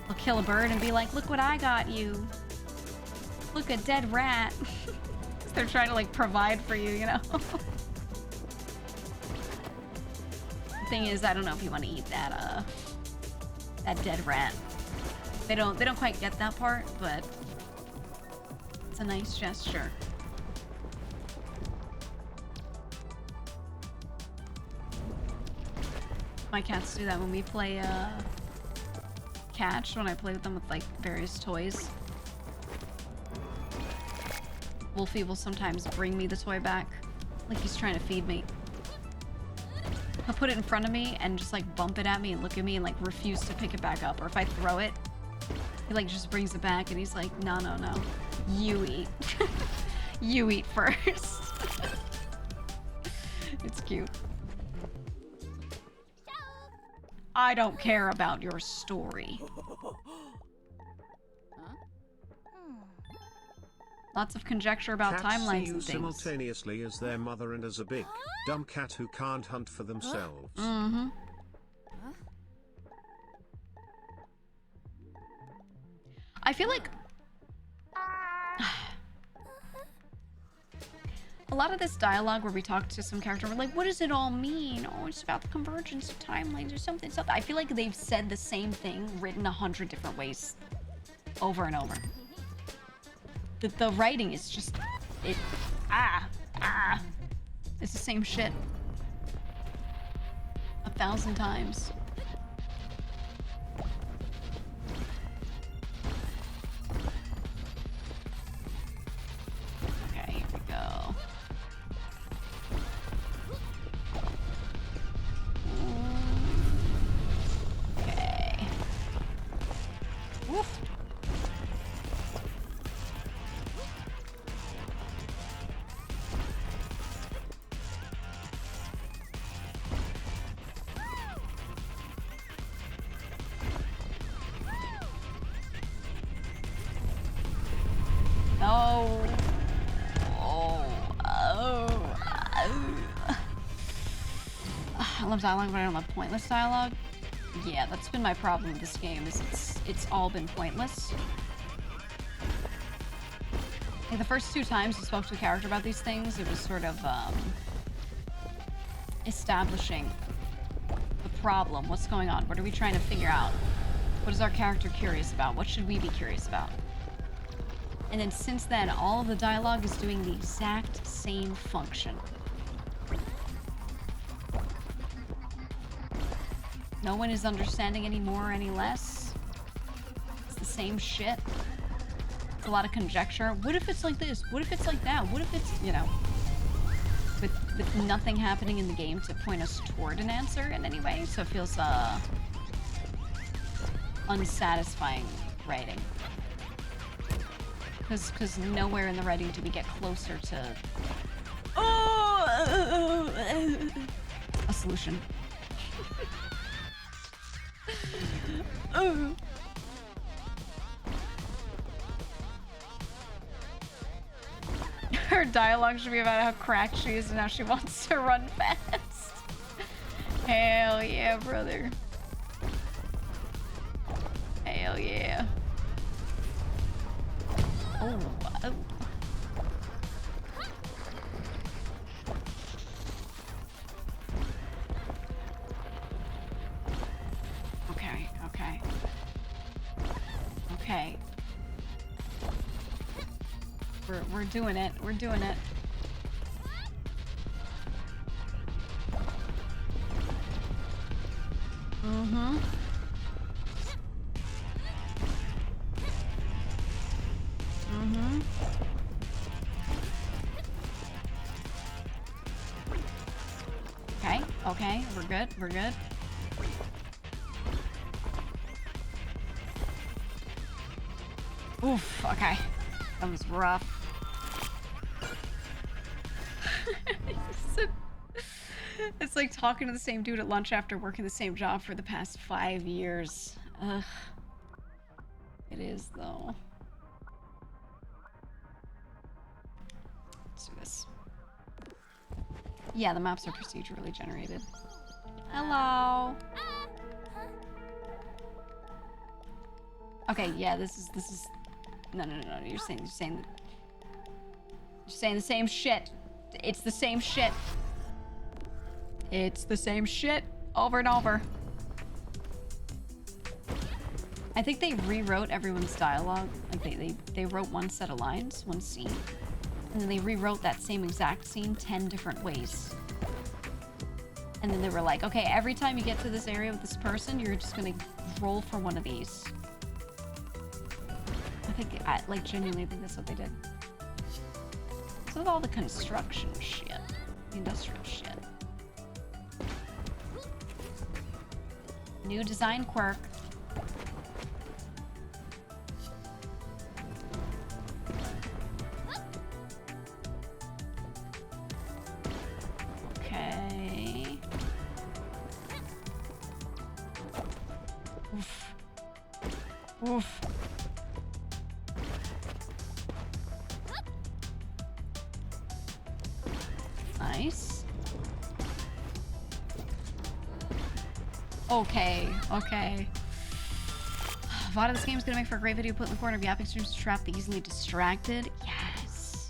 They'll kill a bird and be like, look what I got you. Look, a dead rat. They're trying to like provide for you, you know? The thing is, I don't know if you want to eat that dead rat. They don't quite get that part, but it's a nice gesture. My cats do that when we play catch, when I play with them with like various toys. Wolfie will sometimes bring me the toy back, like he's trying to feed me. He'll put it in front of me and just like bump it at me and look at me and like refuse to pick it back up. Or if I throw it, he like just brings it back and he's like, no, no, no, you eat. You eat first. It's cute. I don't care about your story. Lots of conjecture about Cats timelines see you and things. simultaneously as their mother and as a big, dumb cat who can't hunt for themselves. Mm-hmm. I feel like a lot of this dialogue where we talk to some character, we're like, what does it all mean? Oh, it's about the convergence of timelines or something. I feel like they've said the same thing, written 100 different ways, over and over. The writing is just, it's the same shit 1,000 times. Okay, here we go. Okay. Woof. I love dialogue, but I don't love pointless dialogue. Yeah, that's been my problem with this game, is it's all been pointless. Like the first 2 times you spoke to a character about these things, it was sort of establishing the problem. What's going on? What are we trying to figure out? What is our character curious about? What should we be curious about? And then since then, all of the dialogue is doing the exact same function. No one is understanding any more or any less. It's the same shit. It's a lot of conjecture. What if it's like this? What if it's like that? What if it's, you know, with nothing happening in the game to point us toward an answer in any way? So it feels unsatisfying writing. Because nowhere in the writing do we get closer to a solution. Her dialogue should be about how cracked she is and how she wants to run fast. Hell yeah, brother. Hell yeah. Oh. Okay, okay. Okay. We're doing it. We're doing it. Mm-hmm. Mm-hmm. Okay, okay, we're good, we're good. Oof, okay. That was rough. It's like talking to the same dude at lunch after working the same job for the past 5 years. Ugh. It is, though. Let's do this. Yeah, the maps are procedurally generated. Hello. Okay, yeah, this is no. You're saying the same shit. It's the same shit. It's the same shit over and over. I think they rewrote everyone's dialogue. Like they wrote one set of lines, one scene, and then they rewrote that same exact scene 10 different ways. And then they were like, okay, every time you get to this area with this person, you're just gonna roll for one of these. I like genuinely think that's what they did. What's with all the construction shit? The industrial shit. New design quirk. Okay. Oof. Oof. Nice. Okay, okay. VOD of this game is gonna make for a great video put in the corner of yapping streams to trap the easily distracted. Yes.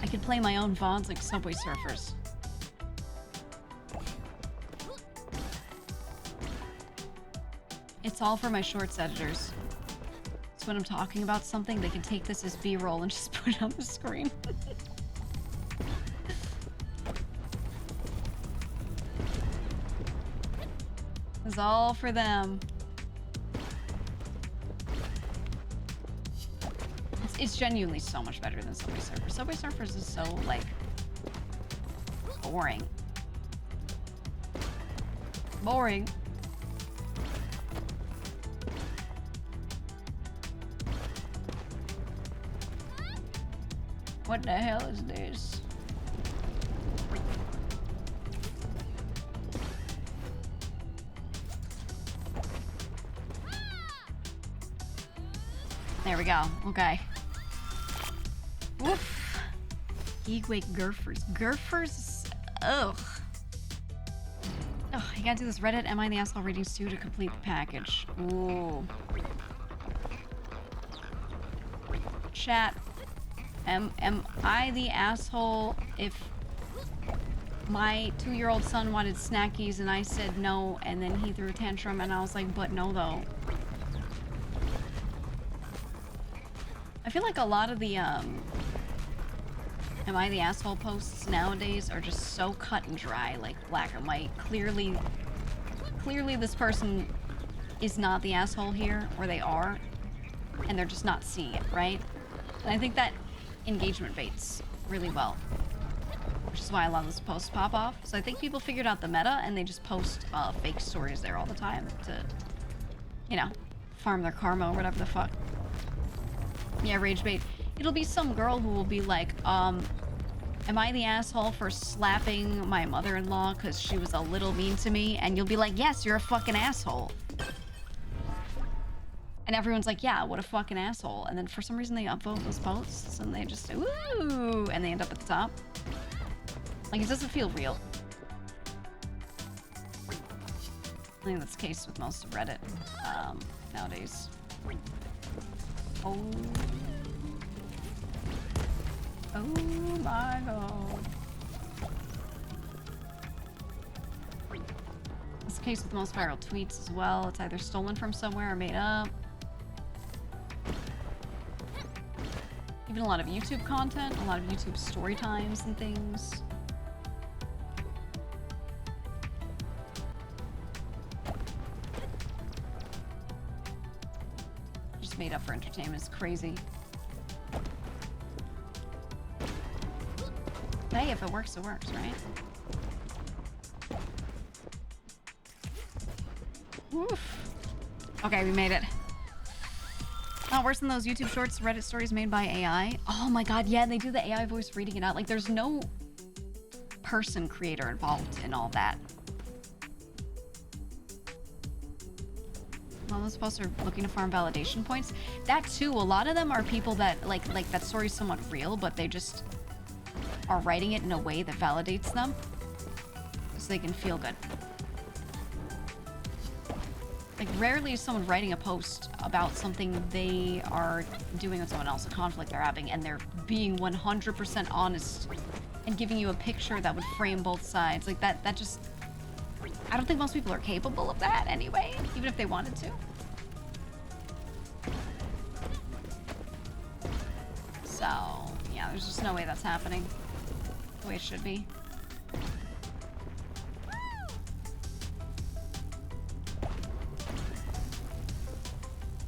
I could play my own VODs like Subway Surfers. It's all for my shorts editors. So when I'm talking about something, they can take this as B-roll and just put it on the screen. It's all for them. It's genuinely so much better than Subway Surfers. Subway Surfers is so, like, boring. Boring. What the hell is this? There we go. Okay. Woof. GEEGA Gurfers. Gurfers? Ugh. Ugh, you gotta do this Reddit Am I the Asshole readings too to complete the package. Ooh. Chat. Am I the asshole if my 2-year-old son wanted snackies and I said no and then he threw a tantrum and I was like, but no though? I feel like a lot of the Am I the Asshole posts nowadays are just so cut and dry, like black and white. Clearly this person is not the asshole here, or they are, and they're just not seeing it, right? And I think that engagement baits really well, which is why a lot of those posts pop off. So I think people figured out the meta and they just post fake stories there all the time to, you know, farm their karma or whatever the fuck. Yeah, rage bait. It'll be some girl who will be like, am I the asshole for slapping my mother-in-law because she was a little mean to me? And you'll be like, yes, you're a fucking asshole. And everyone's like, yeah, what a fucking asshole. And then for some reason they upvote those posts and they just, ooh, and they end up at the top. Like, it doesn't feel real. I think that's the case with most of Reddit nowadays. Oh. Oh my god. It's the case with most viral tweets as well. It's either stolen from somewhere or made up. Even a lot of YouTube content, a lot of YouTube story times and things. Just made up for entertainment. It's crazy. But hey, if it works, right? Oof. Okay, we made it. Not worse than those YouTube shorts, Reddit stories made by AI. Oh my god, yeah, they do the AI voice reading it out. Like, there's no person creator involved in all that. All those posts are looking to farm validation points. That too, a lot of them are people that, like that story's somewhat real, but they just are writing it in a way that validates them so they can feel good. Like, rarely is someone writing a post about something they are doing with someone else, a conflict they're having, and they're being 100% honest and giving you a picture that would frame both sides. Like, that just... I don't think most people are capable of that anyway, even if they wanted to. So, yeah, there's just no way that's happening the way it should be.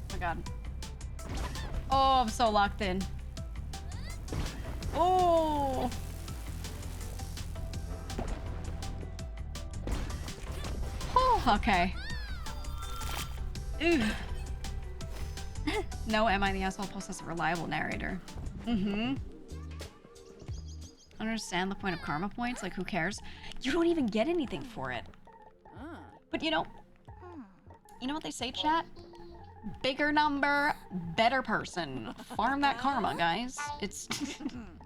Oh my god. Oh, I'm so locked in. Oh! Oh, okay. Ooh. No, am I the asshole post as a reliable narrator? Mm-hmm. I don't understand the point of karma points. Like, who cares? You don't even get anything for it. But you know what they say, chat? Bigger number, better person. Farm that karma, guys. It's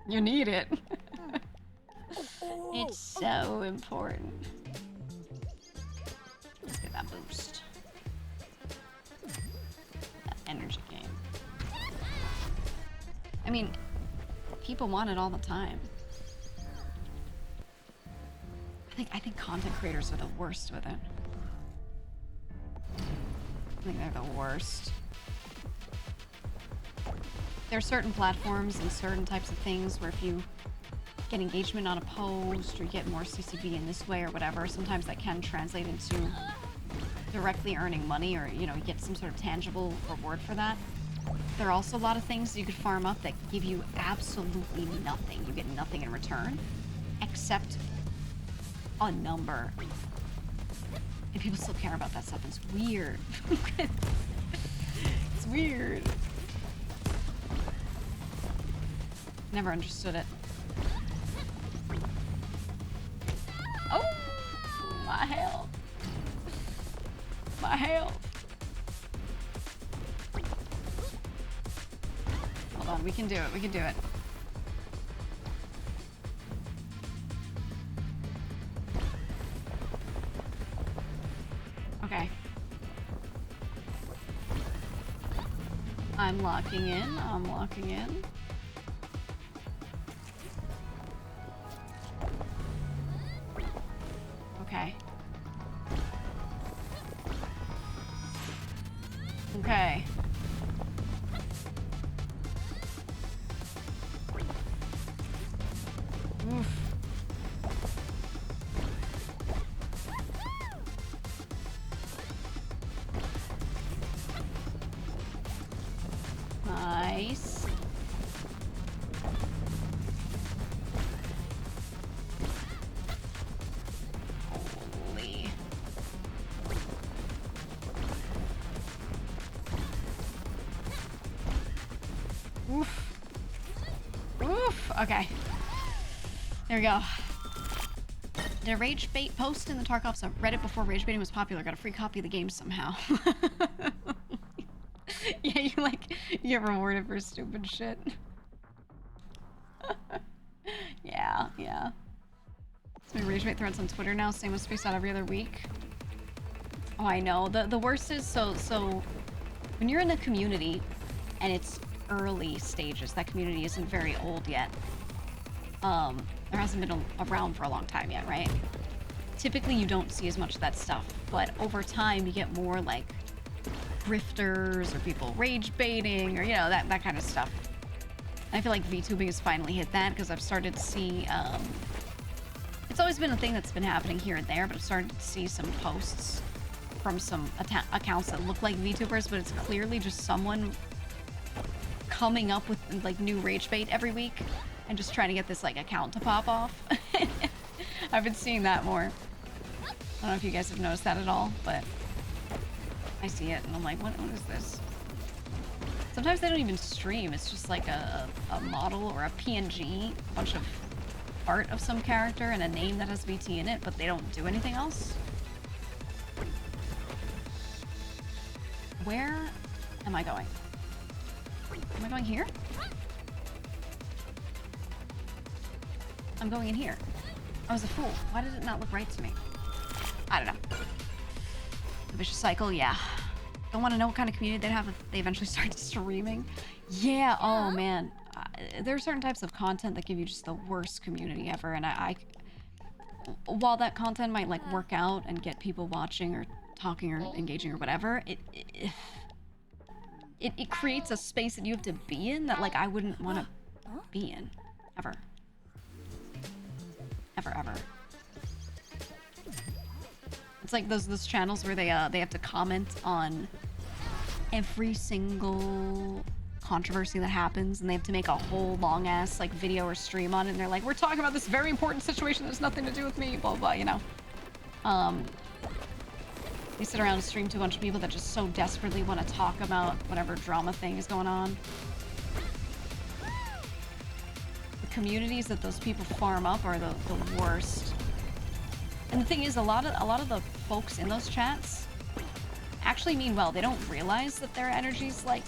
you need it. It's so important. Let's get that boost. That energy game. I mean, people want it all the time. I think content creators are the worst with it. I think they're the worst. There are certain platforms and certain types of things where if you get engagement on a post or you get more CCV in this way or whatever, sometimes that can translate into directly earning money, or you get some sort of tangible reward for that. There are also a lot of things you could farm up that give you absolutely nothing. You get nothing in return except a number. And people still care about that stuff. It's weird. It's weird. Never understood it. Oh! My health. My health. Hold on, we can do it. We can do it. Okay. I'm locking in. I'm locking in. Okay. Okay. Oof. Nice. Holy. Oof. Oof. Okay. There we go. Did a rage bait post in the Tarkov subreddit before rage baiting was popular. Got a free copy of the game somehow. Yeah, you get rewarded for stupid shit. Yeah. So rage bait threads on Twitter now, same as spaced out every other week. Oh, I know. The worst is so when you're in a community and it's early stages, that community isn't very old yet. There hasn't been around for a long time yet, right? Typically you don't see as much of that stuff, but over time you get more like grifters or people rage baiting or that kind of stuff. And I feel like VTubing has finally hit that because I've started to see it's always been a thing that's been happening here and there, but I've started to see some posts from some accounts that look like VTubers, but it's clearly just someone coming up with like new rage bait every week and just trying to get this like account to pop off. I've been seeing that more. I don't know if you guys have noticed that at all, but I see it and I'm like, what is this? Sometimes they don't even stream. It's just like a model or a PNG, a bunch of art of some character and a name that has VT in it, but they don't do anything else. Where am I going? Am I going here? I'm going in here. I was a fool. Why did it not look right to me? I don't know. The vicious cycle, yeah. Don't want to know what kind of community they'd have if they eventually started streaming. Yeah, oh man. There are certain types of content that give you just the worst community ever, and while that content might like work out and get people watching or talking or engaging or whatever, it creates a space that you have to be in that like I wouldn't want to be in ever. Ever. It's like those channels where they have to comment on every single controversy that happens, and they have to make a whole long ass like video or stream on it, and they're like, we're talking about this very important situation that's nothing to do with me, blah blah, you know. They sit around and stream to a bunch of people that just so desperately want to talk about whatever drama thing is going on. The communities that those people farm up are the worst. And the thing is, a lot of the folks in those chats actually mean well. They don't realize that their energy's like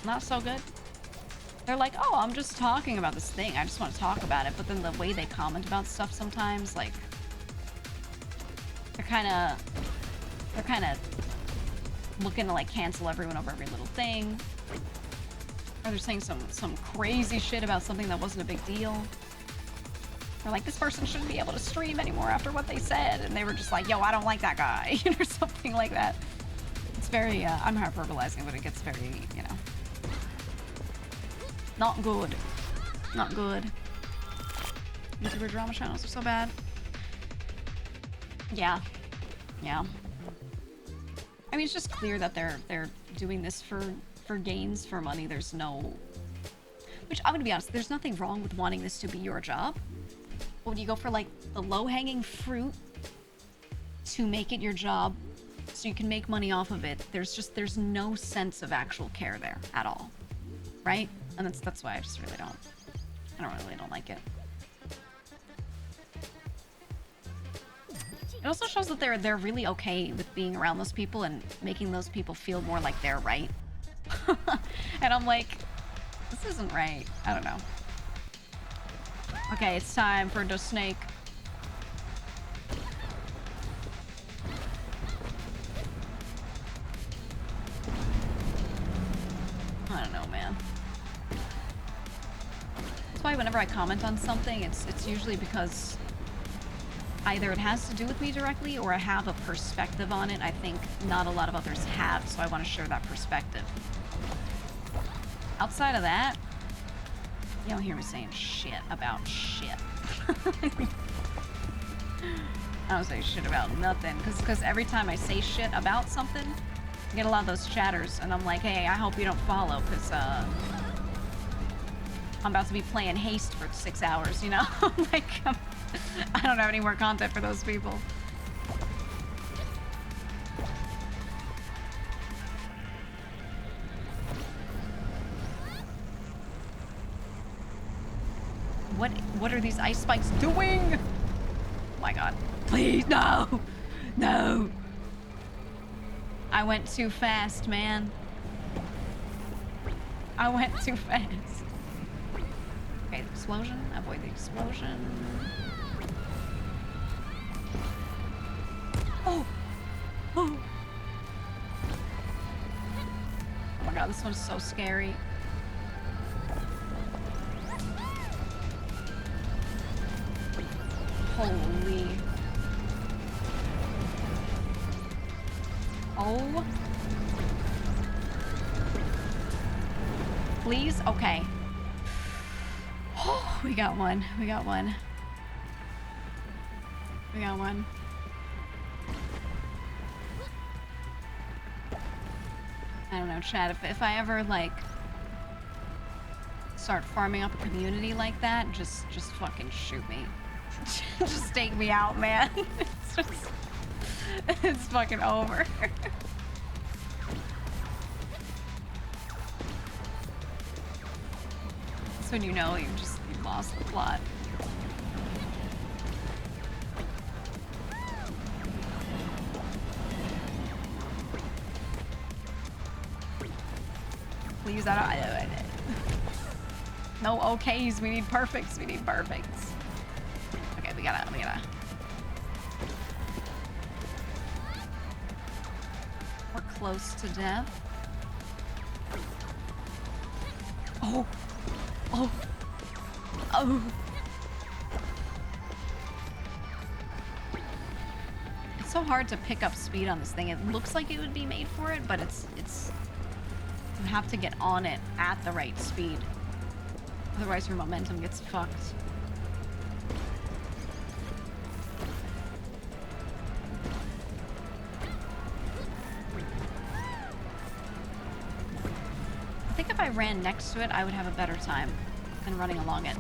not so good. They're like, oh, I'm just talking about this thing. I just want to talk about it. But then the way they comment about stuff sometimes, like, they're kind of looking to like cancel everyone over every little thing. Or they're saying some crazy shit about something that wasn't a big deal. They're like, this person shouldn't be able to stream anymore after what they said. And they were just like, yo, I don't like that guy. Or something like that. It's very, I'm hyperbolizing, but it gets very, you know, not good. Not good. YouTuber drama channels are so bad. Yeah. Yeah. I mean, it's just clear that they're doing this for gains, for money. There's no... Which, I'm gonna be honest, there's nothing wrong with wanting this to be your job. But when you go for, like, the low-hanging fruit to make it your job so you can make money off of it, there's no sense of actual care there at all. Right? And that's why I just really don't like it. It also shows that they're really okay with being around those people and making those people feel more like they're right. And I'm like, this isn't right. I don't know. Okay, it's time for the snake. I don't know, man. That's why whenever I comment on something, it's usually because either it has to do with me directly or I have a perspective on it I think not a lot of others have, so I want to share that perspective. Outside of that, you don't hear me saying shit about shit. I don't say shit about nothing, because every time I say shit about something, I get a lot of those chatters, and I'm like, hey, I hope you don't follow, because I'm about to be playing Haste for 6 hours, you know? Like, I don't have any more content for those people. What are these ice spikes doing? Oh my god. Please, no! No! I went too fast, man. I went too fast. Okay, the explosion. Avoid the explosion. Oh! Oh! Oh my god, this one's so scary. Holy. Oh. Please? Okay. Oh, we got one. We got one. We got one. I don't know, Chad, if I ever, like, start farming up a community like that, just fucking shoot me. Just take me out, man. It's just... It's fucking over. That's when you know you lost the plot. Please, I don't... No okays, we need perfects, we need perfects. Okay, we gotta... We're close to death. Oh! Oh! Oh! It's so hard to pick up speed on this thing. It looks like it would be made for it, but it's... You have to get on it at the right speed. Otherwise your momentum gets fucked. I think if I ran next to it, I would have a better time than running along it.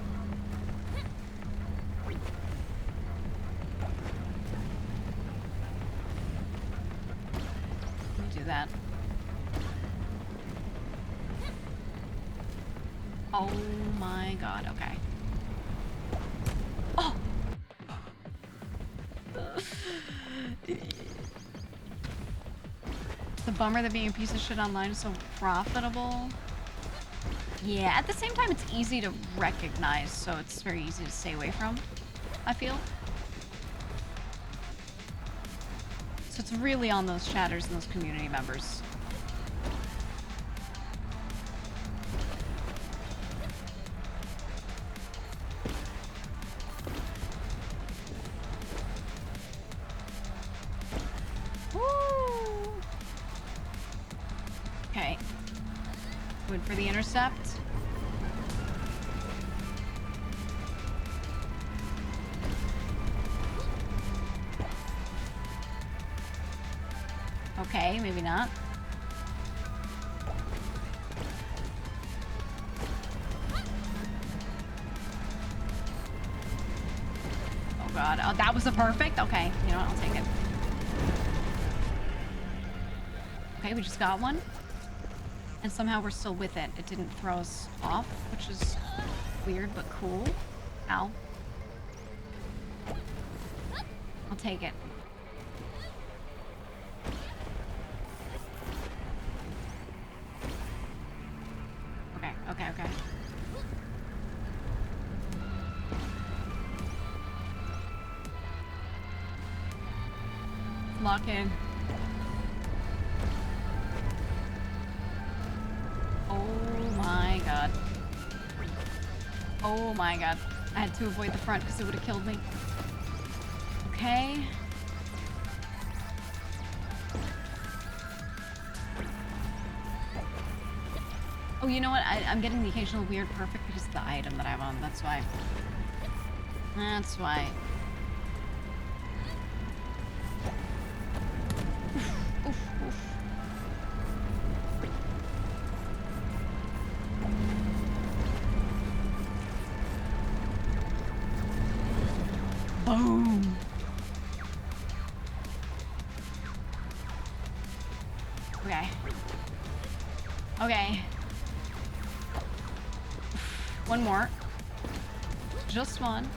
Let me do that. Oh my god, okay. Oh! It's a bummer that being a piece of shit online is so profitable. Yeah, at the same time, it's easy to recognize, so it's very easy to stay away from, I feel. So it's really on those chatters and those community members. Okay. Good for the intercept. Okay, maybe not. Oh god. Oh, that was a perfect? Okay. You know what? I'll take it. Okay, we just got one. And somehow we're still with it. It didn't throw us off, which is weird but cool. Ow. I'll take it. Okay, okay, okay. Lock in. Oh my god. Oh my god. I had to avoid the front because it would have killed me. Okay. Oh, you know what? I'm getting the occasional weird perfect because of the item that I'm on. That's why. That's why. Oof, oof, oof. Boom. Okay. Okay. One more. Just one.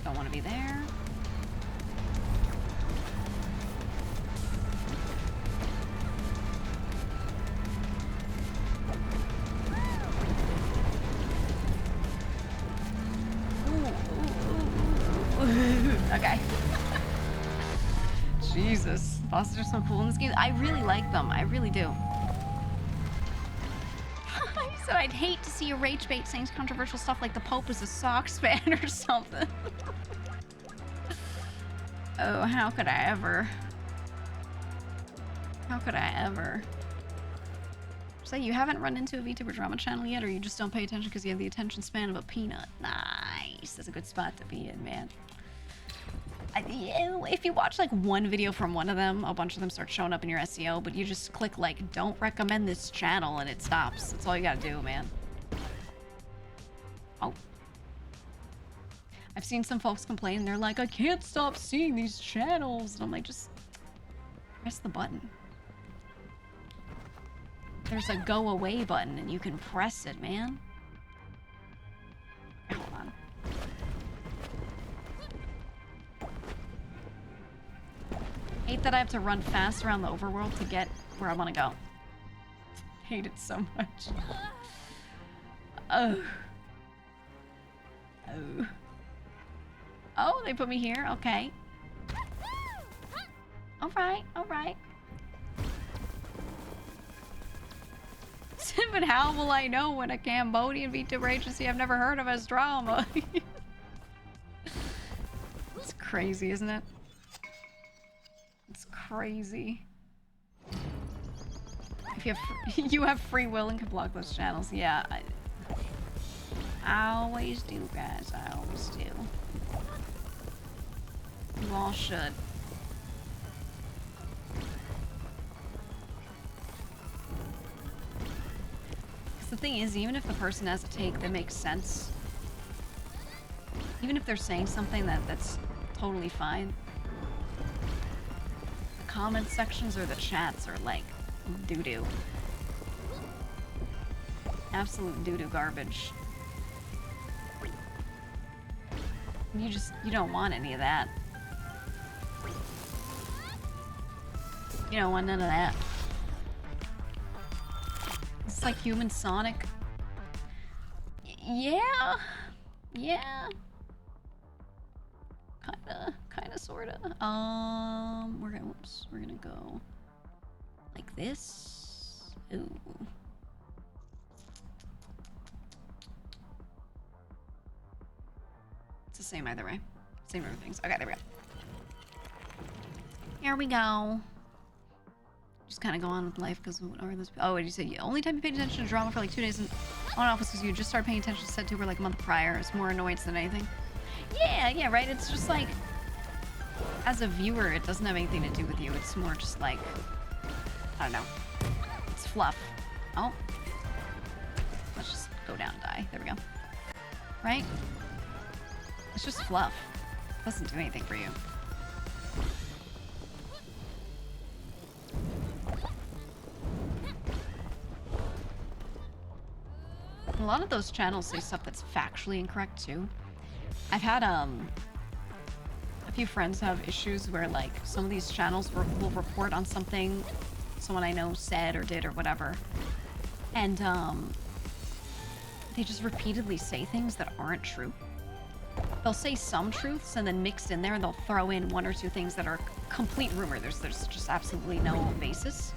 Don't want to be there. Okay. Jesus. Bosses are so cool in this game. I really like them. I really do. He said, I'd hate to see a rage bait saying controversial stuff like the Pope is a Sox fan or something. Oh, how could I ever? How could I ever? So you haven't run into a VTuber drama channel yet, or you just don't pay attention because you have the attention span of a peanut? Nice. That's a good spot to be in, man. If you watch like one video from one of them, a bunch of them start showing up in your SEO, but you just click like, don't recommend this channel, and it stops. That's all you gotta do, man. Oh. I've seen some folks complain, they're like, I can't stop seeing these channels. And I'm like, just press the button. There's a go away button, and you can press it, man. Okay, hold on. Hate that I have to run fast around the overworld to get where I want to go. Hate it so much. Oh. Oh. Oh, they put me here? Okay. Alright, alright. But how will I know when a Cambodian VTuber agency I've never heard of has drama? It's crazy, isn't it? It's crazy. If you have, you have free will and can block those channels. Yeah, I always do, guys. I always do. You all should. thing is, even if the person has a take that makes sense, even if they're saying something that's totally fine, the comment sections or the chats are like doo-doo. Absolute doo-doo garbage. You don't want any of that. You don't want none of that. It's like human Sonic. Yeah. Yeah. Kinda, sorta. We're gonna go like this. Ooh. It's the same either way. Same everything's. Okay, there we go. Here we go. Just kind of go on with life because whatever this. Oh, what did you say? The only time you paid attention to drama for like 2 days on off was because you just started paying attention to set 2 for like a month prior. It's more annoyance than anything. Yeah, right. It's just like, as a viewer, it doesn't have anything to do with you. It's more just like, I don't know. It's fluff. Oh, let's just go down and die. There we go. Right? It's just fluff. It doesn't do anything for you. A lot of those channels say stuff that's factually incorrect too. I've had a few friends have issues where like some of these channels will report on something someone I know said or did or whatever, and they just repeatedly say things that aren't true. They'll say some truths and then mixed in there they'll throw in 1 or 2 things that are complete rumor. There's just absolutely no basis.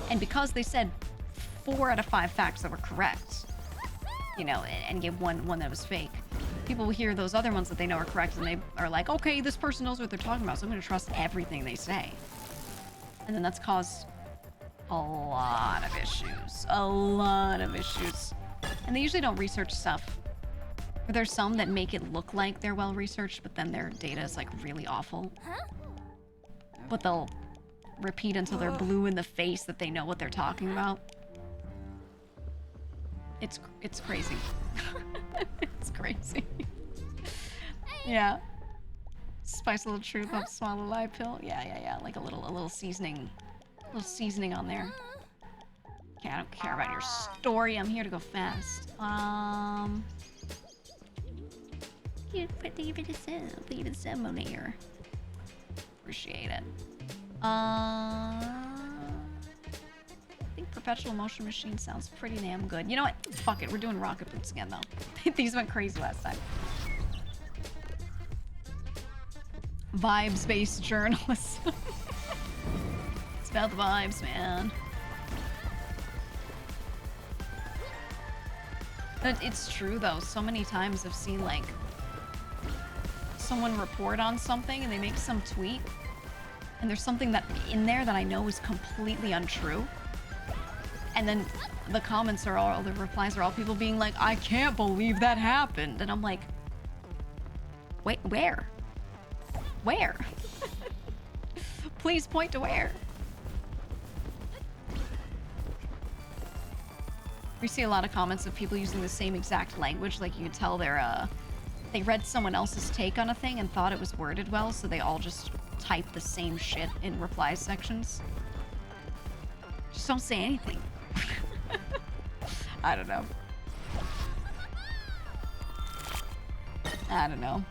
And because they said 4 out of 5 facts that were correct, you know, and give one that was fake, people will hear those other ones that they know are correct and they are like, okay, this person knows what they're talking about, so I'm going to trust everything they say. And then that's caused a lot of issues. A lot of issues. And they usually don't research stuff. Or there's some that make it look like they're well researched, but then their data is like really awful. But they'll repeat until they're blue in the face that they know what they're talking about. It's crazy. It's crazy. Yeah. Spice a little truth up, swallow a lie pill. Yeah. Like a little seasoning. A little seasoning on there. Okay, I don't care about your story. I'm here to go fast. Leave it a sub on there. Appreciate it. I think Perpetual Motion Machine sounds pretty damn good. You know what? Fuck it. We're doing rocket boots again, though. These went crazy last time. Vibes-based journalism. It's about the vibes, man. But it's true, though. So many times I've seen, like, someone report on something and they make some tweet and there's something that in there that I know is completely untrue. And then the comments are all, the replies are all people being like, I can't believe that happened. And I'm like, wait, where? Where? Please point to where. We see a lot of comments of people using the same exact language. Like you can tell they're, they read someone else's take on a thing and thought it was worded well, so they all just type the same shit in reply sections. Just don't say anything. I don't know. I don't know.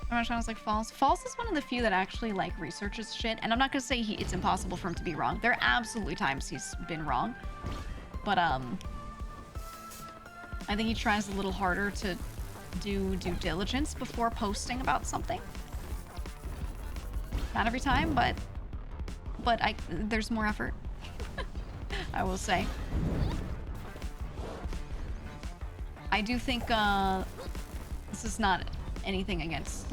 I'm not trying to like False. False is one of the few that actually like researches shit, and I'm not gonna say it's impossible for him to be wrong. There are absolutely times he's been wrong, but I think he tries a little harder to do due diligence before posting about something. Not every time, but there's more effort. I will say. I do think this is not anything against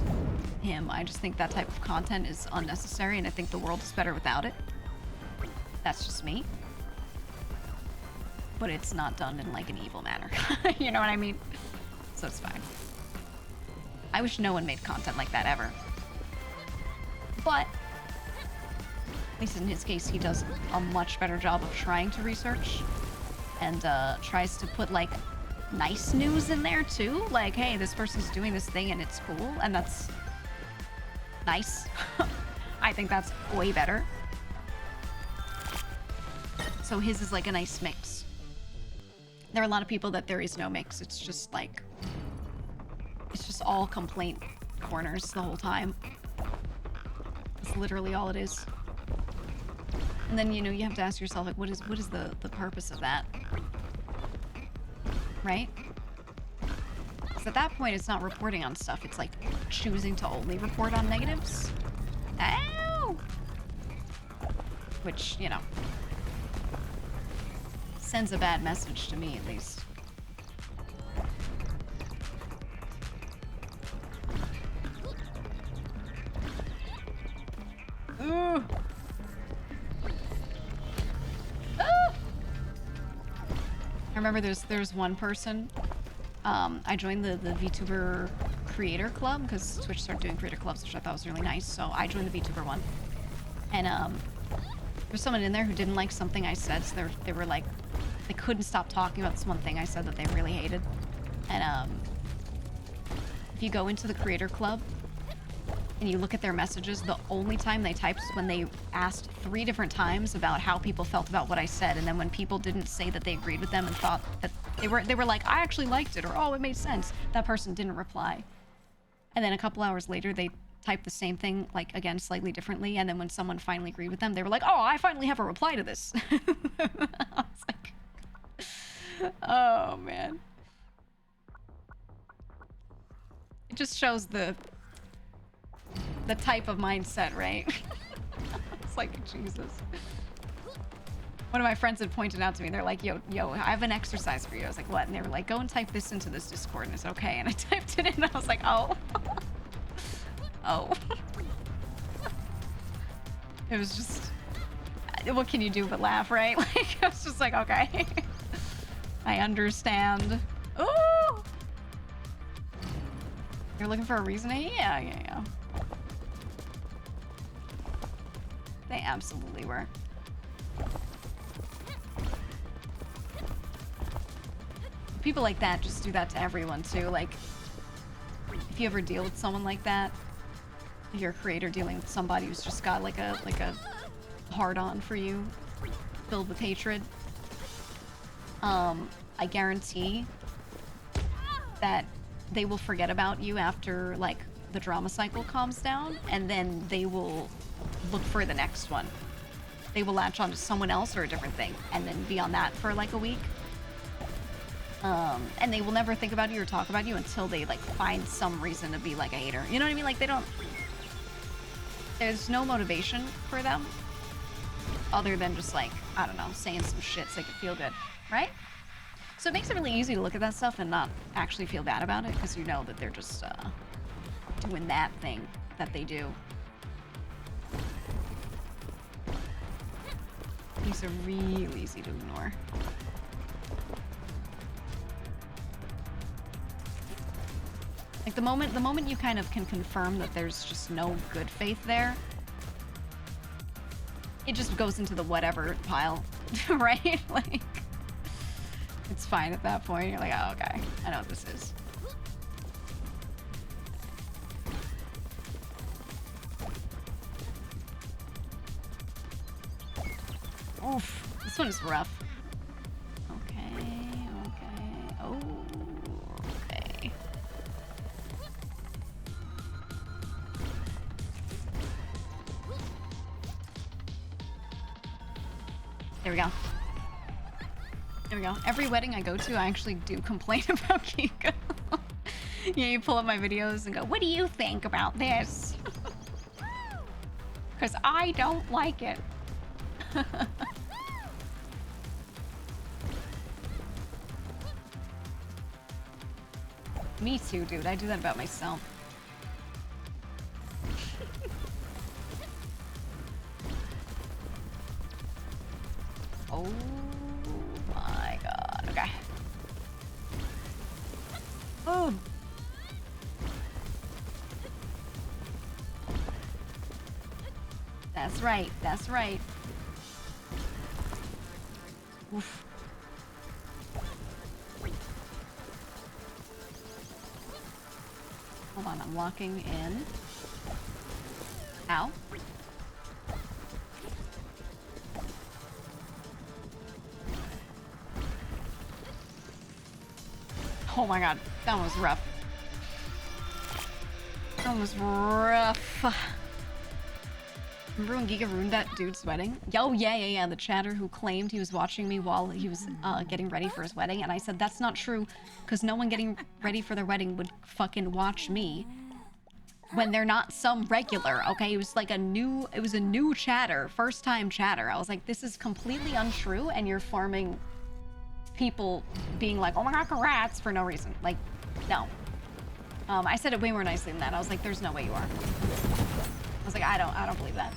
him. I just think that type of content is unnecessary, and I think the world is better without it. That's just me. But it's not done in like an evil manner. You know what I mean? So it's fine. I wish no one made content like that ever. But at least in his case, he does a much better job of trying to research and tries to put like nice news in there too. Like, hey, this person's doing this thing and it's cool, and that's nice. I think that's way better. So his is like a nice mix. There are a lot of people that there is no mix. It's just like, it's just all complaint corners the whole time. That's literally all it is. And then, you know, you have to ask yourself, like, what is the purpose of that? Right? Because at that point, it's not reporting on stuff. It's like choosing to only report on negatives. Ow! Which, you know, sends a bad message to me, at least. Ooh. Ah! I remember there's one person. I joined the VTuber creator club because Twitch started doing creator clubs, which I thought was really nice. So I joined the VTuber one, and there's someone in there who didn't like something I said. So they were like, they couldn't stop talking about this one thing I said that they really hated. And if you go into the creator club and you look at their messages, the only time they typed was when they asked 3 different times about how people felt about what I said, and then when people didn't say that they agreed with them and thought that they were like, I actually liked it, or oh, it made sense, that person didn't reply. And then a couple hours later, they typed the same thing, like, again, slightly differently, and then when someone finally agreed with them, they were like, oh, I finally have a reply to this. I was like, oh, man. It just shows the type of mindset, right? It's like, Jesus. One of my friends had pointed out to me, they're like, yo, I have an exercise for you. I was like, what? And they were like, go and type this into this Discord, and it's okay. And I typed it in, and I was like, oh. Oh. It was just, what can you do but laugh, right? Like, I was just like, okay. I understand. Ooh! You're looking for a reason? Yeah. They absolutely were. People like that just do that to everyone too. Like, if you ever deal with someone like that, if you're a creator dealing with somebody who's just got like a hard-on for you, filled with hatred, I guarantee that they will forget about you after like the drama cycle calms down, and then they will look for the next one. They will latch on to someone else or a different thing, and then be on that for like a week. And they will never think about you or talk about you until they like find some reason to be like a hater. You know what I mean? Like, they don't, there's no motivation for them other than just like, I don't know, saying some shit so they can feel good, right? So it makes it really easy to look at that stuff and not actually feel bad about it, because you know that they're just doing that thing that they do. These are real easy to ignore. Like, the moment you kind of can confirm that there's just no good faith there, it just goes into the whatever pile, right? Like, it's fine at that point. You're like, oh, okay, I know what this is. Oof, this one is rough. Okay. Oh, okay. There we go. There we go. Every wedding I go to, I actually do complain about GEEGA. Yeah, you pull up my videos and go, what do you think about this? Because I don't like it. Me too, dude. I do that about myself. Oh my god. Okay. Oh. That's right. That's right. Oof. Hold on, I'm locking in. Ow. Oh my god, that one was rough. That was rough. Remember when GEEGA ruined that dude's wedding? Yo, yeah. The chatter who claimed he was watching me while he was getting ready for his wedding, and I said that's not true, because no one getting ready for their wedding would fucking watch me when they're not some regular. Okay, it was like a new chatter, first time chatter. I was like, this is completely untrue, and you're farming people being like, oh my god, congrats, for no reason. Like, no. I said it way more nicely than that. I was like, there's no way you are. I was like, I don't believe that.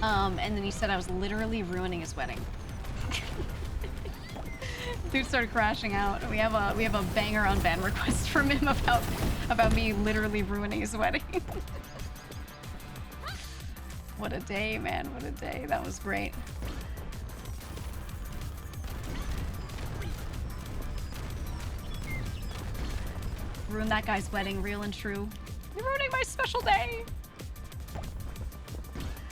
And then he said I was literally ruining his wedding. Dude started crashing out. We have a banger on ban request from him about me literally ruining his wedding. What a day, man. What a day. That was great. Ruined that guy's wedding, real and true. You're ruining my special day.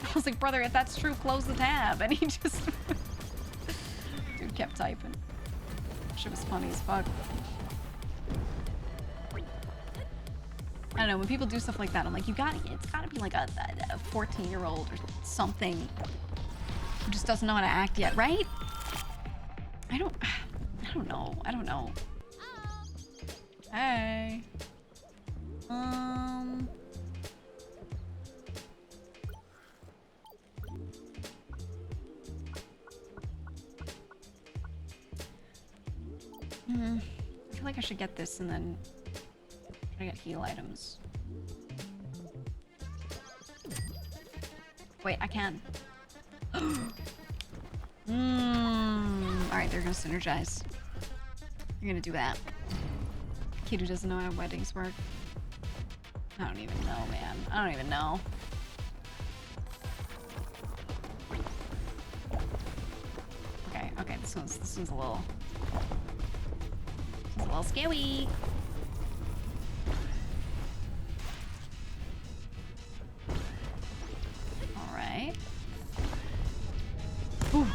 I was like, brother, if that's true, close the tab. And he just... Dude kept typing. Shit was funny as fuck. I don't know, when people do stuff like that, I'm like, it's gotta be like a 14-year-old or something who just doesn't know how to act yet, right? I don't know. Hey. I feel like I should get this and then try to get heal items. Wait, I can. Alright, they're gonna synergize. You're gonna do that. Kid who doesn't know how weddings work. I don't even know, man. I don't even know. Okay, this one's a little... It's a little scary. Alright. Ooh.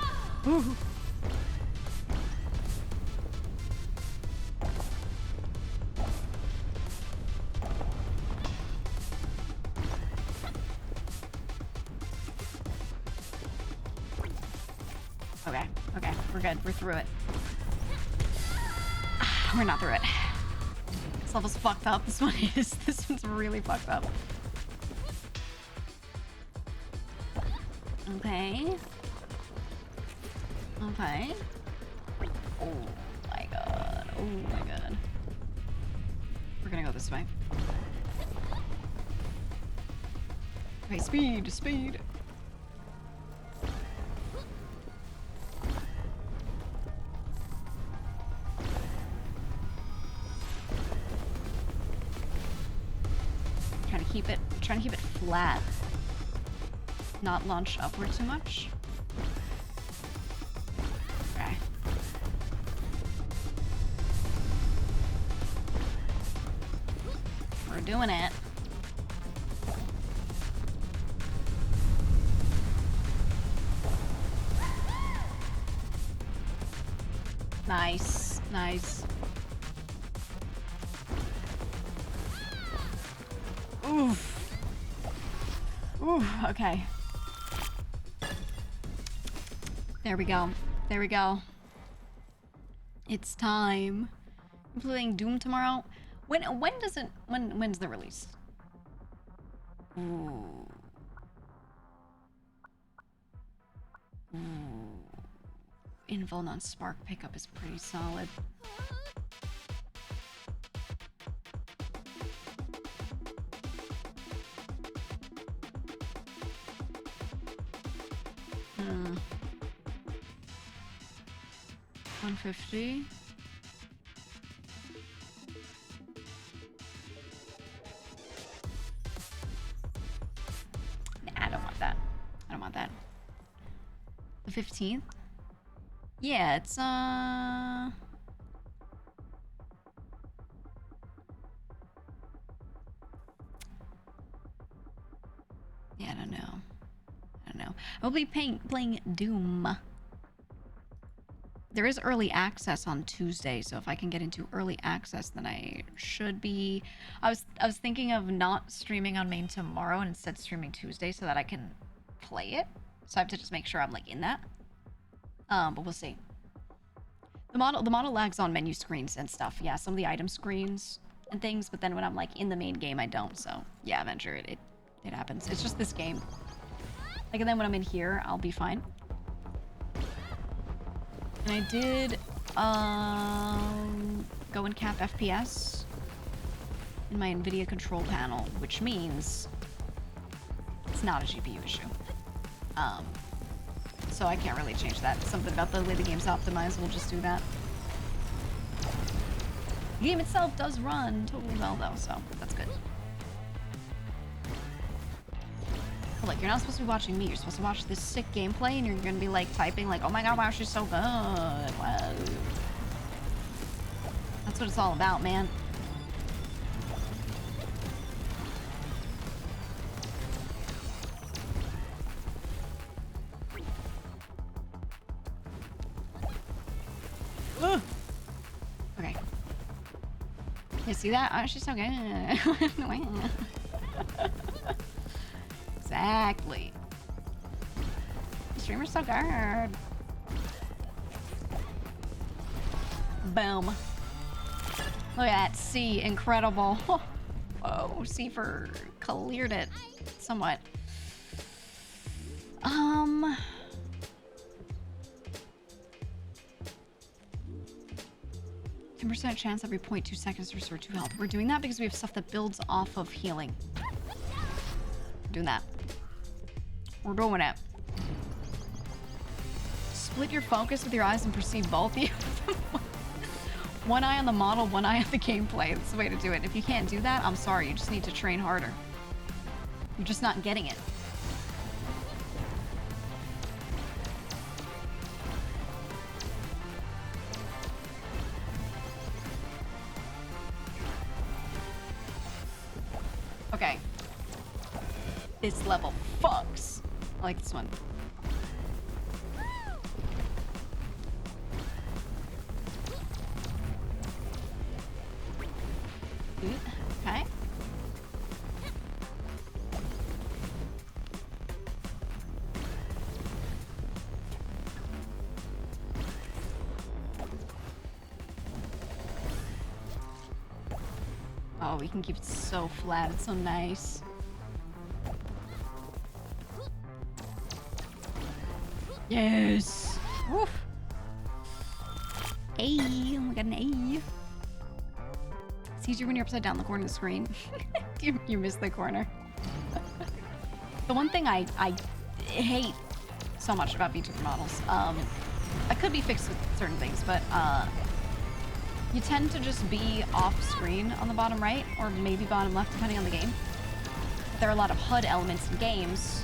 Okay, we're good. We're through it. We're not through it. This level's fucked up. This one is. This one's really fucked up. Okay. Oh my god. We're gonna go this way. Okay, speed. Trying to keep it flat. Not launch upward too much. Okay. We're doing it. Nice. Ooh, okay. There we go. It's time. I'm playing Doom tomorrow. When's the release? Ooh. Invul on Spark pickup is pretty solid. $150. Nah, I don't want that. The 15th? Yeah, it's I'll be playing Doom. There is early access on Tuesday, so if I can get into early access, then I should be. I was thinking of not streaming on main tomorrow and instead streaming Tuesday so that I can play it. So I have to just make sure I'm like in that. But we'll see. The model lags on menu screens and stuff. Yeah, some of the item screens and things, but then when I'm like in the main game, I don't. So yeah, Avenger, it happens. It's just this game. Like, and then when I'm in here, I'll be fine. And I did go and cap FPS in my NVIDIA control panel, which means it's not a GPU issue. So I can't really change that. Something about the way the game's optimized, we'll just do that. The game itself does run totally well though, so that's good. But like, you're not supposed to be watching me, you're supposed to watch this sick gameplay and you're gonna be like typing like, oh my god, wow, she's so good. Wow. That's what it's all about, man. Ugh. Okay. You see that? Oh, she's so good. Exactly. The streamer's so good. Boom. Look at that C, incredible. Whoa, C for cleared it somewhat. 10% chance every 0.2 seconds to restore 2 health. We're doing that because we have stuff that builds off of healing. We're doing that. We're doing it. Split your focus with your eyes and perceive both. One eye on the model, one eye on the gameplay. That's the way to do it. If you can't do that, I'm sorry. You just need to train harder. You're just not getting it. Okay. This level fucks. I like this one. Okay. Oh, we can keep it so flat. It's so nice. Yes. Woof. A. We got an A. It's easier when you're upside down the corner of the screen. you miss the corner. The one thing I hate so much about VTuber models, I could be fixed with certain things, but you tend to just be off screen on the bottom right, or maybe bottom left, depending on the game. But there are a lot of HUD elements in games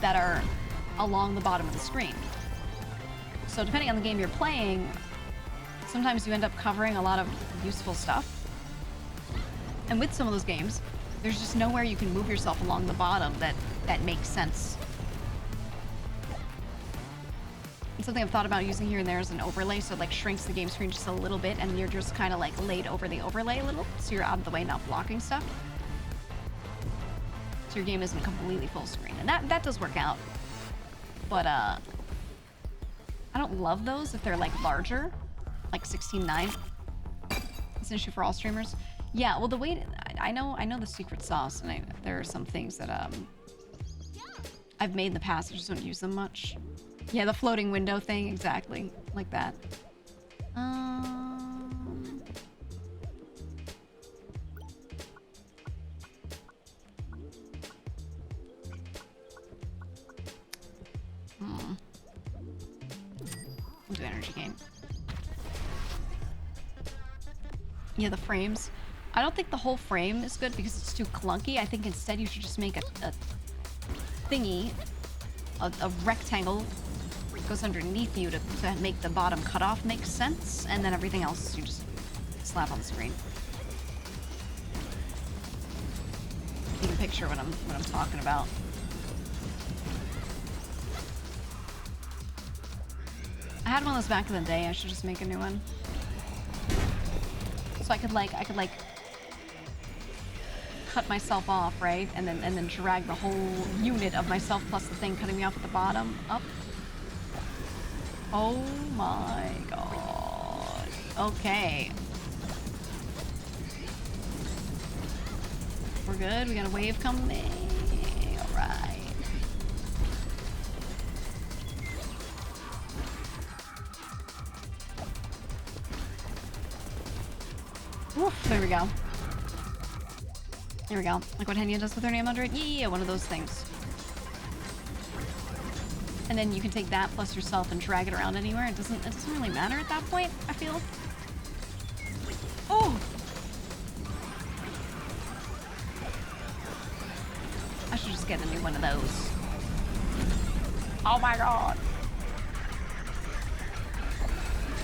that are along the bottom of the screen. So depending on the game you're playing, sometimes you end up covering a lot of useful stuff. And with some of those games, there's just nowhere you can move yourself along the bottom that makes sense. And something I've thought about using here and there is an overlay, so it like shrinks the game screen just a little bit and you're just kind of like laid over the overlay a little, so you're out of the way, not blocking stuff. So your game isn't completely full screen. And that does work out. But I don't love those if they're like larger, like 16:9. It's an issue for all streamers. Yeah, well the way I know the secret sauce, and there are some things that I've made in the past. I just don't use them much. Yeah, the floating window thing, exactly like that. We'll do energy gain. Yeah, the frames. I don't think the whole frame is good because it's too clunky. I think instead you should just make a thingy, a rectangle that goes underneath you to make the bottom cutoff make sense, and then everything else you just slap on the screen. You can picture what I'm talking about. had one of those back in the day. I should just make a new one. So I could like cut myself off, right? And then drag the whole unit of myself plus the thing cutting me off at the bottom up. Oh my god. Okay. We're good. We got a wave coming. Alright. Woof, there we go. There we go. Like what Henya does with her name under it? Yeah, one of those things. And then you can take that plus yourself and drag it around anywhere. It doesn't really matter at that point, I feel. Oh! I should just get a new one of those. Oh my god.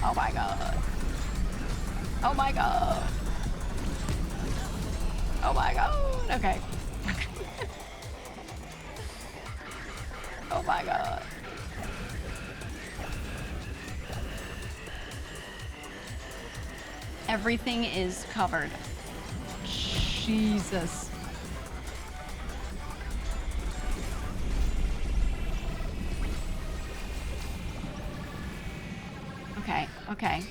Oh my god. Oh my god. Oh my god. Okay. Oh my god. Everything is covered. Jesus. Okay, okay.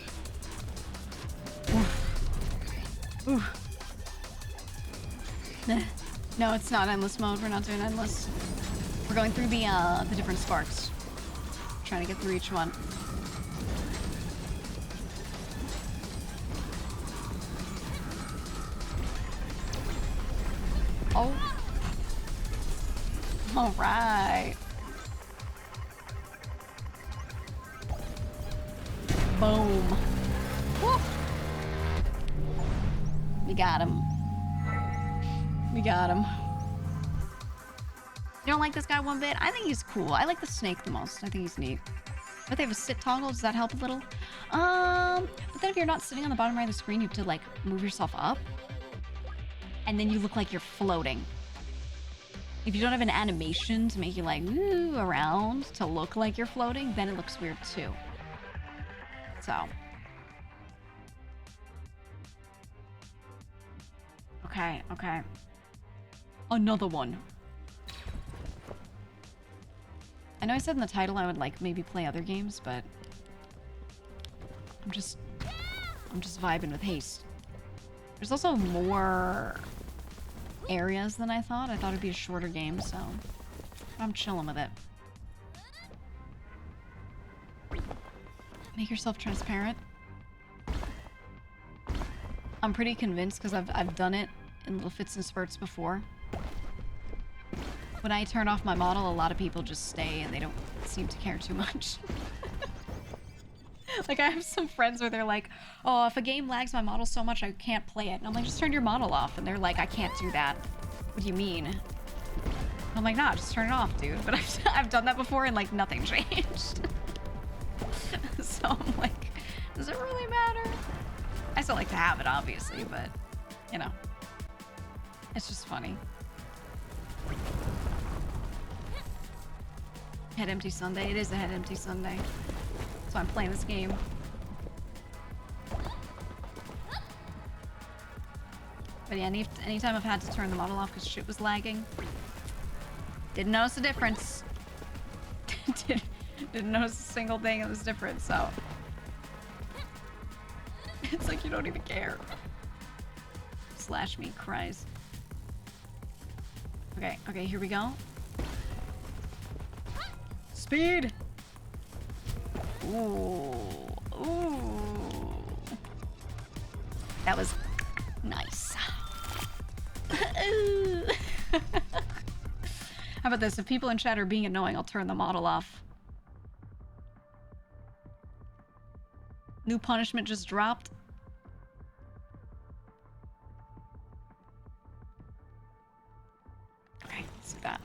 Oof. Oof. No, it's not endless mode. We're not doing endless. We're going through the different sparks. Trying to get through each one. Oh. All right. Boom. Woo. We got him. We got him. You don't like this guy one bit? I think he's cool. I like the snake the most. I think he's neat. But they have a sit toggle. Does that help a little? But then if you're not sitting on the bottom right of the screen, you have to like move yourself up. And then you look like you're floating. If you don't have an animation to make you like woo around to look like you're floating, then it looks weird too. So. Okay, okay. Another one. I know I said in the title I would like maybe play other games, but I'm just vibing with Haste. There's also more areas than I thought. I thought it'd be a shorter game, so I'm chilling with it. Make yourself transparent. I'm pretty convinced because I've done it in little fits and spurts before. When I turn off my model, a lot of people just stay and they don't seem to care too much. Like, I have some friends where they're like, oh, if a game lags my model so much I can't play it. And I'm like, just turn your model off. And they're like, I can't do that. What do you mean? And I'm like, nah, just turn it off, dude. But I've done that before and, like, nothing changed. So I'm like, does it really matter? I still like to have it, obviously, but, you know. It's just funny. Head empty Sunday. It is a head empty Sunday. So I'm playing this game. But yeah, anytime I've had to turn the model off because shit was lagging, didn't notice the difference. Didn't notice a single thing that was different, so. It's like you don't even care. Slash me, cries. Okay, okay, here we go. Speed! Ooh, ooh. That was nice. How about this? If people in chat are being annoying, I'll turn the model off. New punishment just dropped. Okay, let's do that.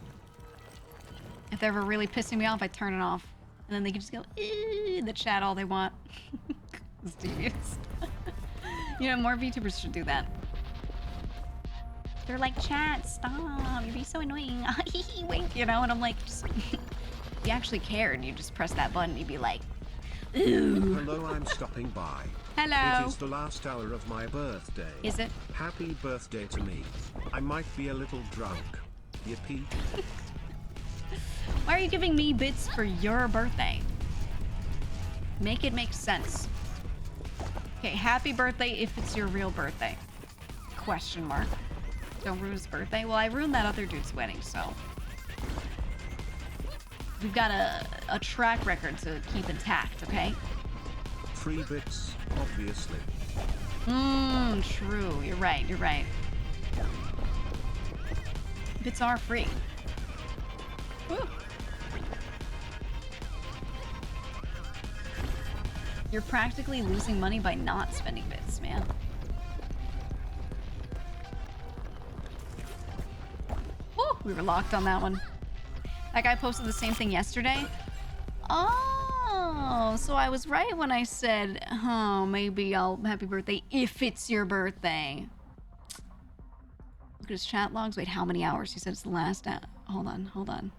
If they're ever really pissing me off, I turn it off. And then they can just go in the chat all they want. It's devious. You know, more VTubers should do that. They're like, chat, stop. You're being so annoying. Wink, you know? And I'm like, just, if you actually cared, you just press that button, you'd be like, Ew. Hello, I'm stopping by. Hello. It is the last hour of my birthday. Is it? Happy birthday to me. I might be a little drunk. Yippee. Why are you giving me bits for your birthday? Make it make sense. Okay, happy birthday if it's your real birthday. Question mark. Don't ruin his birthday. Well, I ruined that other dude's wedding, so. We've got a track record to keep intact, okay? Free bits, obviously. True. You're right, you're right. Bits are free. Woo. You're practically losing money by not spending bits, man. Woo, we were locked on that one. That guy posted the same thing yesterday. Oh, so I was right when I said, oh, maybe I'll happy birthday if it's your birthday. Look at his chat logs. Wait, how many hours? He said it's the last hour. Hold on, hold on.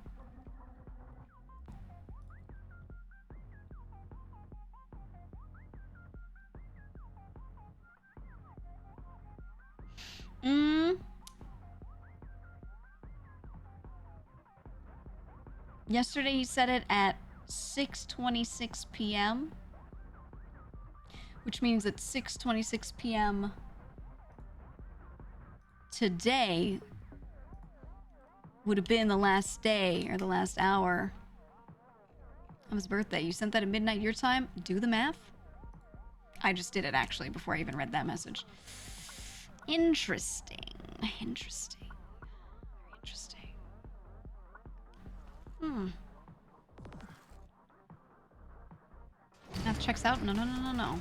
Yesterday he said it at 6:26 p.m. which means at 6:26 p.m. today would have been the last day or the last hour of his birthday. You sent that at midnight your time? Do the math. I just did it actually before I even read that message. Interesting. Interesting. Very interesting. Math checks out? No, no, no, no, no.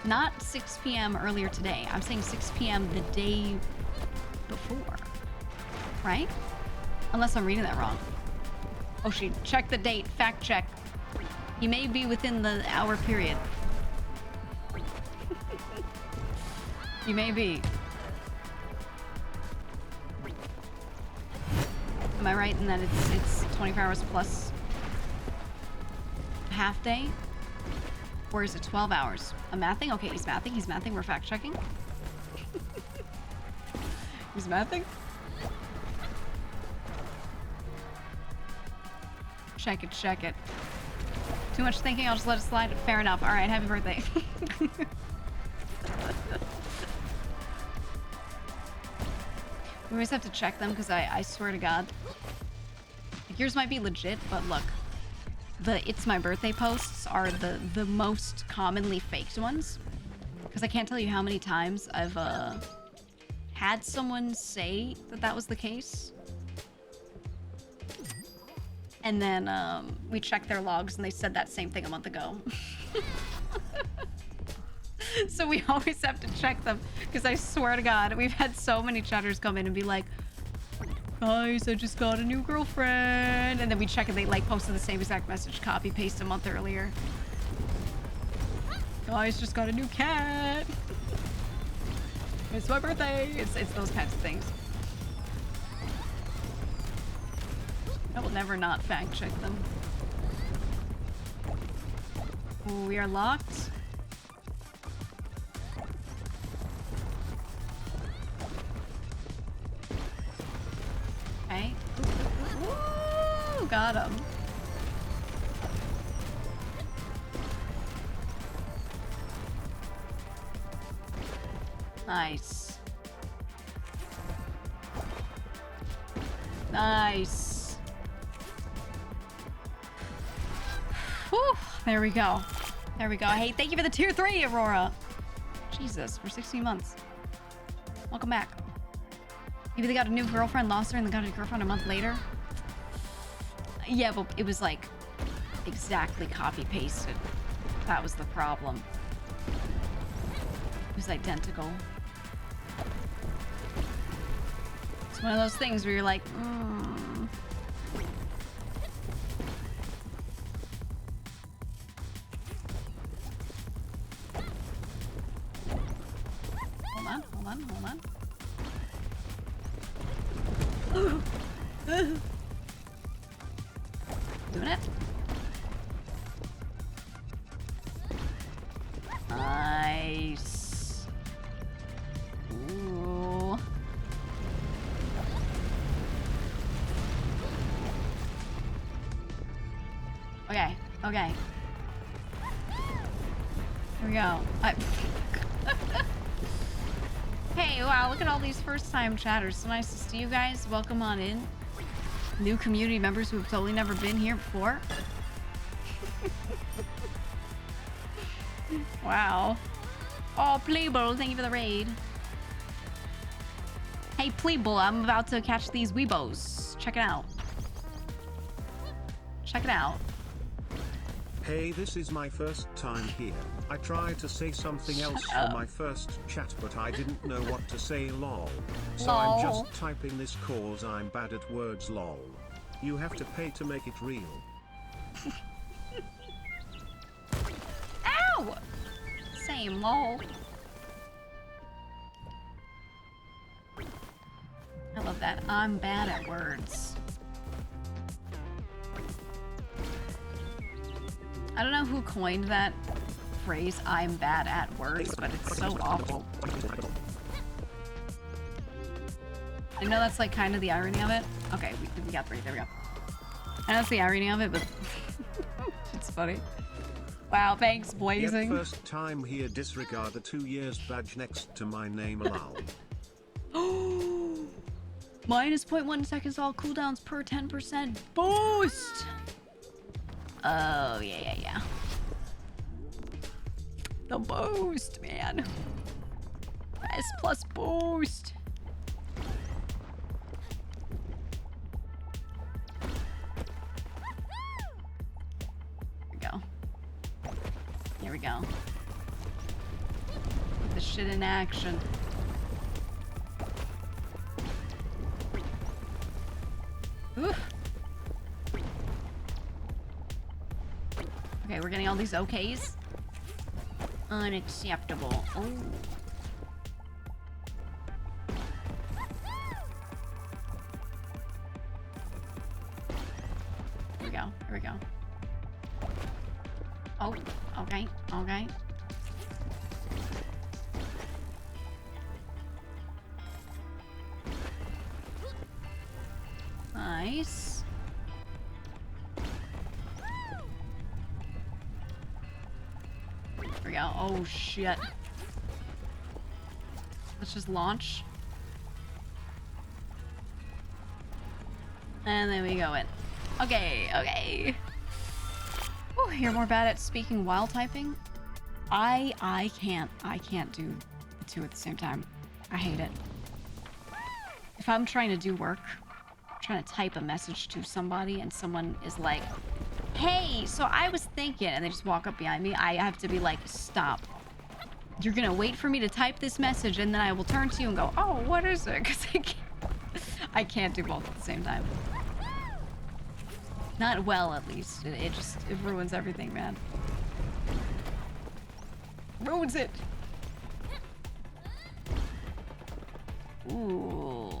Not 6 p.m. earlier today. I'm saying 6 p.m. the day before. Right? Unless I'm reading that wrong. Oh, she checked the date. Fact check. He may be within the hour period. You may be. Am I right in that it's 24 hours plus half day? Or is it 12 hours? I'm mathing? Okay, he's mathing. He's mathing. We're fact checking. He's mathing? Check it, check it. Too much thinking, I'll just let it slide. Fair enough. All right, happy birthday. We always have to check them because I swear to God. Like, yours might be legit, but look. The It's My Birthday posts are the most commonly faked ones. Because I can't tell you how many times I've had someone say that that was the case. And then we checked their logs and they said that same thing a month ago. So we always have to check them because I swear to God, we've had so many chatters come in and be like, guys, I just got a new girlfriend. And then we check and they like posted the same exact message, copy paste a month earlier. Guys, just got a new cat. It's my birthday. It's those kinds of things. I will never not fact check them. Ooh, we are locked. Okay. Ooh, got him. Nice. Nice. Whew, there we go. There we go. Hey, thank you for the tier 3, Aurora. Jesus, for 16 months. Welcome back. Maybe they got a new girlfriend, lost her, and then got a girlfriend a month later. Yeah, but it was like exactly copy-pasted. That was the problem. It was identical. It's one of those things where you're like, Hold on, hold on, hold on. Doing it. Okay, okay. Here we go. Hey, wow, look at all these first-time chatters. So nice to see you guys. Welcome on in. New community members who have totally never been here before. Wow. Oh, Playbull, thank you for the raid. Hey, Playbull, I'm about to catch these weebos. Check it out. Check it out. Hey, this is my first time here. I tried to say something else for my first chat, but I didn't know what to say, lol. So I'm just typing this cause I'm bad at words, lol. You have to pay to make it real. Ow! Same, lol. I love that. I'm bad at words. I don't know who coined that phrase, I'm bad at words, but it's so awful. I know that's like kind of the irony of it. Okay, we got 3, there we go. I know that's the irony of it, but it's funny. Wow, thanks, Blazing. Yep, first time here, disregard the 2 years badge next to my name, lol. Minus 0.1 seconds, all cooldowns per 10% boost. Oh, yeah. The boost, man. S plus boost. Here we go. Put the shit in action. Oof. Okay, we're getting all these okays. Unacceptable. Oh. Here we go. Here we go. Oh, okay. Okay. Nice. There we go. Oh, shit. Let's just launch. And then we go in. Okay, okay. Oh, you're more bad at speaking while typing? I can't do the two at the same time. I hate it. If I'm trying to do work, trying to type a message to somebody and someone is like, hey, so I was thinking, and they just walk up behind me, I have to be like, stop. You're gonna wait for me to type this message and then I will turn to you and go, oh, what is it? Because I can't do both at the same time. Not well, at least. It ruins everything, man. Ruins it. Ooh.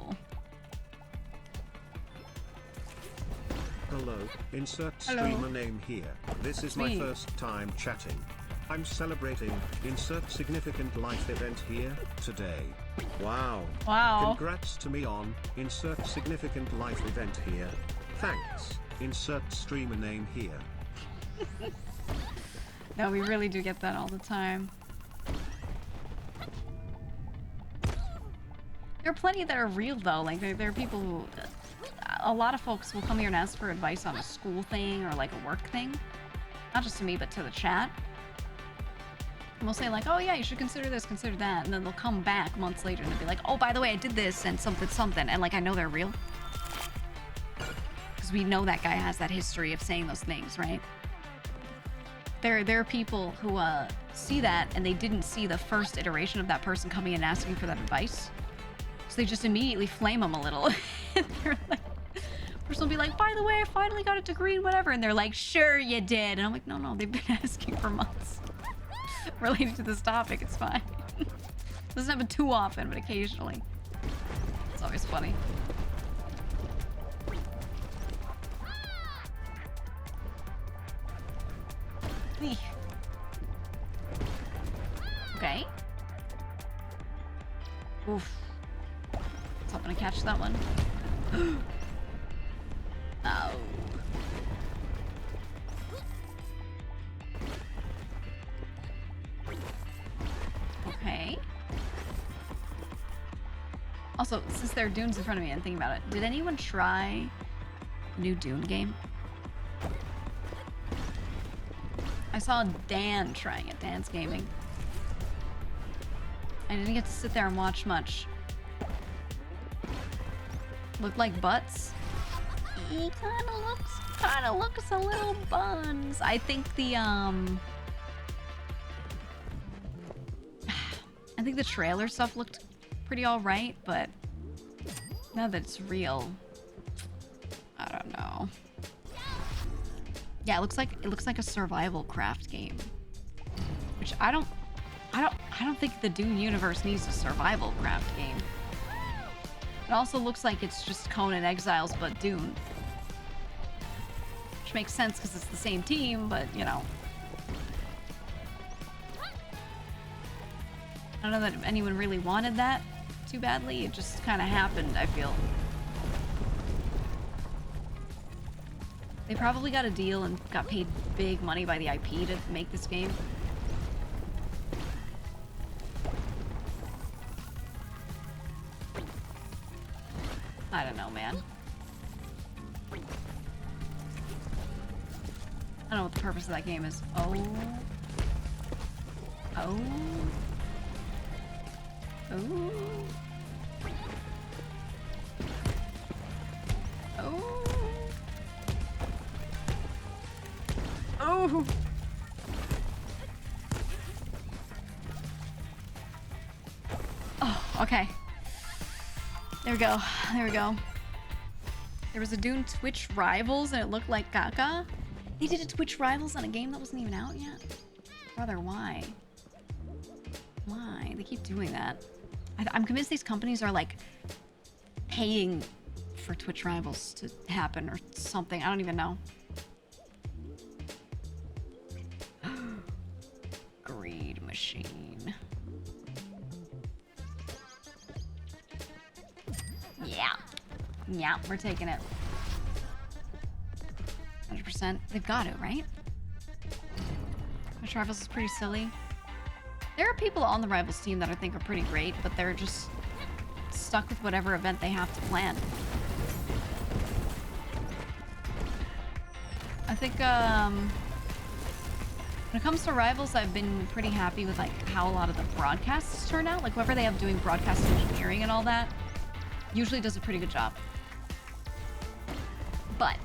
Hello, insert streamer name here. This is my first time chatting. I'm celebrating, insert significant life event here, today. Wow. Wow. Congrats to me on, insert significant life event here. Thanks, insert streamer name here. No, we really do get that all the time. There are plenty that are real, though. Like, there are people who... A lot of folks will come here and ask for advice on a school thing or, like, a work thing. Not just to me, but to the chat. And we'll say, like, oh, yeah, you should consider this, consider that. And then they'll come back months later and they'll be like, oh, by the way, I did this and something, something. And, like, I know they're real. Because we know that guy has that history of saying those things, right? There are people who see that and they didn't see the first iteration of that person coming in and asking for that advice. So they just immediately flame them a little. And they're like, person will be like, by the way, I finally got a degree in whatever. And they're like, sure you did. And I'm like, no, they've been asking for months. Related to this topic, it's fine. Doesn't happen too often, but occasionally. It's always funny. Okay. Oof. Let's hope I catch that one. Oh. Also, since there are dunes in front of me and thinking about it, did anyone try a new Dune game? I saw Dan trying it. Dan's gaming. I didn't get to sit there and watch much. Looked like butts. He kind of looks a little buns. I think the I think the trailer stuff looked pretty all right, but now that it's real, I don't know. Yeah, it looks like a survival craft game, which I don't think the Dune universe needs a survival craft game. It also looks like it's just Conan Exiles but Dune, which makes sense because it's the same team, but you know. I don't know that anyone really wanted that too badly. It just kind of happened, I feel. They probably got a deal and got paid big money by the IP to make this game. I don't know, man. I don't know what the purpose of that game is. Oh. Oh. Oh. Oh. Oh. Oh, okay. There we go. There we go. There was a Dune Twitch Rivals and it looked like caca. They did a Twitch Rivals on a game that wasn't even out yet? Brother, why? Why? They keep doing that. I'm convinced these companies are like paying for Twitch Rivals to happen or something. I don't even know. Greed machine. Yeah. Yeah, we're taking it. 100%. They've got it, right? Twitch Rivals is pretty silly. There are people on the Rivals team that I think are pretty great, but they're just stuck with whatever event they have to plan. I think, when it comes to Rivals, I've been pretty happy with, like, how a lot of the broadcasts turn out. Like, whoever they have doing broadcast engineering and all that usually does a pretty good job. But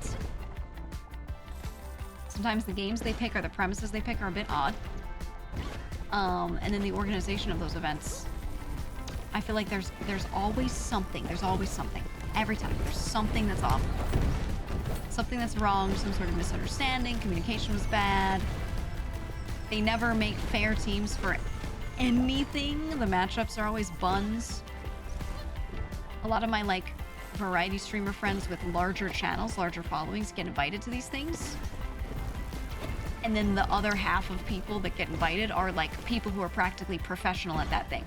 sometimes the games they pick or the premises they pick are a bit odd. And then the organization of those events, I feel like there's always something. There's always something. Every time. There's something that's off. Something that's wrong, some sort of misunderstanding, communication was bad. They never make fair teams for anything. The matchups are always buns. A lot of my, like, variety streamer friends with larger channels, larger followings get invited to these things. And then the other half of people that get invited are like people who are practically professional at that thing.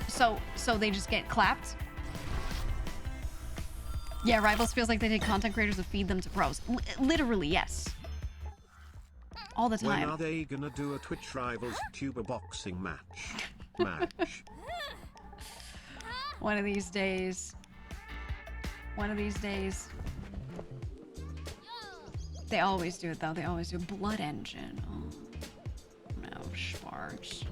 So they just get clapped. Yeah, Rivals feels like they take content creators and feed them to pros. Literally, yes. All the time. When are they gonna do a Twitch Rivals tuber boxing match? One of these days. One of these days. They always do it, though. They always do. Blood Engine. Oh. No, Sparks.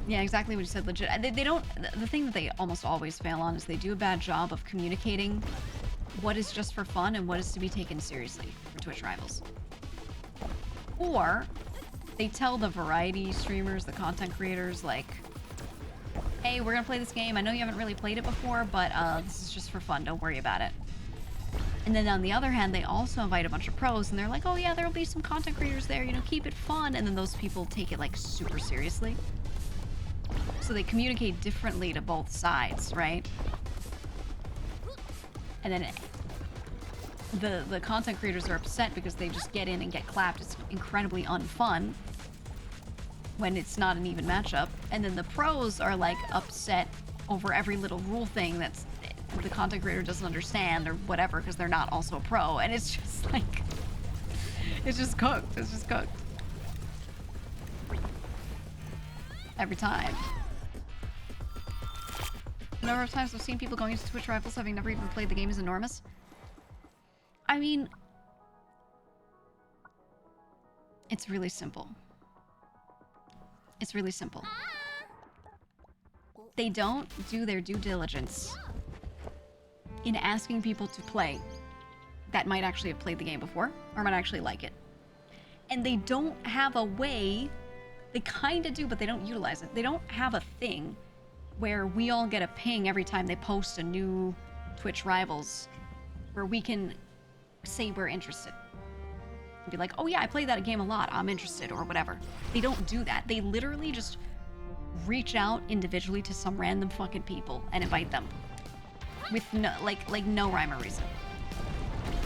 Yeah, exactly what you said. Legit. They don't... The thing that they almost always fail on is they do a bad job of communicating what is just for fun and what is to be taken seriously for Twitch Rivals. Or they tell the variety streamers, the content creators, like, hey, we're gonna play this game. I know you haven't really played it before, but this is just for fun. Don't worry about it. And then on the other hand, they also invite a bunch of pros, and they're like, oh yeah, there'll be some content creators there, you know, keep it fun. And then those people take it, like, super seriously. So they communicate differently to both sides, right? And then the content creators are upset because they just get in and get clapped. It's incredibly unfun when it's not an even matchup. And then the pros are like upset over every little rule thing that's the content creator doesn't understand or whatever because they're not also a pro. And it's just like, it's just cooked. It's just cooked. Every time. The number of times I've seen people going into Twitch Rivals having never even played the game is enormous. I mean, it's really simple. It's really simple. They don't do their due diligence in asking people to play that might actually have played the game before or might actually like it. And they don't have a way, they kind of do, but they don't utilize it. They don't have a thing where we all get a ping every time they post a new Twitch Rivals where we can say we're interested. And be like, oh yeah, I play that game a lot, I'm interested, or whatever. They don't do that. They literally just reach out individually to some random fucking people and invite them. With no, like no rhyme or reason.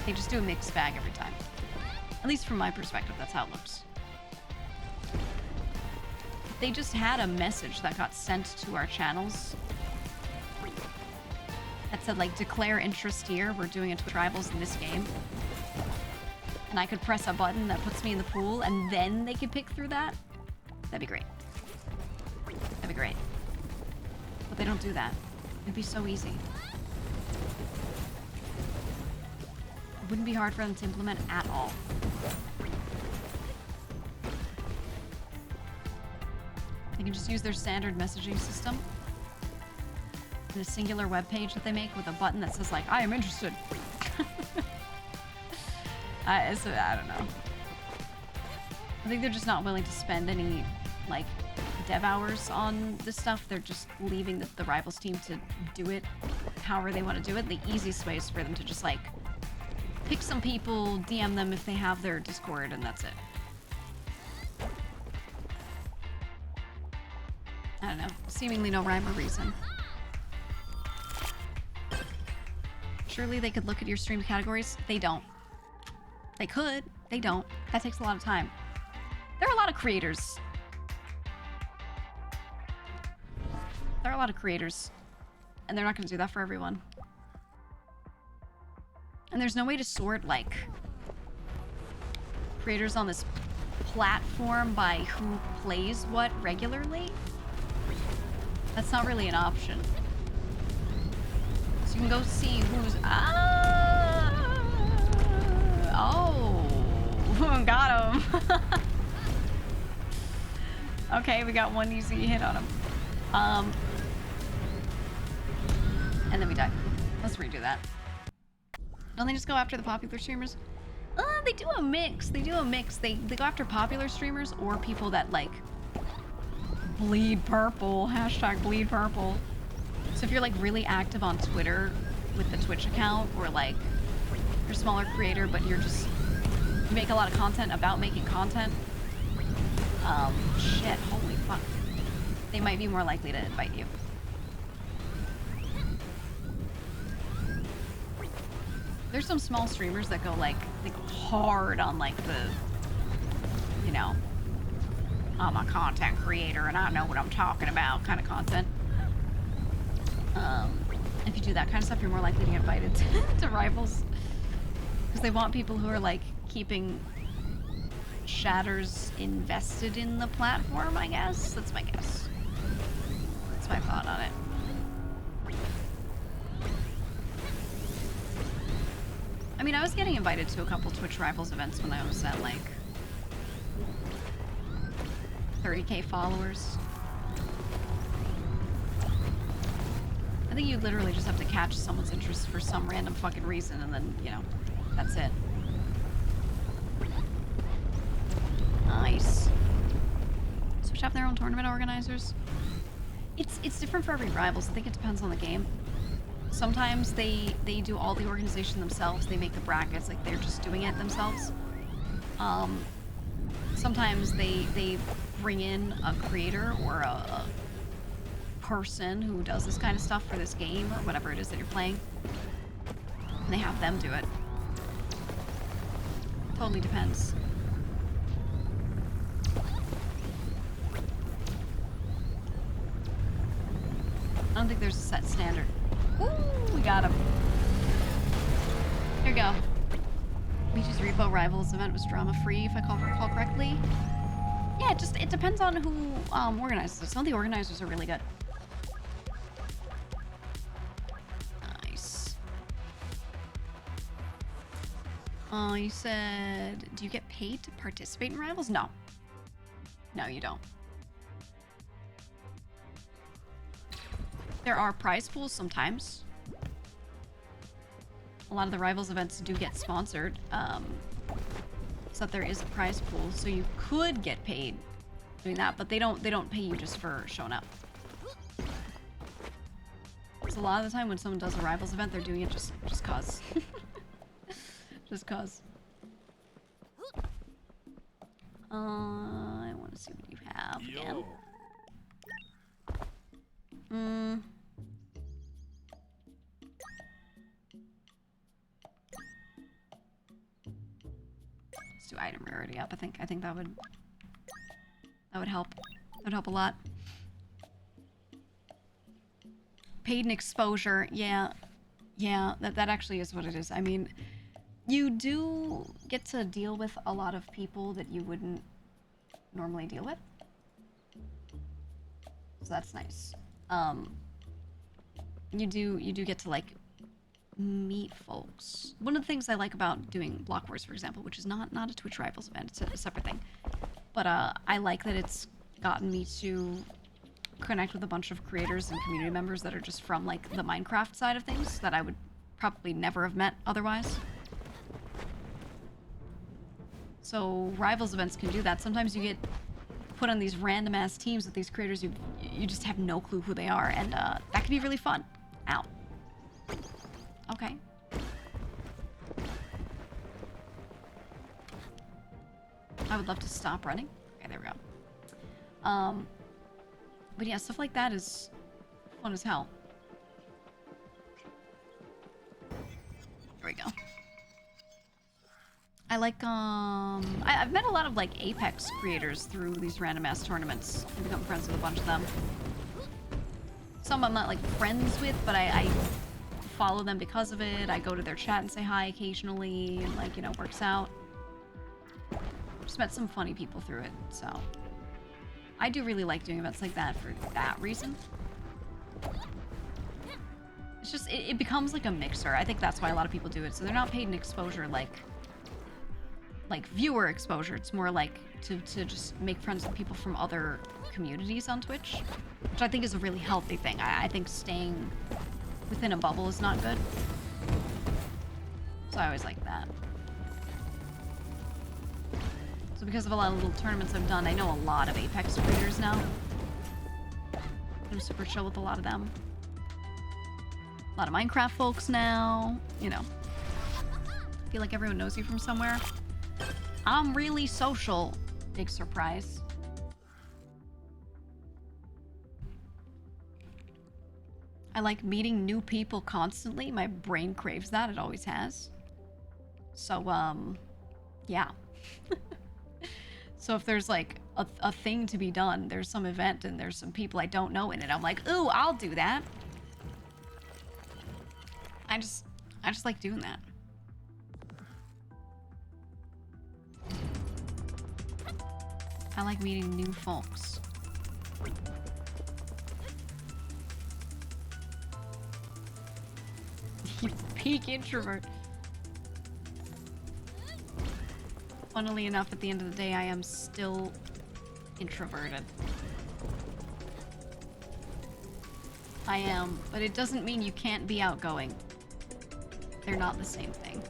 They just do a mixed bag every time. At least from my perspective, that's how it looks. If they just had a message that got sent to our channels that said, like, declare interest here, we're doing a Twitch Rivals in this game. And I could press a button that puts me in the pool, and then they could pick through that. That'd be great. That'd be great. But they don't do that. It'd be so easy. It wouldn't be hard for them to implement at all. They can just use their standard messaging system in a singular web page that they make with a button that says, like, I am interested. I don't know. I think they're just not willing to spend any, like, dev hours on this stuff. They're just leaving the Rivals team to do it however they want to do it. The easiest way is for them to just, like, pick some people, DM them if they have their Discord, and that's it. I don't know. Seemingly no rhyme or reason. Surely they could look at your stream categories. They don't. They could. They don't. That takes a lot of time. There are a lot of creators. There are a lot of creators. And they're not going to do that for everyone. And there's no way to sort, like, creators on this platform by who plays what regularly. That's not really an option. So you can go see who's... Oh, got him. Okay, we got one easy hit on him. And then we die. Let's redo that. Don't they just go after the popular streamers? They do a mix. They do a mix. They go after popular streamers or people that, like, bleed purple. Hashtag bleed purple. So if you're, like, really active on Twitter with the Twitch account, or, like, you're a smaller creator, but you make a lot of content about making content. Shit, holy fuck. They might be more likely to invite you. There's some small streamers that go, like, they go hard on, like, the, you know, I'm a content creator and I know what I'm talking about kind of content. If you do that kind of stuff, you're more likely to get invited to Rivals. Because they want people who are, like, keeping shatters invested in the platform, I guess. That's my guess. That's my thought on it. I mean, I was getting invited to a couple Twitch Rivals events when I was at, like, 30K followers. I think you literally just have to catch someone's interest for some random fucking reason, and then, you know, that's it. Nice. Switch have their own tournament organizers. It's different for every Rivals. I think it depends on the game. Sometimes they do all the organization themselves. They make the brackets, like they're just doing it themselves. Sometimes they bring in a creator or a person who does this kind of stuff for this game or whatever it is that you're playing, and they have them do it. Totally depends. I don't think there's a set standard. Ooh, we got him. Here we go. Michi's Repo Rivals event was drama-free, if I recall correctly. Yeah, it depends on who organizes it. Some of the organizers are really good. Nice. You said, do you get paid to participate in rivals? No. No, you don't. There are prize pools sometimes. A lot of the rivals events do get sponsored. So that there is a prize pool, so you could get paid doing that, but they don't pay you just for showing up. So a lot of the time when someone does a rivals event, they're doing it just cause. Just cause. I want to see what you have again. Let's do item rarity up. I think that would help. That would help a lot. Paid and exposure, yeah, that actually is what it is. I mean, you do get to deal with a lot of people that you wouldn't normally deal with, so that's nice. You do get to like meet folks. One of the things I like about doing Block Wars, for example, which is not a Twitch Rivals event, it's a separate thing, but I like that it's gotten me to connect with a bunch of creators and community members that are just from like the Minecraft side of things that I would probably never have met otherwise. So Rivals events can do that. Sometimes you get put on these random ass teams with these creators you just have no clue who they are, and that can be really fun. Ow. Okay. I would love to stop running. Okay, there we go. But yeah, stuff like that is fun as hell. There we go. I like, I've met a lot of like Apex creators through these random ass tournaments. I've become friends with a bunch of them. Some I'm not like friends with, but I follow them because of it. I go to their chat and say hi occasionally, and like, you know, works out. Just met some funny people through it, so. I do really like doing events like that for that reason. It's just, it becomes like a mixer. I think that's why a lot of people do it. So they're not paid in exposure like viewer exposure. It's more like to just make friends with people from other communities on Twitch, which I think is a really healthy thing. I think staying within a bubble is not good. So I always like that. So because of a lot of little tournaments I've done, I know a lot of Apex creators now. I'm super chill with a lot of them. A lot of Minecraft folks now, you know. I feel like everyone knows you from somewhere. I'm really social. Big surprise. I like meeting new people constantly. My brain craves that. It always has. So, yeah. So if there's like a thing to be done, there's some event and there's some people I don't know in it, I'm like, ooh, I'll do that. I just like doing that. I like meeting new folks. You peak introvert. Funnily enough, at the end of the day, I am still introverted. I am, but it doesn't mean you can't be outgoing. They're not the same thing.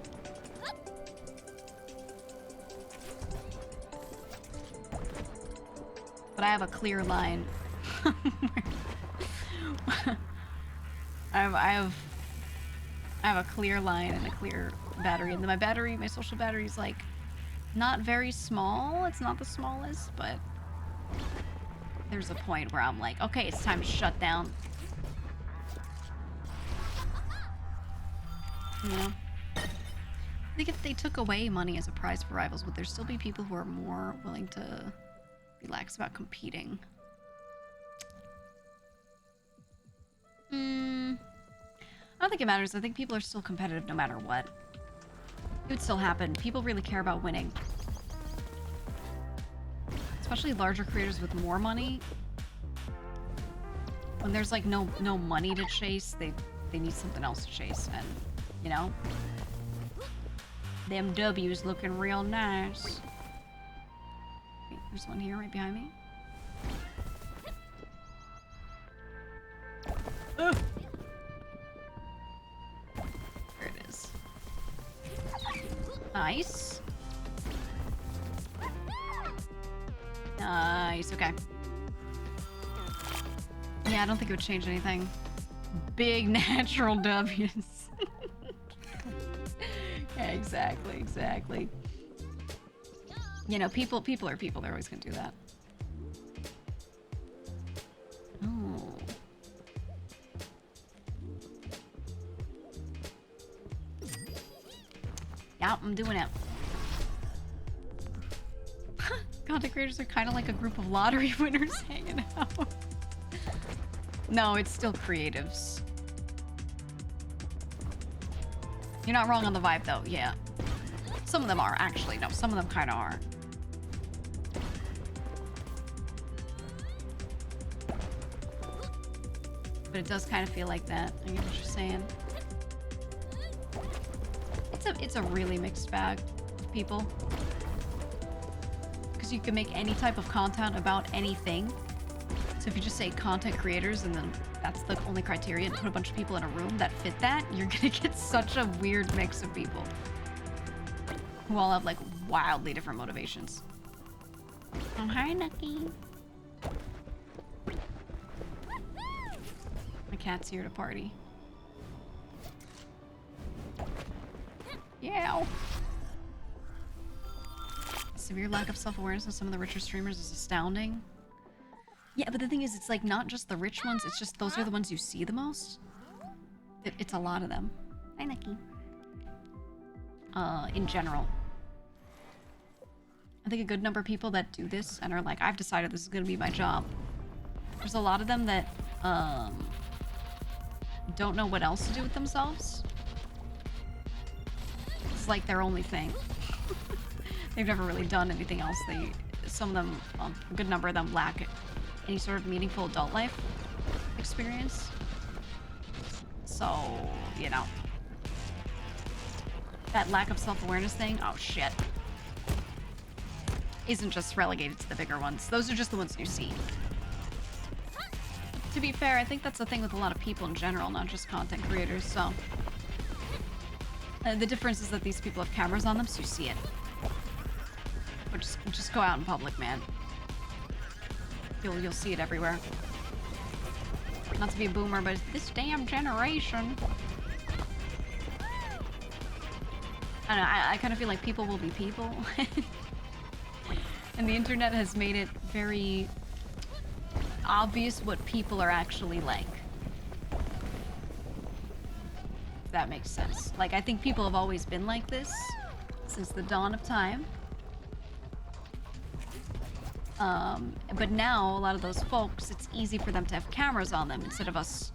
But I have a clear line. I have a clear line and a clear battery, and then my social battery is like not very small. It's not the smallest, but there's a point where I'm like, okay, it's time to shut down. You know? I think if they took away money as a prize for rivals, would there still be people who are more willing to relax about competing? I don't think it matters. I think people are still competitive no matter what. It would still happen. People really care about winning. especially larger creators with more money, when there's like no money to chase, they need something else to chase, and you know, them W's looking real nice. Wait, there's one here right behind me. Ugh. There it is. Nice. Nice, okay. Yeah, I don't think it would change anything. Big natural W's. Yeah, exactly. You know, people are people. They're always gonna do that. Oh. Yeah, I'm doing it. Content creators are kind of like a group of lottery winners hanging out. No, it's still creatives. You're not wrong on the vibe, though. Yeah. Some of them are, actually. No, some of them kind of are. But it does kind of feel like that. I get what you're saying. It's a really mixed bag of people. Because you can make any type of content about anything. So if you just say content creators and then that's the only criteria and put a bunch of people in a room that fit that, you're gonna get such a weird mix of people who all have like wildly different motivations. Oh, hi, Nucky. My cat's here to party. Yeah. Severe lack of self-awareness in some of the richer streamers is astounding. Yeah, but the thing is, it's like not just the rich ones, it's just those are the ones you see the most. It's a lot of them. Hi, Nikki. In general. I think a good number of people that do this and are like, I've decided this is gonna be my job. There's a lot of them that, don't know what else to do with themselves. It's like their only thing. They've never really done anything else. Some of them, well, a good number of them lack any sort of meaningful adult life experience. So, you know. That lack of self-awareness thing, oh shit. Isn't just relegated to the bigger ones. Those are just the ones you see. To be fair, I think that's the thing with a lot of people in general, not just content creators, so. The difference is that these people have cameras on them, so you see it. Or just go out in public, man. You'll see it everywhere. Not to be a boomer, but this damn generation. I don't know, I kind of feel like people will be people. And the internet has made it very obvious what people are actually like. If that makes sense. Like, I think people have always been like this since the dawn of time. But now, a lot of those folks, it's easy for them to have cameras on them instead of us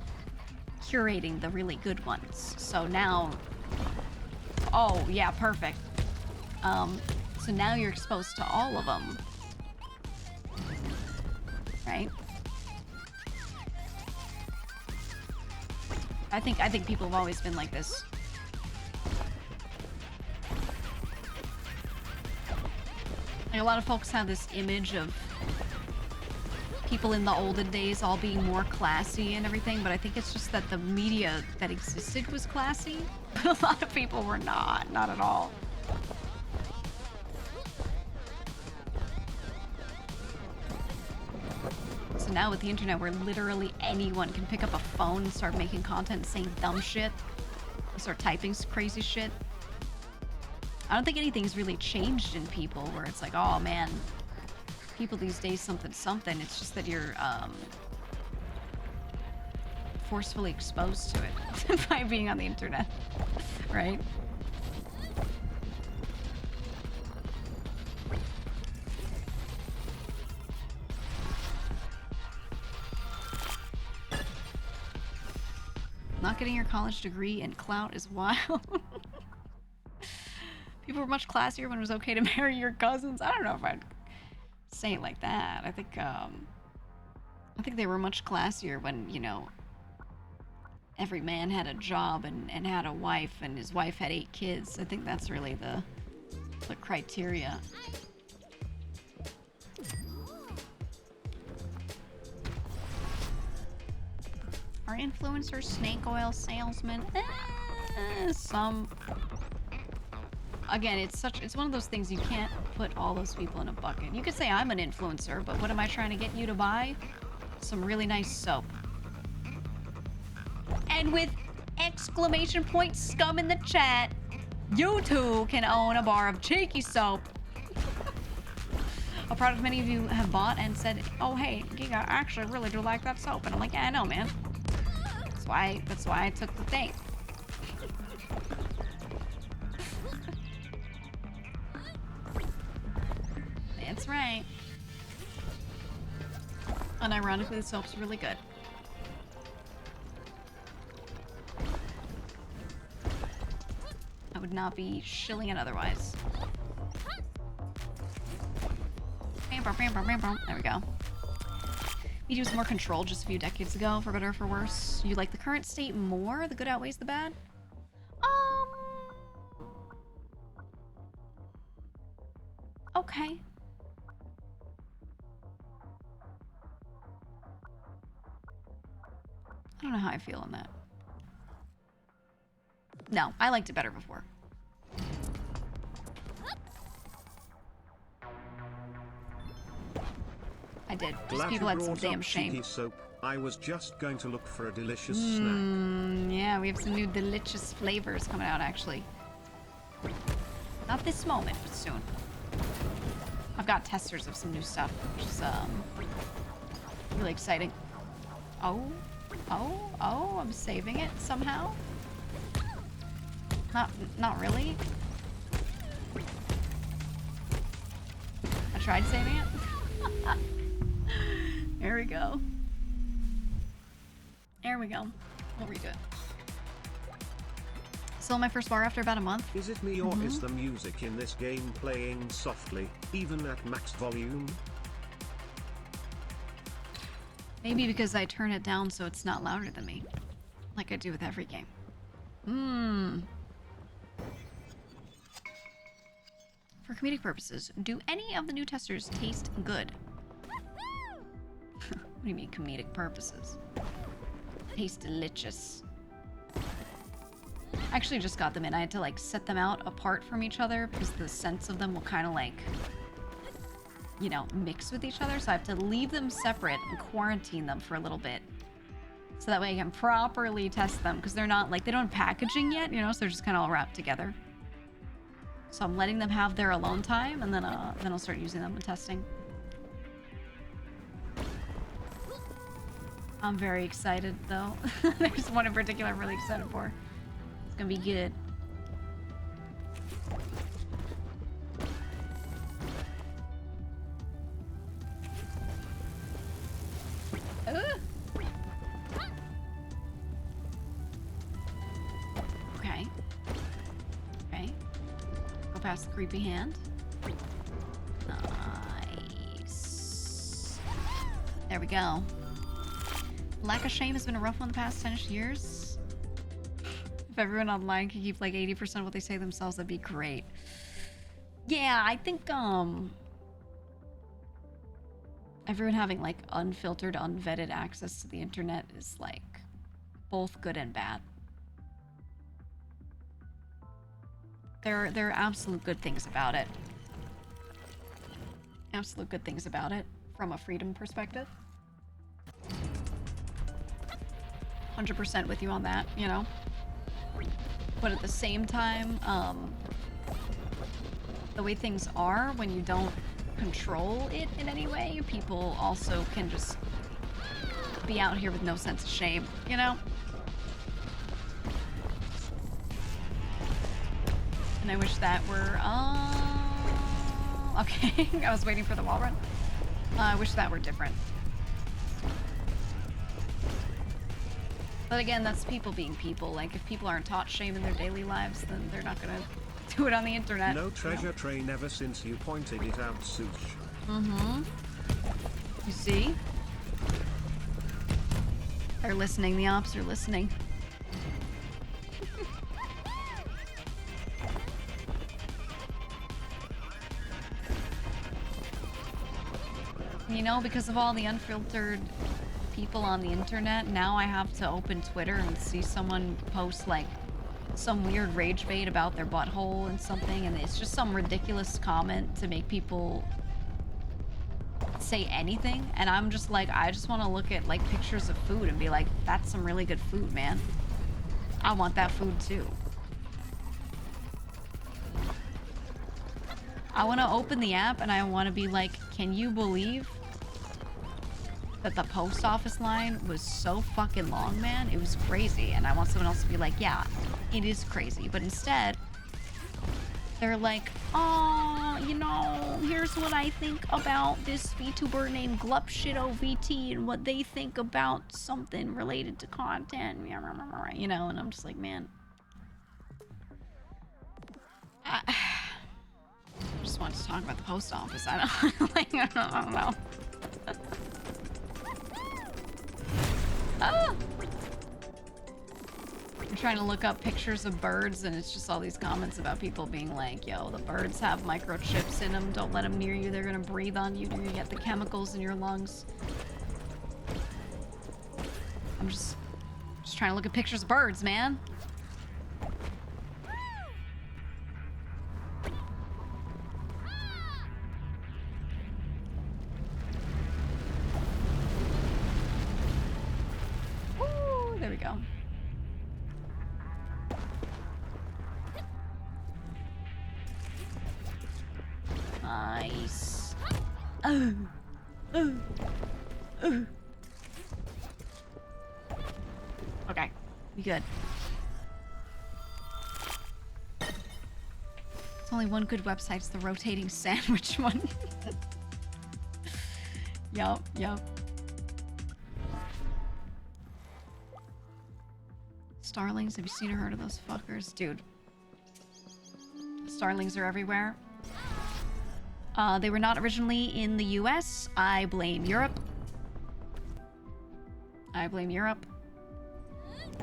curating the really good ones. So now... Oh, yeah, perfect. So now you're exposed to all of them. Right? I think people have always been like this. Like, a lot of folks have this image of people in the olden days all being more classy and everything, but I think it's just that the media that existed was classy, but a lot of people were not at all. So now with the internet, where literally anyone can pick up a phone and start making content and saying dumb shit, start typing crazy shit. I don't think anything's really changed in people where it's like, oh man, people these days something. It's just that you're forcefully exposed to it by being on the internet, right? Not getting your college degree and clout is wild. People were much classier when it was okay to marry your cousins. I don't know if I'd say it like that. I think they were much classier when, you know, every man had a job and had a wife, and his wife had 8 kids. I think that's really the criteria. Are influencers snake oil salesmen? Some. Again, it's one of those things you can't put all those people in a bucket. You could say I'm an influencer, but what am I trying to get you to buy? Some really nice soap. And with exclamation point scum in the chat, you too can own a bar of cheeky soap. A product many of you have bought and said, oh hey, GEEGA, I actually really do like that soap. And I'm like, yeah, I know, man. That's why I took the thing. That's right. Unironically, the soap's really good. I would not be shilling it otherwise. There we go. Media was more controlled just a few decades ago, for better or for worse. You like the current state more? The good outweighs the bad? Okay. I don't know how I feel on that. No, I liked it better before. I did. Just people had some damn shame. Soap. I was just going to look for a delicious snack. Yeah, we have some new delicious flavors coming out, actually. Not this moment, but soon. I've got testers of some new stuff, which is really exciting. Oh, I'm saving it somehow. Not really. I tried saving it. There we go. There we go. We'll redo it. Still my first bar after about a month. Is it me or is the music in this game playing softly, even at max volume? Maybe because I turn it down so it's not louder than me. Like I do with every game. For comedic purposes, do any of the new testers taste good? What do you mean comedic purposes? Taste delicious. I actually just got them in. I had to like set them out apart from each other because the scents of them will kind of like, you know, mix with each other. So I have to leave them separate and quarantine them for a little bit. So that way I can properly test them because they're not like, they don't have packaging yet, you know, so they're just kind of all wrapped together. So I'm letting them have their alone time and then I'll start using them and testing. I'm very excited though. There's one in particular I'm really excited for. It's gonna be good. Okay. Okay. Go past the creepy hand. Nice. There we go. Lack of shame has been a rough one the past 10-ish years. If everyone online could keep like 80% of what they say themselves, that'd be great. Yeah, I think everyone having like unfiltered, unvetted access to the internet is like both good and bad. There are absolute good things about it. Absolute good things about it from a freedom perspective. 100% with you on that, you know? But at the same time, the way things are, when you don't control it in any way, people also can just be out here with no sense of shame, you know? And I wish that were, okay, I was waiting for the wall run. I wish that were different. But again, that's people being people. Like, if people aren't taught shame in their daily lives, then they're not gonna do it on the internet. No treasure train ever since you pointed it out, Sush. Mm-hmm. You see? They're listening. The ops are listening. You know, because of all the unfiltered people on the internet, now I have to open Twitter and see someone post like some weird rage bait about their butthole and something, and it's just some ridiculous comment to make people say anything, and I'm just like, I just want to look at like pictures of food and be like, that's some really good food, man. I want that food too. I want to open the app and I want to be like, can you believe that the post office line was so fucking long, man? It was crazy. And I want someone else to be like, yeah, it is crazy. But instead, they're like, oh, you know, here's what I think about this VTuber named GlupShitOVT and what they think about something related to content, you know, and I'm just like, man. I just wanted to talk about the post office. I don't, like, I don't know. Ah! I'm trying to look up pictures of birds, and it's just all these comments about people being like, yo, the birds have microchips in them. Don't let them near you. They're gonna breathe on you. You're gonna get the chemicals in your lungs. I'm just trying to look at pictures of birds, man. Ooh, there we go. Nice. Okay, we good. It's only one good website. It's the rotating sandwich one. Yup. Starlings, have you seen or heard of those fuckers? Dude. Starlings are everywhere. They were not originally in the US. I blame Europe.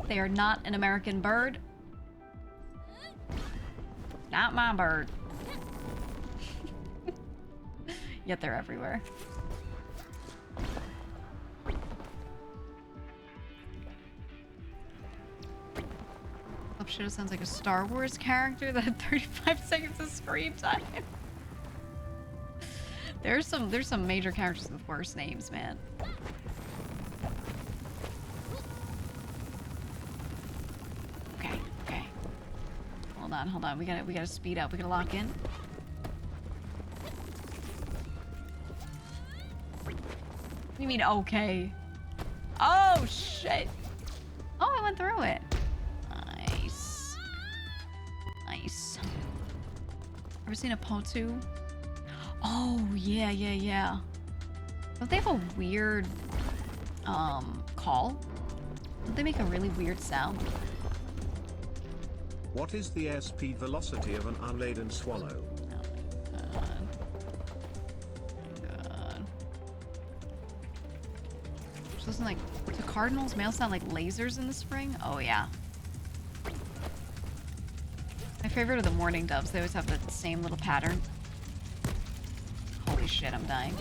They are not an American bird. Not my bird. Yet they're everywhere. GlupShitO sounds like a Star Wars character that had 35 seconds of screen time. There's some major characters with worse names, man. Okay. Hold on. We gotta speed up. We gotta lock in. What do you mean, okay? Oh, shit. Oh, I went through it. Nice. Ever seen a Potu? Oh, yeah. Don't they have a weird, call? Don't they make a really weird sound? What is the airspeed velocity of an unladen swallow? Oh my god. So doesn't like, do cardinals male sound like lasers in the spring? Oh yeah. My favorite are the mourning doves. They always have the same little pattern. Holy shit, I'm dying.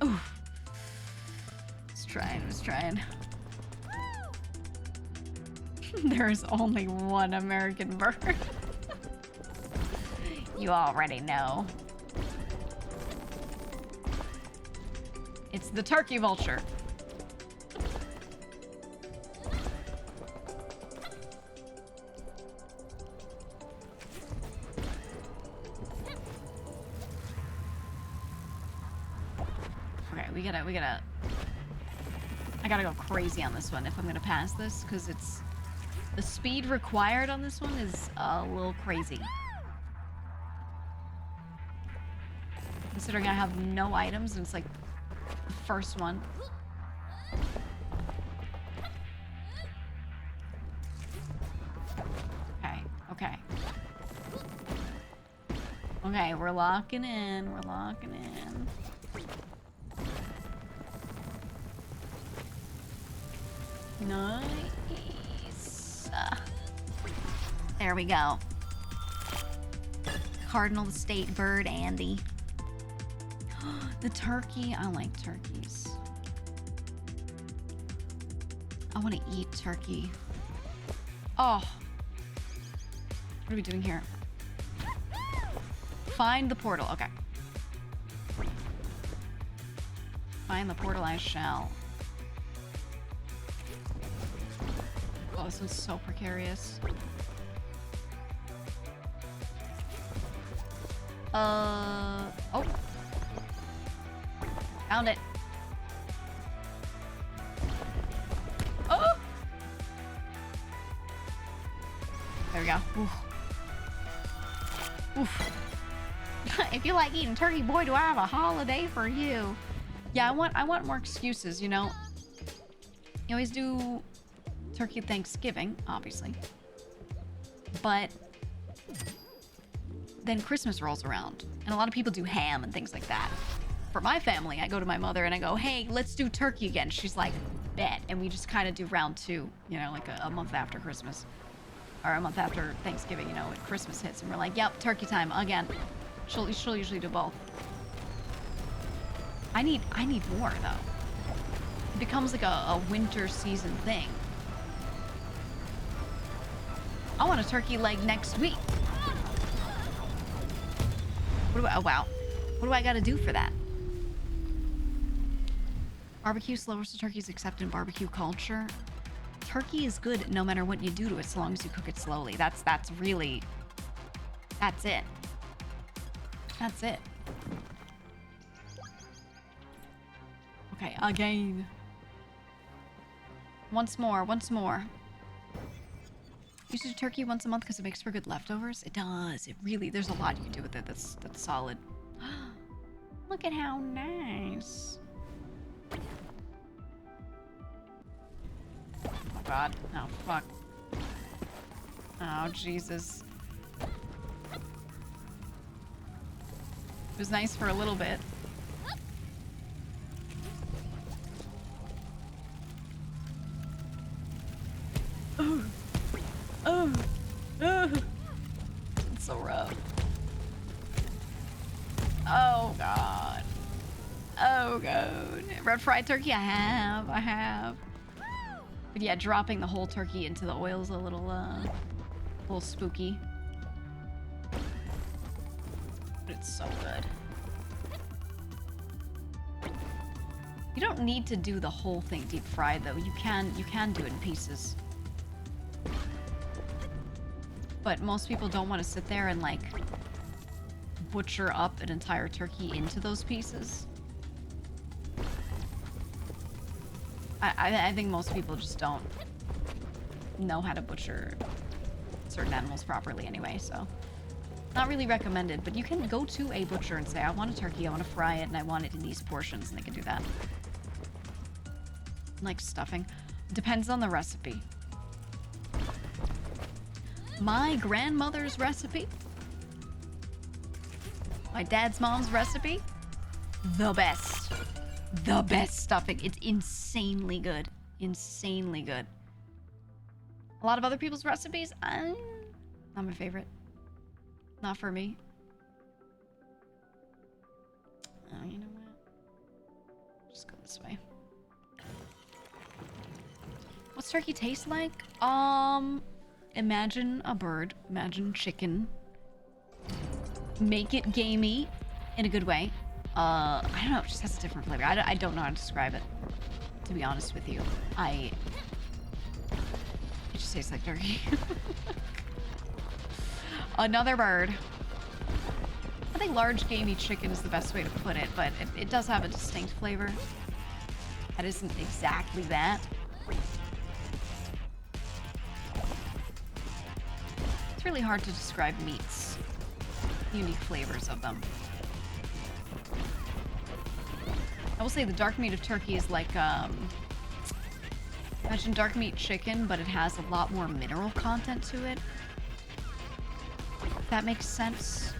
Ooh. I was trying. There's only one American bird. You already know. It's the turkey vulture. Okay, we gotta... I gotta go crazy on this one if I'm gonna pass this, because it's... The speed required on this one is a little crazy. Considering I have no items and it's like the first one. Okay. Okay, we're locking in. We're locking in. Nice. There we go. Cardinal, the state bird, Andy. The turkey. I like turkeys. I want to eat turkey. Oh. What are we doing here? Find the portal. Okay. Find the portal I shall. Oh, this one's so precarious. Oh. Found it. Oh! There we go. Oof. Oof. If you like eating turkey, boy, do I have a holiday for you. Yeah, I want more excuses, you know. You always do turkey Thanksgiving, obviously. But then Christmas rolls around, and a lot of people do ham and things like that. For my family, I go to my mother and I go, hey, let's do turkey again. She's like, bet. And we just kind of do round 2, you know, like a month after Christmas. Or a month after Thanksgiving, you know, when Christmas hits. And we're like, yep, turkey time again. She'll usually do both. I need more, though. It becomes like a winter season thing. I want a turkey leg next week. What do I, oh, wow. What do I gotta do for that? Barbecue slow roasted turkey is accepted in barbecue culture. Turkey is good no matter what you do to it, so long as you cook it slowly. That's really... That's it. That's it. Okay, again. Once more. You should do turkey once a month because it makes for good leftovers. It does. It really... There's a lot you can do with it that's solid. Look at how nice. Oh, God. Oh, fuck. Oh, Jesus. It was nice for a little bit. Oh. Oh. Oh. It's so rough. Oh, God. Oh, God. Red fried turkey? I have. But yeah, dropping the whole turkey into the oil is a little spooky. But it's so good. You don't need to do the whole thing deep fried, though. You can do it in pieces. But most people don't want to sit there and, like, butcher up an entire turkey into those pieces. I think most people just don't know how to butcher certain animals properly anyway, so not really recommended. But you can go to a butcher and say, I want a turkey, I want to fry it, and I want it in these portions, and they can do that. Like stuffing. Depends on the recipe. My grandmother's recipe, my dad's mom's recipe, the best. The best stuffing. It's insanely good. Insanely good. A lot of other people's recipes, not my favorite. Not for me. Oh, you know what? Just go this way. What's turkey taste like? Imagine a bird. Imagine chicken. Make it gamey in a good way. I don't know, it just has a different flavor. I don't know how to describe it, to be honest with you. It just tastes like turkey. Another bird. I think large gamey chicken is the best way to put it, but it does have a distinct flavor. That isn't exactly that. It's really hard to describe meats. Unique flavors of them. I will say the dark meat of turkey is like, imagine dark meat chicken, but it has a lot more mineral content to it. if that makes sense.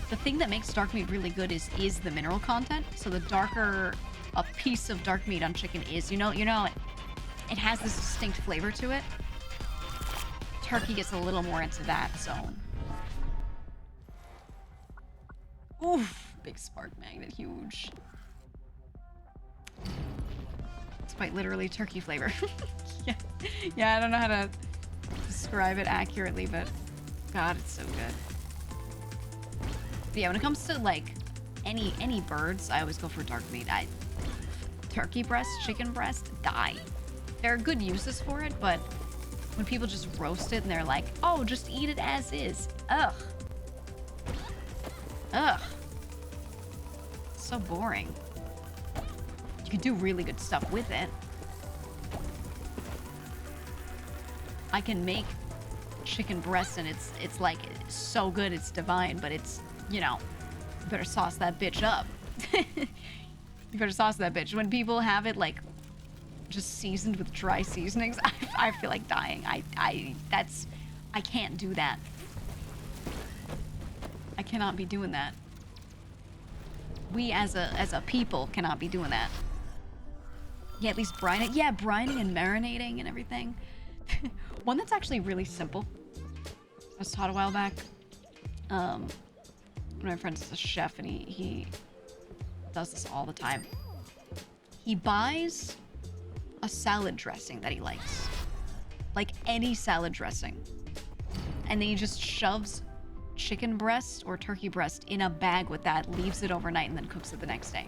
The thing that makes dark meat really good is the mineral content. So the darker a piece of dark meat on chicken is, it has this distinct flavor to it. Turkey gets a little more into that zone. Oof, big spark magnet, huge. It's quite literally turkey flavor. Yeah, I don't know how to describe it accurately, but God, it's so good. But yeah, when it comes to like any birds, I always go for dark meat. Turkey breast, chicken breast, die. There are good uses for it, but when people just roast it and they're like, oh, just eat it as is. Ugh. Ugh. So boring. You can do really good stuff with it. I can make chicken breast and it's like so good, it's divine, but it's, you better sauce that bitch up. You better sauce that bitch. When people have it like just seasoned with dry seasonings, I feel like dying. I can't do that. I cannot be doing that. We as a people cannot be doing that. Yeah, at least brine it. Yeah, brining and marinating and everything. One that's actually really simple. I was taught a while back. One of my friends is a chef and he does this all the time. He buys a salad dressing that he likes. Like any salad dressing. And then he just shoves chicken breast or turkey breast in a bag with that, leaves it overnight, and then cooks it the next day.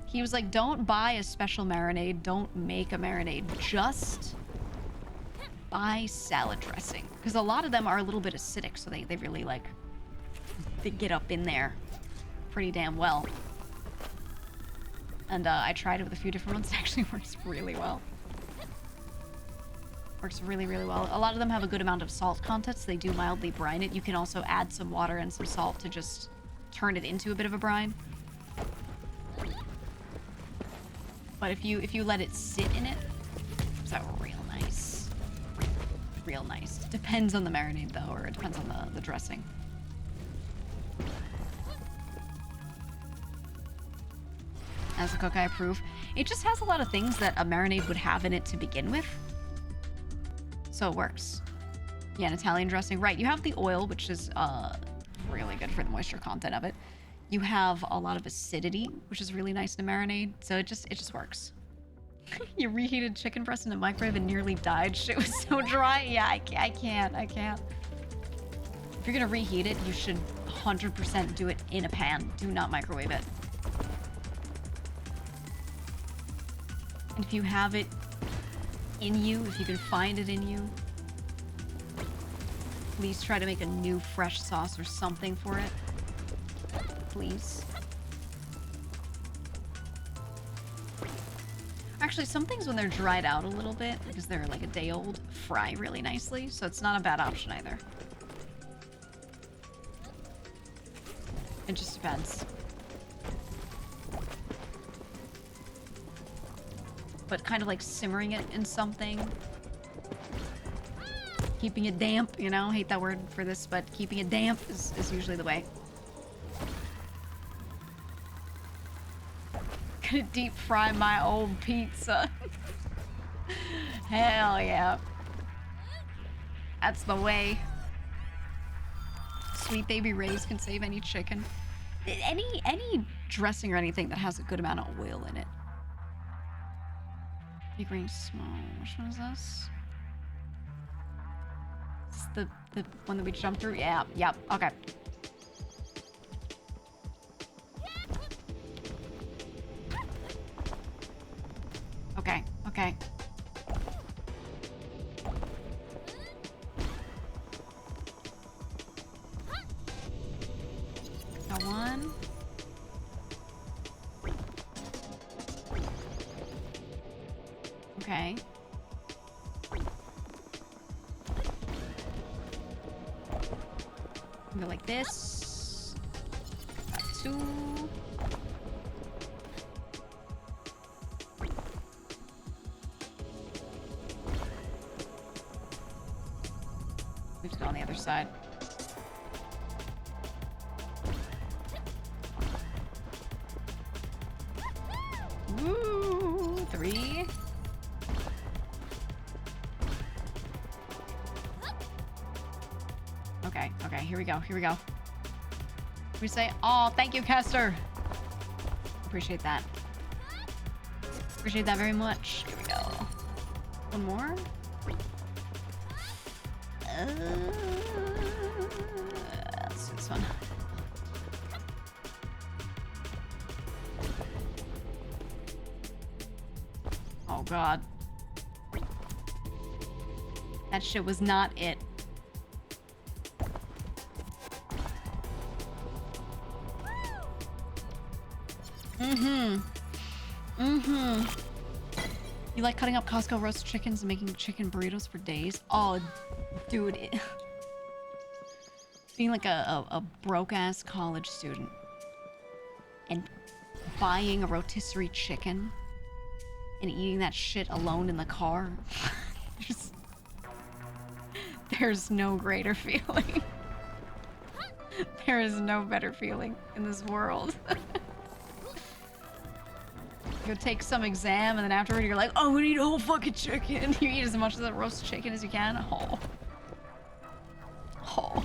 He was like, don't buy a special marinade. Don't make a marinade. Just buy salad dressing. Because a lot of them are a little bit acidic, so they really like, they get up in there pretty damn well. And I tried it with a few different ones. It actually works really well. Works really, really well. A lot of them have a good amount of salt content, so they do mildly brine it. You can also add some water and some salt to just turn it into a bit of a brine. But if you let it sit in it, it's out real nice. Real nice. Depends on the marinade though, or it depends on the dressing. As a cook, I approve. It just has a lot of things that a marinade would have in it to begin with. So it works. Yeah, an Italian dressing. Right, you have the oil, which is really good for the moisture content of it. You have a lot of acidity, which is really nice to marinade. So it just works. You reheated chicken breast in a microwave and nearly died. Shit was so dry. Yeah, I can't. If you're gonna reheat it, you should 100% do it in a pan. Do not microwave it. And if you have it in you, if you can find it in you, please try to make a new fresh sauce or something for it. Please. Actually, some things when they're dried out a little bit, because they're like a day old, fry really nicely, so it's not a bad option either. It just depends. But kind of like simmering it in something. Keeping it damp, hate that word for this, but keeping it damp is usually the way. Gonna deep fry my old pizza. Hell yeah. That's the way. Sweet baby Ray's can save any chicken. Any dressing or anything that has a good amount of oil in it. Big green small. Which one is this? It's the one that we jumped through? Yeah, yep, okay. Okay. Got one. Okay. Go like this. Got two. We have to go on the other side. here we go. Here we go. We say, oh, thank you, Kester. Appreciate that. Appreciate that very much. Here we go. One more. Let's do this one. Oh god. That shit was not it. You like cutting up Costco roasted chickens and making chicken burritos for days? Oh, dude. Being like a broke-ass college student and buying a rotisserie chicken and eating that shit alone in the car. There's no greater feeling. There is no better feeling in this world. You take some exam and then afterward you're like, oh, we need a whole fucking chicken. You eat as much of that roast chicken as you can. Oh. Oh.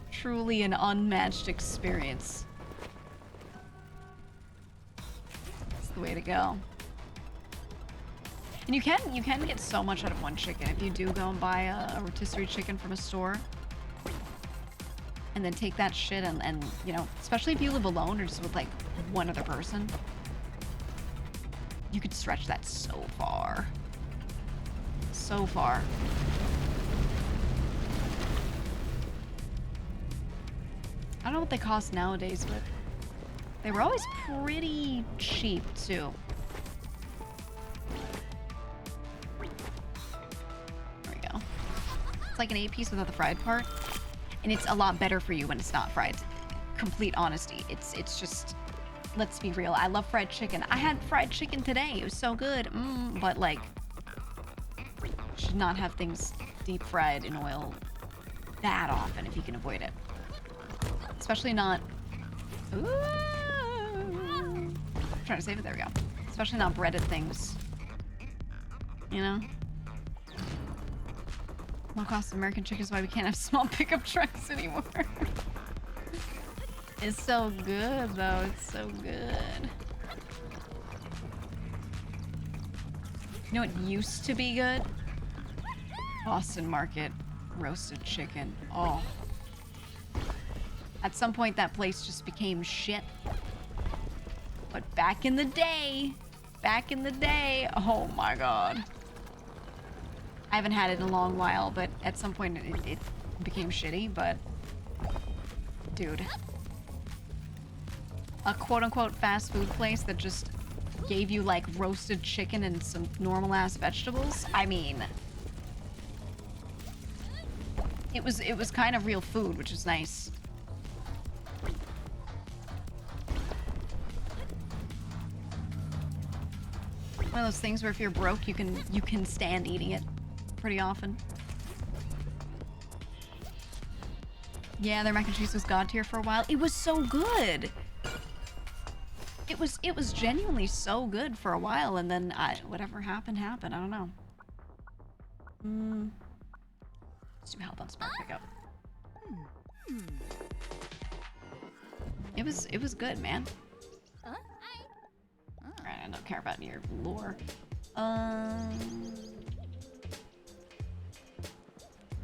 Truly an unmatched experience. That's the way to go. And you can get so much out of one chicken if you do go and buy a rotisserie chicken from a store. And then take that shit and you know, especially if you live alone or just with like one other person, you could stretch that so far. So far. I don't know what they cost nowadays, but they were always pretty cheap too. There we go. It's like an 8-piece without the fried part. And it's a lot better for you when it's not fried. Complete honesty. It's just, let's be real. I love fried chicken. I had fried chicken today. It was so good. But like, should not have things deep fried in oil that often if you can avoid it. Especially not. Ooh, I'm trying to save it. There we go. Especially not breaded things. You know. Low cost American chicken is why we can't have small pickup trucks anymore. It's so good though, it's so good. You know what used to be good? Boston Market roasted chicken. Oh. At some point that place just became shit. But back in the day, oh my god. I haven't had it in a long while, but at some point it became shitty, but dude. A quote-unquote fast food place that just gave you like roasted chicken and some normal-ass vegetables? I mean, it was kind of real food, which is nice. One of those things where if you're broke, you can stand eating it pretty often. Yeah, their mac and cheese was god tier for a while. It was so good. It was genuinely so good for a while, and then whatever happened. I don't know. Let's do health on spark pickup. It was good, man. Alright, I don't care about your lore.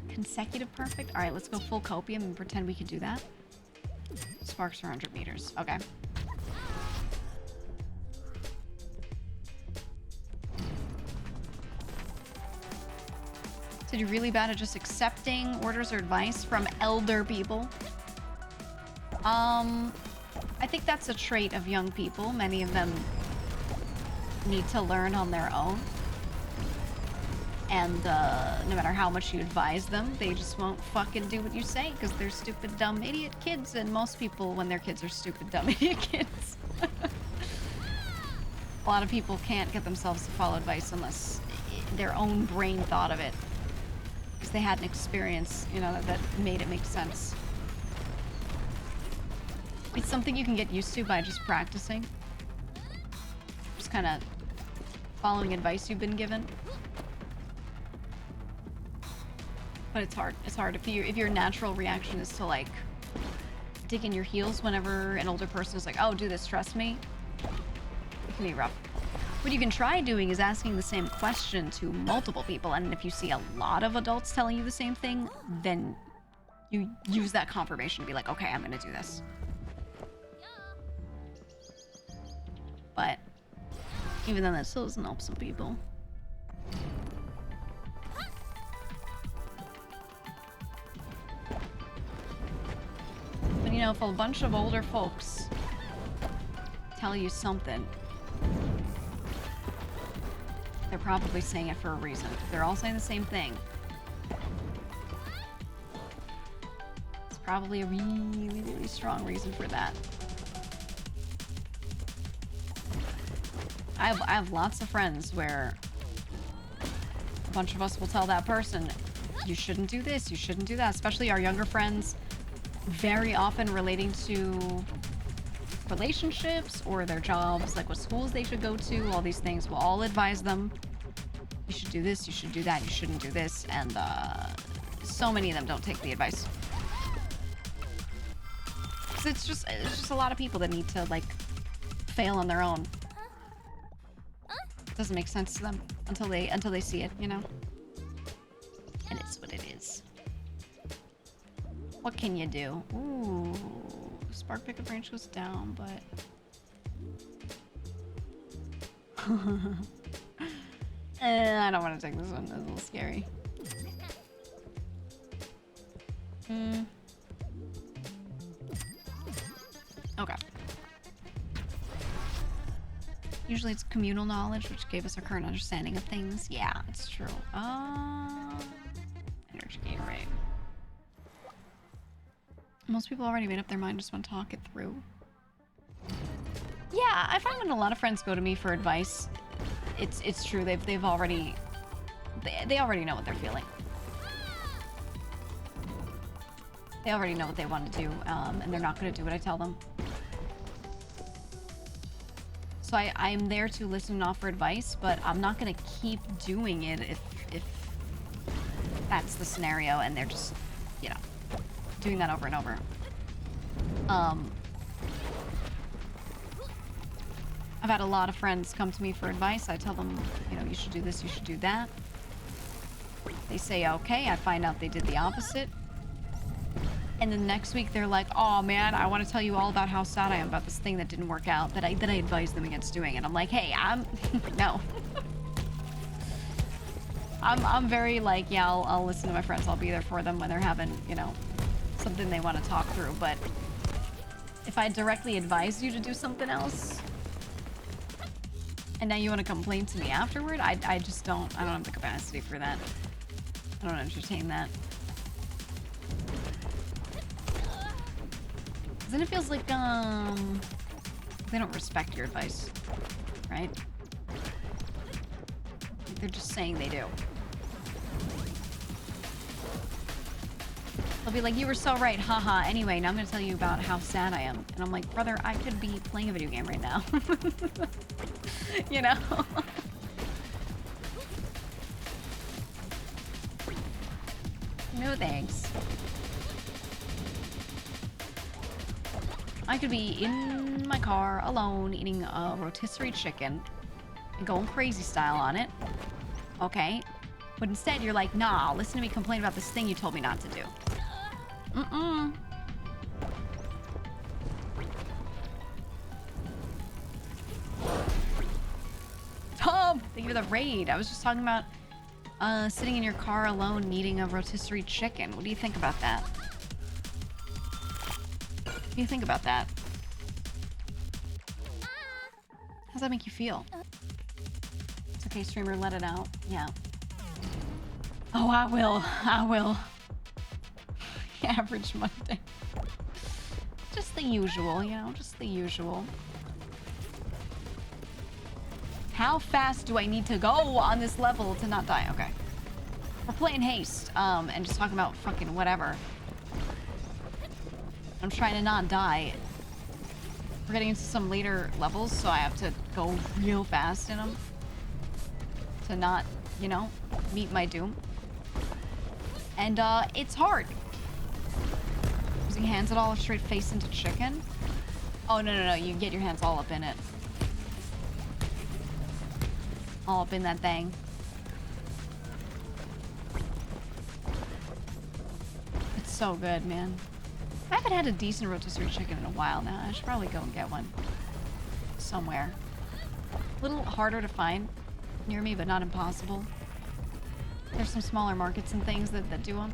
Consecutive perfect? Alright, let's go full copium and pretend we can do that. Sparks for 100 meters. Okay. So you're really bad at just accepting orders or advice from elder people? I think that's a trait of young people. Many of them need to learn on their own. And no matter how much you advise them, they just won't fucking do what you say because they're stupid, dumb, idiot kids. And most people, when their kids are stupid, dumb, idiot kids. A lot of people can't get themselves to follow advice unless their own brain thought of it. Because they had an experience, you know, that made it make sense. It's something you can get used to by just practicing. Just kind of following advice you've been given. But it's hard. It's hard if your natural reaction is to like dig in your heels whenever an older person is like, "Oh, do this, trust me." It can be rough. What you can try doing is asking the same question to multiple people, and if you see a lot of adults telling you the same thing, then you use that confirmation to be like, "Okay, I'm gonna do this." But even then, that still doesn't help some people. But you know, if a bunch of older folks tell you something, they're probably saying it for a reason. They're all saying the same thing. It's probably a really, really strong reason for that. I have lots of friends where a bunch of us will tell that person, you shouldn't do this, you shouldn't do that, especially our younger friends, very often relating to relationships or their jobs, like what schools they should go to, all these things. We'll all advise them, you should do this, you should do that, you shouldn't do this, and so many of them don't take the advice. Because it's just a lot of people that need to like fail on their own. Doesn't make sense to them until they see it, you know? And it's what it is. What can you do? Ooh, spark pickup range goes down, but I don't want to take this one. That's a little scary. Okay. Usually it's communal knowledge, which gave us our current understanding of things. Yeah, it's true. Energy gain rate. Most people already made up their mind, just want to talk it through. Yeah, I find when a lot of friends go to me for advice, it's true. They've already they already know what they're feeling. They already know what they want to do, and they're not going to do what I tell them. So I'm there to listen and offer advice, but I'm not going to keep doing it if that's the scenario and they're just, you know, doing that over and over. I've had a lot of friends come to me for advice. I tell them, you know, you should do this, you should do that. They say, okay. I find out they did the opposite. And then next week they're like, oh man, I want to tell you all about how sad I am about this thing that didn't work out, that I advised them against doing. And I'm like, hey, no. I'm very like, yeah, I'll listen to my friends. I'll be there for them when they're having, you know, something they want to talk through. But if I directly advise you to do something else, and now you want to complain to me afterward, I just don't have the capacity for that. I don't entertain that. Then it feels like, they don't respect your advice, right? They're just saying they do. They'll be like, you were so right, haha. Anyway, now I'm gonna tell you about how sad I am. And I'm like, brother, I could be playing a video game right now. You know? No thanks. I could be in my car alone eating a rotisserie chicken and going crazy style on it. Okay. But instead you're like, nah, listen to me complain about this thing you told me not to do. Tom, thank you for the raid. I was just talking about sitting in your car alone eating a rotisserie chicken. What do you think about that? What do you think about that? How's that make you feel? It's okay, streamer, let it out. Yeah. Oh, I will. I will. Average Monday. Just the usual, you know, just the usual. How fast do I need to go on this level to not die? Okay. We're playing Haste, and just talking about fucking whatever. I'm trying to not die. We're getting into some later levels, so I have to go real fast in them. To not, you know, meet my doom. And it's hard. Using hands at all, straight face into chicken. Oh, no, you get your hands all up in it. All up in that thing. It's so good, man. I haven't had a decent rotisserie chicken in a while now. I should probably go and get one. Somewhere. A little harder to find near me, but not impossible. There's some smaller markets and things that do them.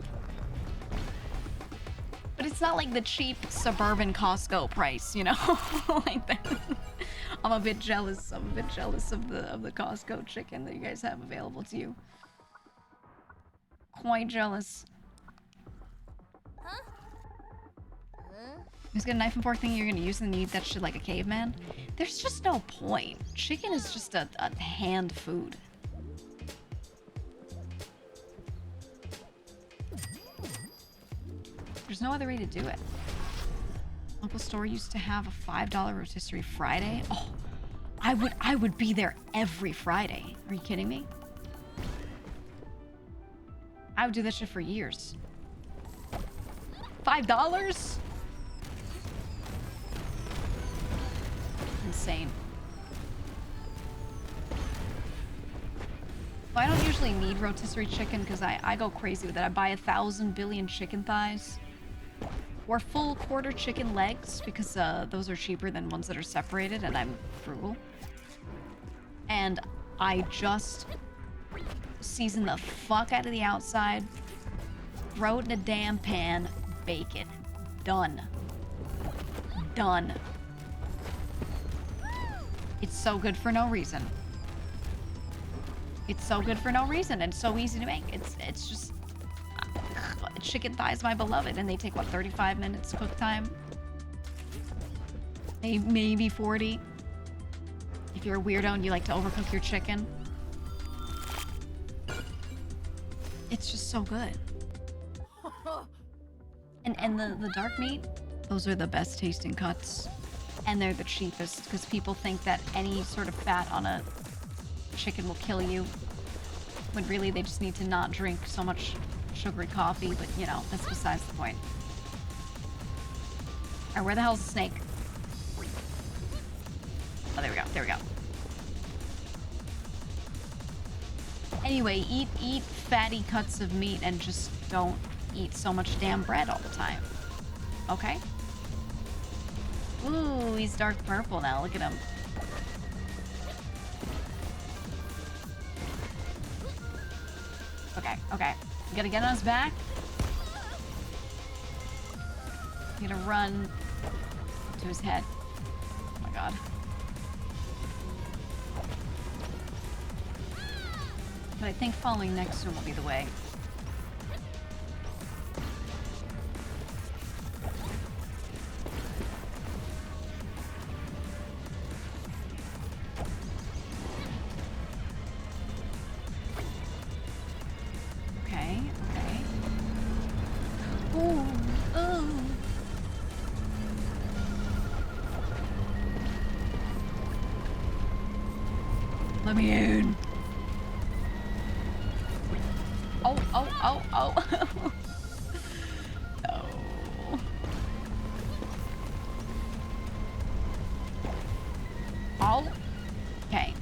But it's not like the cheap suburban Costco price, you know? Like that. I'm a bit jealous. I'm a bit jealous of the Costco chicken that you guys have available to you. Quite jealous. You just get a knife and fork thing you're gonna use and you eat that shit like a caveman? There's just no point. Chicken is just a hand food. There's no other way to do it. Local store used to have a $5 rotisserie Friday. Oh, I would be there every Friday. Are you kidding me? I would do that shit for years. $5? Insane. Well, I don't usually need rotisserie chicken because I go crazy with it. I buy 1,000 billion chicken thighs. Or full quarter chicken legs because those are cheaper than ones that are separated and I'm frugal. And I just season the fuck out of the outside, throw it in a damn pan, bake it. Done. Done. It's so good for no reason. It's so good for no reason and so easy to make. It's just chicken thighs, my beloved, and they take what, 35 minutes cook time? Maybe 40. If you're a weirdo and you like to overcook your chicken. It's just so good. And the dark meat, those are the best tasting cuts. And they're the cheapest because people think that any sort of fat on a chicken will kill you. When really they just need to not drink so much sugary coffee, but you know, that's besides the point. Alright, where the hell's the snake? Oh, there we go, there we go. Anyway, eat fatty cuts of meat and just don't eat so much damn bread all the time. Okay? Ooh, he's dark purple now, look at him. Okay, okay. You gotta get on his back. You gotta run to his head. Oh my god. But I think following next to him will be the way. Okay, okay. Ooh, ooh. Let me in. Oh, oh, oh, oh. No. Oh. Okay.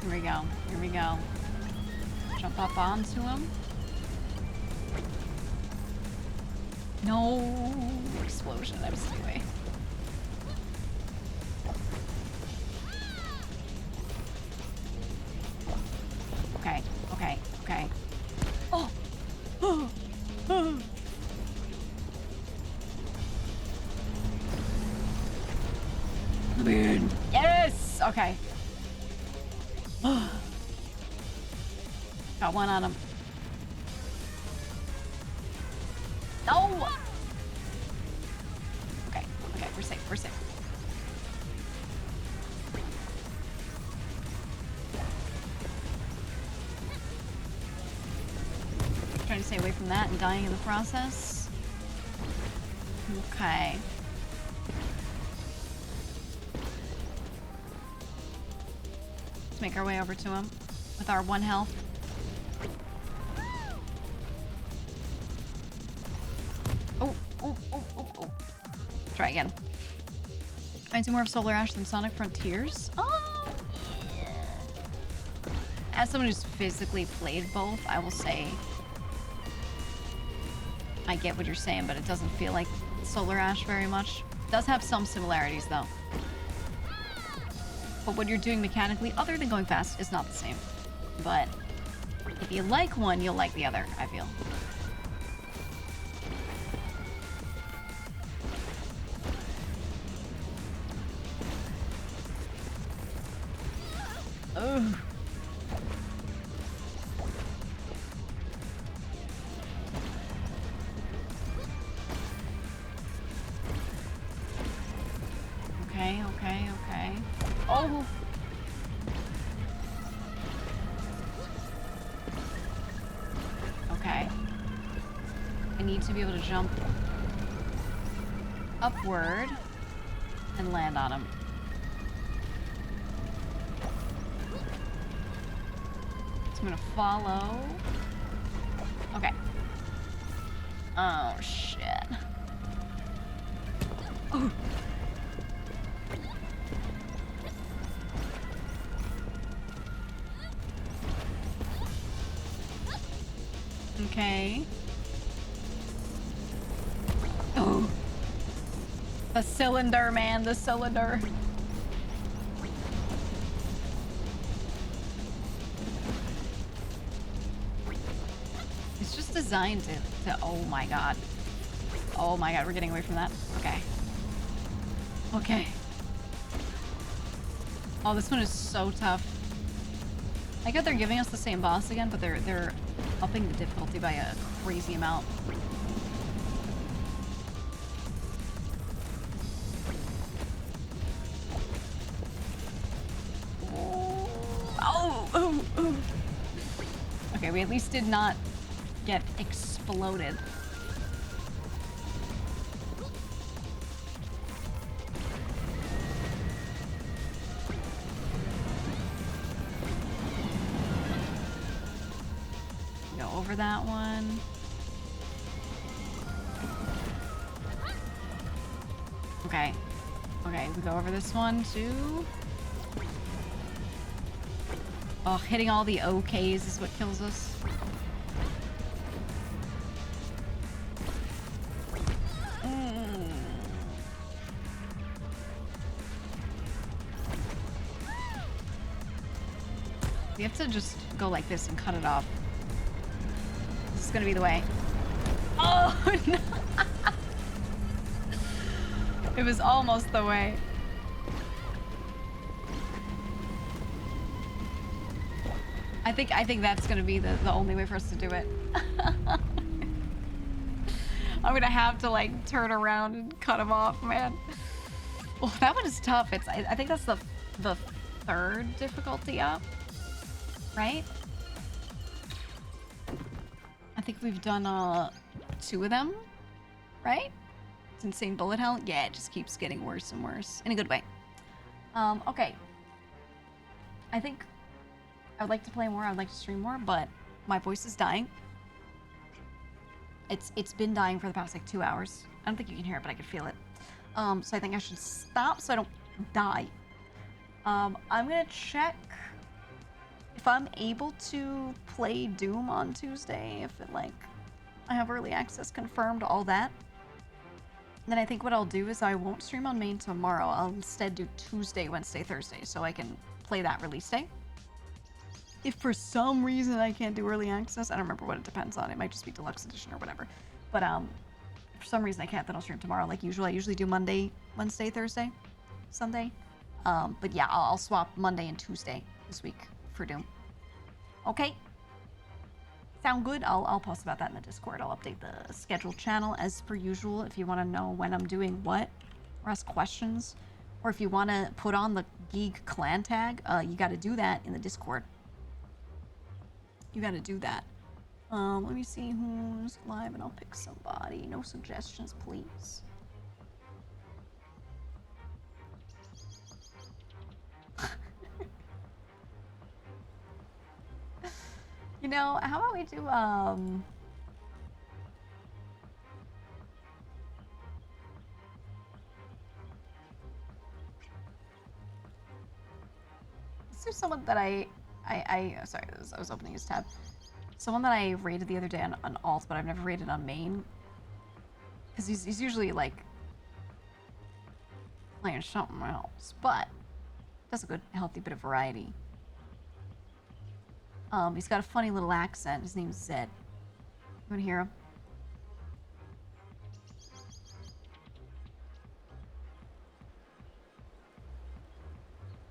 Here we go. Here we go. Jump up onto him. No explosion, I'm stewing. Okay, okay, okay. Oh! Oh! Oh! Come in. Yes! Okay. Got one on him. No! Okay, okay, we're safe, we're safe. Trying to stay away from that and dying in the process. Okay. make our way over to him with our 1 health. Oh. Try again. I do more of Solar Ash than Sonic Frontiers. Oh, yeah. As someone who's physically played both, I will say I get what you're saying, but it doesn't feel like Solar Ash very much. It does have some similarities, though. But what you're doing mechanically, other than going fast, is not the same. But if you like one, you'll like the other, I feel. Ugh. Okay. Oh! Okay. I need to be able to jump upward and land on him. So I'm gonna follow. Okay. Oh, shit. Oh! Okay. Oh. The cylinder, man, the cylinder. It's just designed to oh my god. Oh my god, we're getting away from that. Okay. Okay. Oh, this one is so tough. I get they're giving us the same boss again, but they're upping the difficulty by a crazy amount. Oh. Okay, we at least did not get exploded. Go over that one. Okay, we go over this one too. Oh, hitting all the OKs is what kills us. We have to just go like this and cut it off. This is gonna be the way. Oh, no. It was almost the way. I think that's gonna be the only way for us to do it. I'm gonna have to like turn around and cut him off, man. Oh, that one is tough. I think that's the third difficulty up, right? I think we've done 2 of them, right? It's insane bullet hell. Yeah, it just keeps getting worse and worse in a good way. Okay. I think I would like to play more, I would like to stream more, but my voice is dying. It's been dying for the past like 2 hours. I don't think you can hear it, but I can feel it. So I think I should stop so I don't die. I'm gonna check if I'm able to play Doom on Tuesday, if it like I have early access confirmed, all that. Then I think what I'll do is I won't stream on main tomorrow. I'll instead do Tuesday, Wednesday, Thursday, so I can play that release day. If for some reason I can't do early access, I don't remember what it depends on. It might just be deluxe edition or whatever. But if for some reason I can't, then I'll stream tomorrow like usual. I usually do Monday, Wednesday, Thursday, Sunday. But yeah, I'll swap Monday and Tuesday this week for Doom. Okay. Sound good? I'll post about that in the Discord. I'll update the schedule channel as per usual if you want to know when I'm doing what or ask questions. Or if you want to put on the Geek clan tag, you got to do that in the Discord. You got to do that. Let me see who's live and I'll pick somebody. No suggestions, please. You know, how about we do, let's do someone that sorry, I was opening his tab. Someone that I rated the other day on alt, but I've never rated on main. Because he's usually, like, playing something else, but does a good, healthy bit of variety. He's got a funny little accent. His name's Zed. You wanna hear him?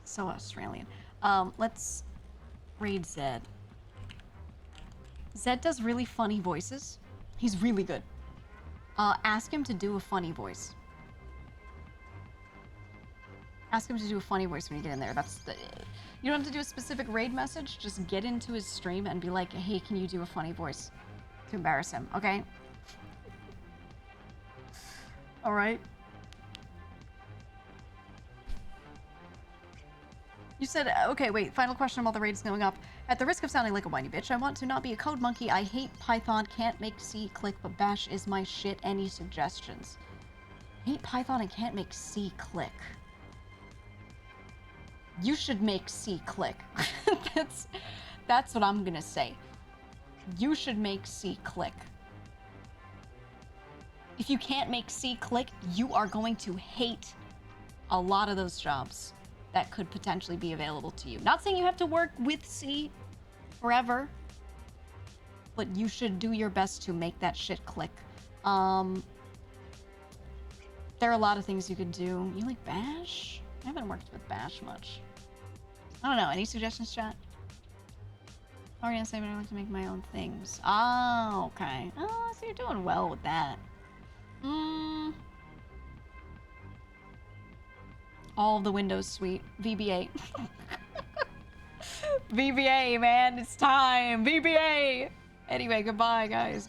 So Australian. Let's raid Zed. Zed does really funny voices. He's really good. Ask him to do a funny voice. Ask him to do a funny voice when you get in there. You don't have to do a specific raid message. Just get into his stream and be like, hey, can you do a funny voice? To embarrass him, okay? Alright. You said, okay, wait, final question about the raids going up. At the risk of sounding like a whiny bitch, I want to not be a code monkey. I hate Python, can't make C click, but Bash is my shit. Any suggestions? Hate Python and can't make C click. You should make C click. That's what I'm gonna say. You should make C click. If you can't make C click, you are going to hate a lot of those jobs that could potentially be available to you. Not saying you have to work with C forever, but you should do your best to make that shit click. There are a lot of things you could do. You like Bash? I haven't worked with Bash much. I don't know. Any suggestions, chat? Oh, you're gonna say, but I like to make my own things. Oh, okay. Oh, so you're doing well with that. All of the Windows suite. VBA. VBA, man. It's time. VBA. Anyway, goodbye, guys.